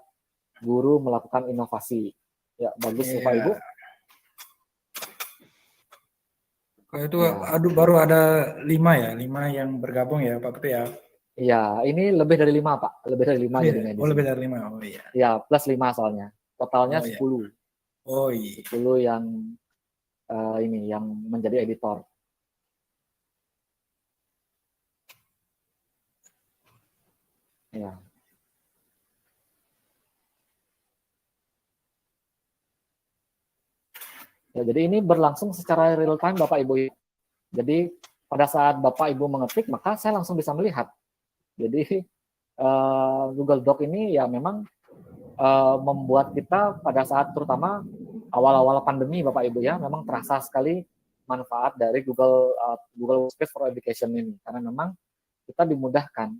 guru melakukan inovasi. Ya, bagus Bapak Ibu. Itu baru ada 5 yang bergabung ya Pak Putu ya. Iya, ini lebih dari 5 Pak, lebih dari 5 jadinya. Oh lebih dari 5, oh iya. Ya, plus 5 soalnya, totalnya 10. Oh iya. 10 yang ini yang menjadi editor. Ya. Ya, jadi ini berlangsung secara real time Bapak Ibu. Jadi pada saat Bapak Ibu mengetik, maka saya langsung bisa melihat. Jadi Google Doc ini ya memang membuat kita pada saat terutama awal-awal pandemi Bapak Ibu ya, memang terasa sekali manfaat dari Google Workspace for Education ini. Karena memang kita dimudahkan.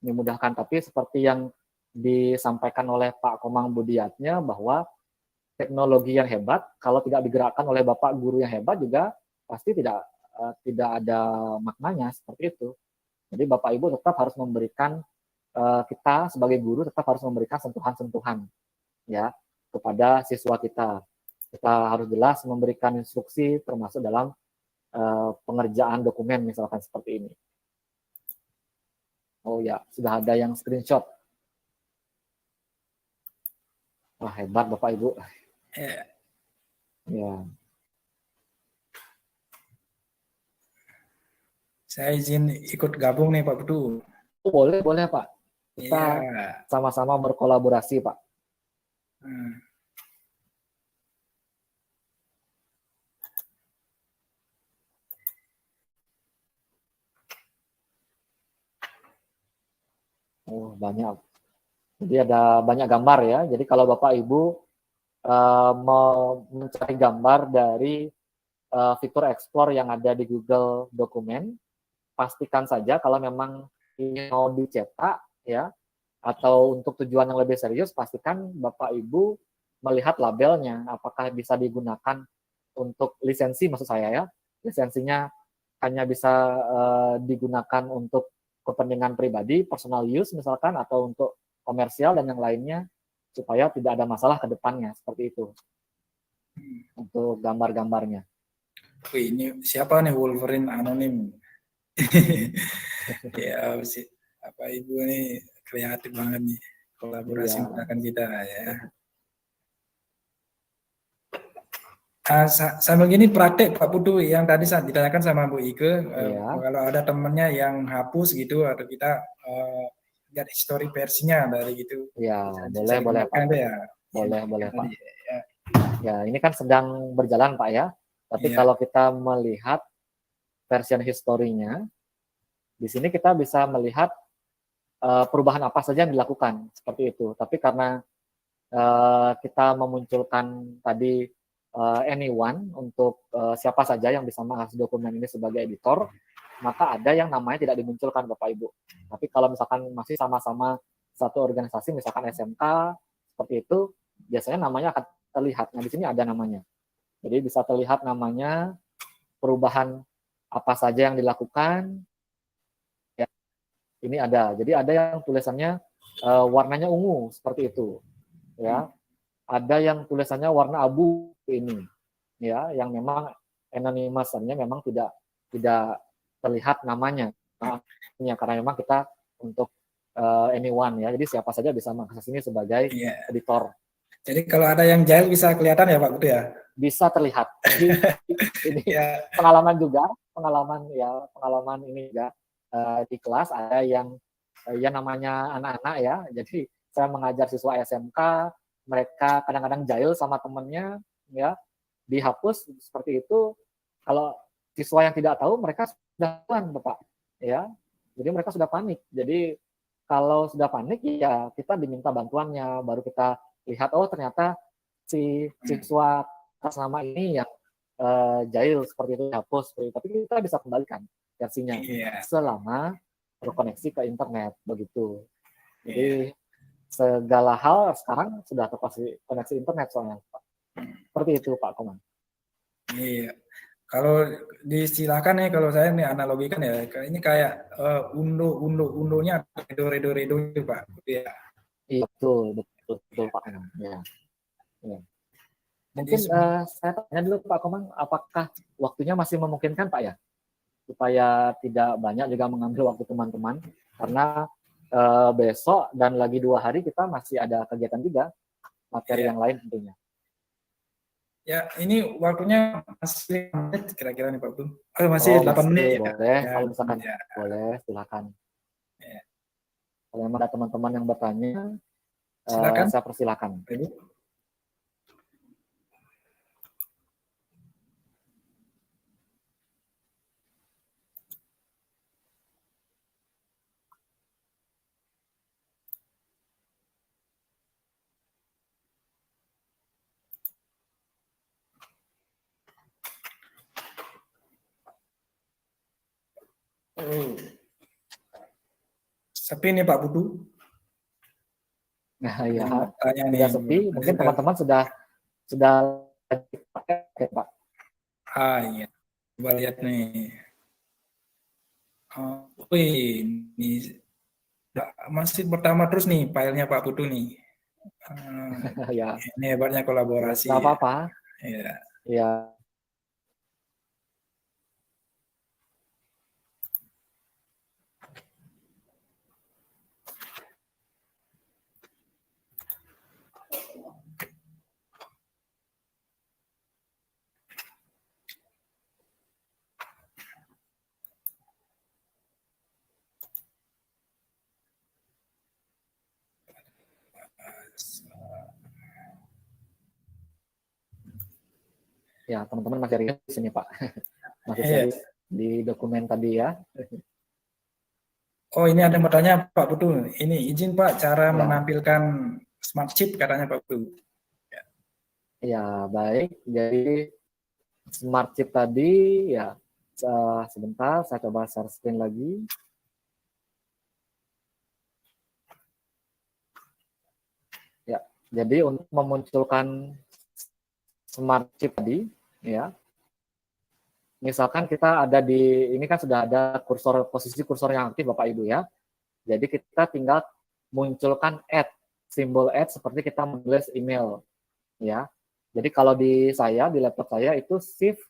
Tapi seperti yang disampaikan oleh Pak Komang Budiatnya bahwa teknologi yang hebat, kalau tidak digerakkan oleh Bapak guru yang hebat juga pasti tidak ada maknanya seperti itu. Jadi Bapak Ibu tetap harus memberikan, kita sebagai guru tetap harus memberikan sentuhan-sentuhan ya kepada siswa kita. Kita harus jelas memberikan instruksi termasuk dalam pengerjaan dokumen misalkan seperti ini. Oh ya, sudah ada yang screenshot. Wah, hebat Bapak Ibu. Ya. Saya izin ikut gabung nih Pak Putu. Boleh Pak. Kita sama-sama berkolaborasi Pak. Oh, banyak. Jadi ada banyak gambar ya. Jadi kalau Bapak Ibu mau mencari gambar dari fitur Explore yang ada di Google Dokumen, pastikan saja kalau memang ini mau dicetak ya atau untuk tujuan yang lebih serius, pastikan Bapak Ibu melihat labelnya apakah bisa digunakan untuk lisensi, maksud saya ya. Lisensinya hanya bisa digunakan untuk kepentingan pribadi, personal use misalkan, atau untuk komersial dan yang lainnya, supaya tidak ada masalah ke depannya, seperti itu untuk gambar-gambarnya. Wih, ini siapa nih Wolverine anonim? Ya, apa Ibu nih kreatif banget nih, kolaborasi Iya. menggunakan kita ya. Sambil gini praktek Pak Putu yang tadi saat ditanyakan sama Bu Ike, Iya. kalau ada temennya yang hapus gitu atau kita lihat history versinya dari gitu. Ya, Bisa boleh Pak. digunakan tuh ya. Boleh Pak. Tadi, ya. Ya, ini kan sedang berjalan Pak ya. Tapi Iya. kalau kita melihat version historinya, di sini kita bisa melihat perubahan apa saja yang dilakukan seperti itu. Tapi karena kita memunculkan tadi anyone untuk siapa saja yang bisa mengakses dokumen ini sebagai editor, maka ada yang namanya tidak dimunculkan Bapak Ibu. Tapi kalau misalkan masih sama-sama satu organisasi, misalkan SMK, seperti itu, biasanya namanya akan terlihat. Nah, di sini ada namanya. Jadi bisa terlihat namanya, perubahan apa saja yang dilakukan. Ya, ini ada. Jadi ada yang tulisannya warnanya ungu, seperti itu. Ya, ada yang tulisannya warna abu ini, ya, yang memang anonymous-nya memang tidak terlihat namanya, karena memang kita untuk anyone ya, jadi siapa saja bisa mengakses ini sebagai editor. Jadi kalau ada yang jahil bisa kelihatan ya Pak Putu ya? Bisa terlihat. Jadi, ini pengalaman ini juga di kelas ada yang namanya anak-anak ya, jadi saya mengajar siswa SMK, mereka kadang-kadang jahil sama temennya, ya, dihapus seperti itu. Kalau siswa yang tidak tahu, mereka sudah tahu, Bapak, ya. Jadi mereka sudah panik. Jadi kalau sudah panik, ya kita diminta bantuannya, baru kita lihat, oh ternyata si siswa atas nama ini yang jahil seperti itu dihapus. Tapi kita bisa kembalikan versinya selama terkoneksi ke internet, begitu. Jadi segala hal sekarang sudah terkoneksi internet soalnya, Pak. Seperti itu, Pak Komang. Iya. Kalau disilakan nih, kalau saya nih analogikan ya, ini kayak undunya redo itu, Pak. Iya. Iya, betul Pak Komang. Ya. Mungkin saya tanya dulu Pak Komang, apakah waktunya masih memungkinkan Pak ya? Supaya tidak banyak juga mengambil waktu teman-teman, karena besok dan lagi 2 hari kita masih ada kegiatan juga, materi yang lain tentunya. Ya, ini waktunya masih menit kira-kira nih Pak Bung. Masih 8 menit. Boleh, kalau misalkan boleh, silakan. Kalau memang ada teman-teman yang bertanya, silakan. Saya persilakan. Sepi nih Pak Putu. Nah, ya, sudah sepi. Mungkin teman-teman sudah pakai Pak. Iya. Coba lihat nih. Ini masih pertama terus nih filenya Pak Putu nih. Ya. Ini hebatnya kolaborasi. Nggak apa-apa. Ya. Ya, teman-teman masih ada di sini, Pak. Masih cari di dokumen tadi ya. Oh, ini ada yang bertanya Pak Putu. Ini izin Pak cara menampilkan smart chip katanya Pak Putu. Ya, baik. Jadi smart chip tadi ya, sebentar saya coba share screen lagi. Ya, jadi untuk memunculkan smart chip tadi ya, misalkan kita ada di, ini kan sudah ada kursor, posisi kursor yang aktif Bapak Ibu ya. Jadi kita tinggal munculkan simbol seperti kita menulis email ya. Jadi kalau di laptop saya itu shift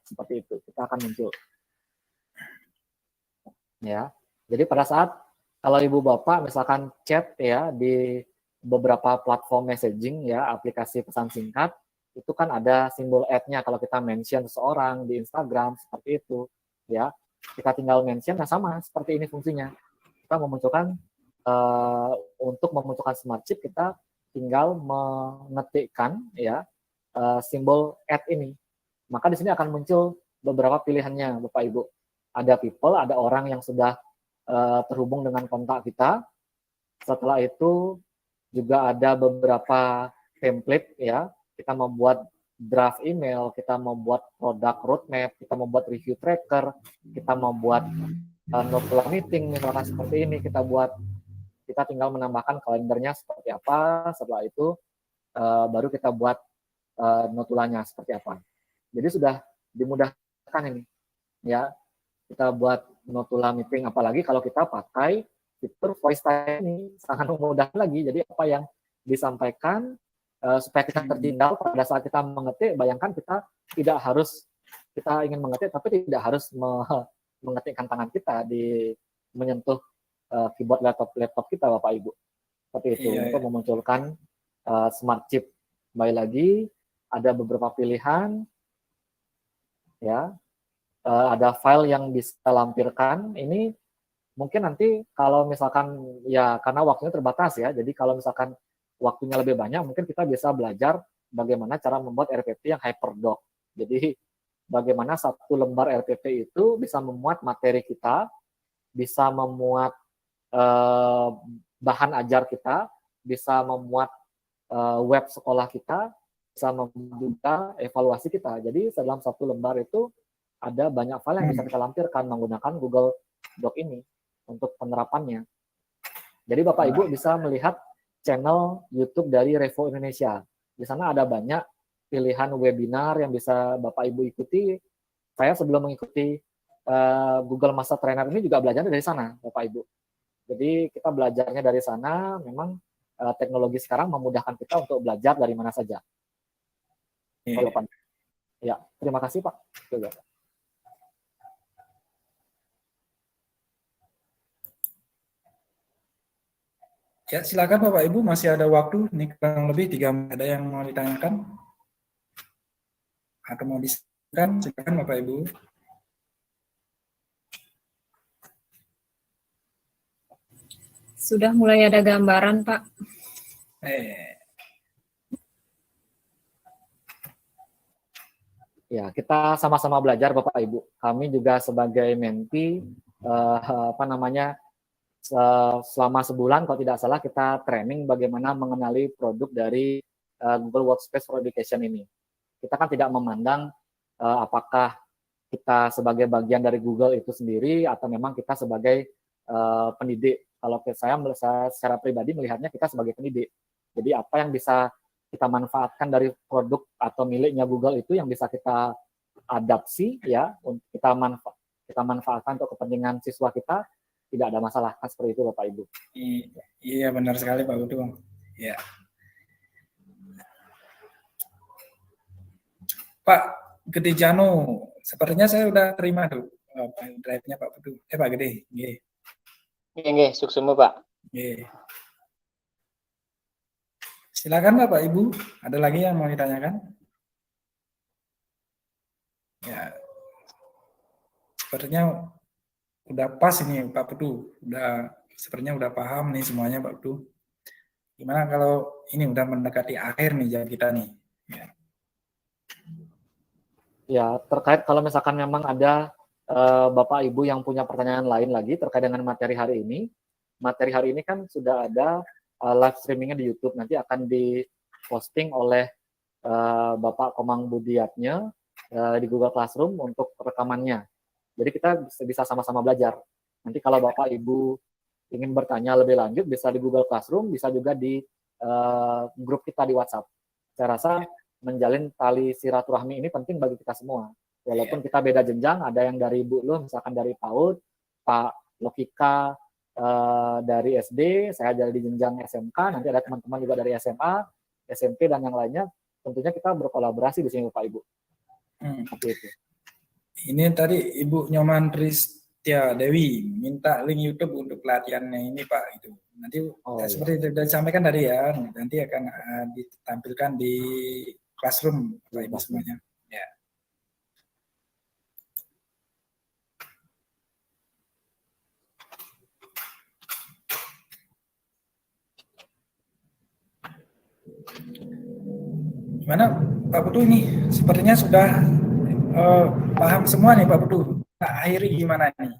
seperti itu, kita akan muncul. Ya. Jadi pada saat kalau Ibu Bapak misalkan chat ya di beberapa platform messaging ya, aplikasi pesan singkat, itu kan ada simbol @nya kalau kita mention seseorang di Instagram seperti itu ya. Kita tinggal mention, nah sama seperti ini fungsinya. Kita memunculkan untuk memunculkan smart chip, kita tinggal mengetikkan ya simbol @ ini. Maka di sini akan muncul beberapa pilihannya Bapak Ibu. Ada people, ada orang yang sudah terhubung dengan kontak kita. Setelah itu juga ada beberapa template ya. Kita membuat draft email, kita membuat product roadmap, kita membuat review tracker, kita membuat notula meeting misalkan seperti ini, kita tinggal menambahkan kalendernya seperti apa. Setelah itu baru kita buat notulanya seperti apa. Jadi sudah dimudahkan ini ya. Kita buat notula meeting, apalagi kalau kita pakai fitur voice time ini sangat memudahkan lagi. Jadi apa yang disampaikan supaya kita tertinggal pada saat kita mengetik, bayangkan kita ingin mengetik tapi tidak harus mengetikkan tangan kita menyentuh keyboard laptop kita Bapak Ibu. Seperti itu untuk memunculkan smart chip. Kembali lagi ada beberapa pilihan ya. Ada file yang bisa lampirkan. Ini mungkin nanti kalau misalkan ya karena waktunya terbatas ya. Jadi kalau misalkan waktunya lebih banyak, mungkin kita bisa belajar bagaimana cara membuat RPP yang hyperdoc. Jadi bagaimana satu lembar RPP itu bisa memuat materi kita, bisa memuat bahan ajar kita, bisa memuat web sekolah kita, bisa memuat juga evaluasi kita. Jadi dalam satu lembar itu ada banyak file yang bisa kita lampirkan menggunakan Google Doc ini untuk penerapannya. Jadi Bapak Ibu bisa melihat channel YouTube dari Revo Indonesia. Di sana ada banyak pilihan webinar yang bisa Bapak Ibu ikuti. Saya sebelum mengikuti Google Master Trainer ini juga belajar dari sana, Bapak Ibu. Jadi kita belajarnya dari sana. Memang teknologi sekarang memudahkan kita untuk belajar dari mana saja. Ya, terima kasih Pak. Ya, silakan Bapak Ibu, masih ada waktu. Ini kurang lebih 3 menit. Ada yang mau ditanyakan? Atau mau disampaikan? Silakan Bapak Ibu. Sudah mulai ada gambaran, Pak. Ya, kita sama-sama belajar Bapak Ibu. Kami juga sebagai menti selama sebulan kalau tidak salah kita training bagaimana mengenali produk dari Google Workspace for Education ini. Kita kan tidak memandang apakah kita sebagai bagian dari Google itu sendiri atau memang kita sebagai pendidik. Kalau saya secara pribadi melihatnya kita sebagai pendidik. Jadi apa yang bisa kita manfaatkan dari produk atau miliknya Google itu yang bisa kita adapsi ya, kita manfaatkan untuk kepentingan siswa kita, tidak ada masalah kan seperti itu Bapak Ibu. Iya benar sekali Pak Budu. Ya. Pak Gede Jano, sepertinya saya udah terima tuh drive-nya Pak Budu. Pak Gede. Nggih, suksemu Pak. Nggih. Silakan Bapak Ibu, ada lagi yang mau ditanyakan? Ya, sepertinya udah pas ini Pak Putu, sepertinya udah paham nih semuanya Pak Putu. Gimana kalau ini udah mendekati akhir nih jam kita nih? Ya, terkait kalau misalkan memang ada Bapak Ibu yang punya pertanyaan lain lagi terkait dengan materi hari ini. Materi hari ini kan sudah ada live streamingnya di YouTube, nanti akan diposting oleh Bapak Komang Budiatnya di Google Classroom untuk rekamannya. Jadi kita bisa sama-sama belajar. Nanti kalau Bapak Ibu ingin bertanya lebih lanjut bisa di Google Classroom, bisa juga di grup kita di WhatsApp. Saya rasa menjalin tali silaturahmi ini penting bagi kita semua. Walaupun kita beda jenjang, ada yang dari Bu Luh, misalkan dari PAUD, Pak Lokika dari SD, saya dari jenjang SMK, nanti ada teman-teman juga dari SMA, SMP, dan yang lainnya. Tentunya kita berkolaborasi di sini Bapak Ibu. Seperti itu. Ini tadi Ibu Nyoman Pristia Dewi minta link YouTube untuk pelatihannya ini Pak, itu. Nanti seperti sudah disampaikan tadi ya, nanti akan ditampilkan di classroom Bapak Ibu semuanya. Ya. Gimana Pak Putu ini? Sepertinya sudah paham semua nih Pak Putu. Nah, akhiri gimana nih?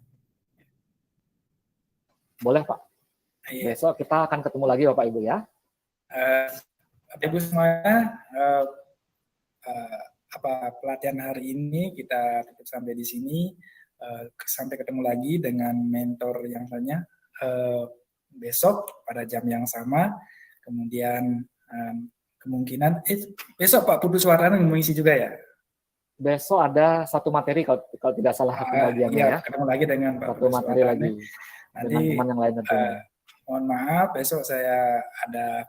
Boleh Pak. Besok kita akan ketemu lagi Bapak Ibu ya. Bapak Ibu semuanya, pelatihan hari ini kita tutup sampai di sini. Sampai ketemu lagi dengan mentor yang lainnya besok pada jam yang sama. Kemudian kemungkinan besok Pak Putu Suwartana mengisi juga ya. Besok ada satu materi kalau tidak salah pembagiannya iya, ya. Ketemu lagi dengan Pak Satu materi lagi. Nanti Dengan teman yang lain tentunya. Mohon maaf besok saya ada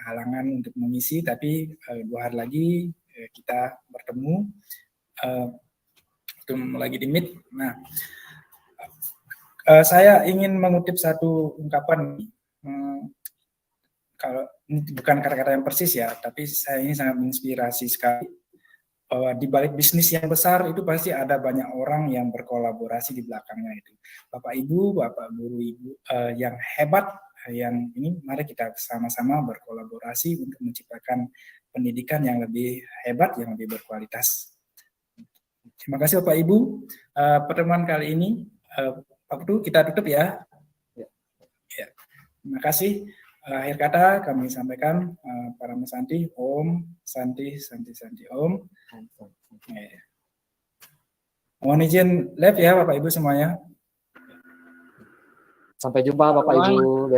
halangan untuk mengisi, tapi 2 hari lagi kita bertemu lagi di Meet. Nah, saya ingin mengutip satu ungkapan. Kalau ini bukan kata-kata yang persis ya, tapi saya ini sangat menginspirasi sekali. Bahwa di balik bisnis yang besar itu pasti ada banyak orang yang berkolaborasi di belakangnya itu. Bapak Ibu, Bapak Guru Ibu yang hebat, yang ini mari kita sama-sama berkolaborasi untuk menciptakan pendidikan yang lebih hebat, yang lebih berkualitas. Terima kasih Bapak Ibu. Pertemuan kali ini, Pak Putu, kita tutup ya. Ya. Terima kasih. Akhir kata kami sampaikan para Mas Santi, Om, Santi, Santi, Santi, Om. Mohon izin live ya Bapak Ibu semuanya. Sampai jumpa Bapak Ibu.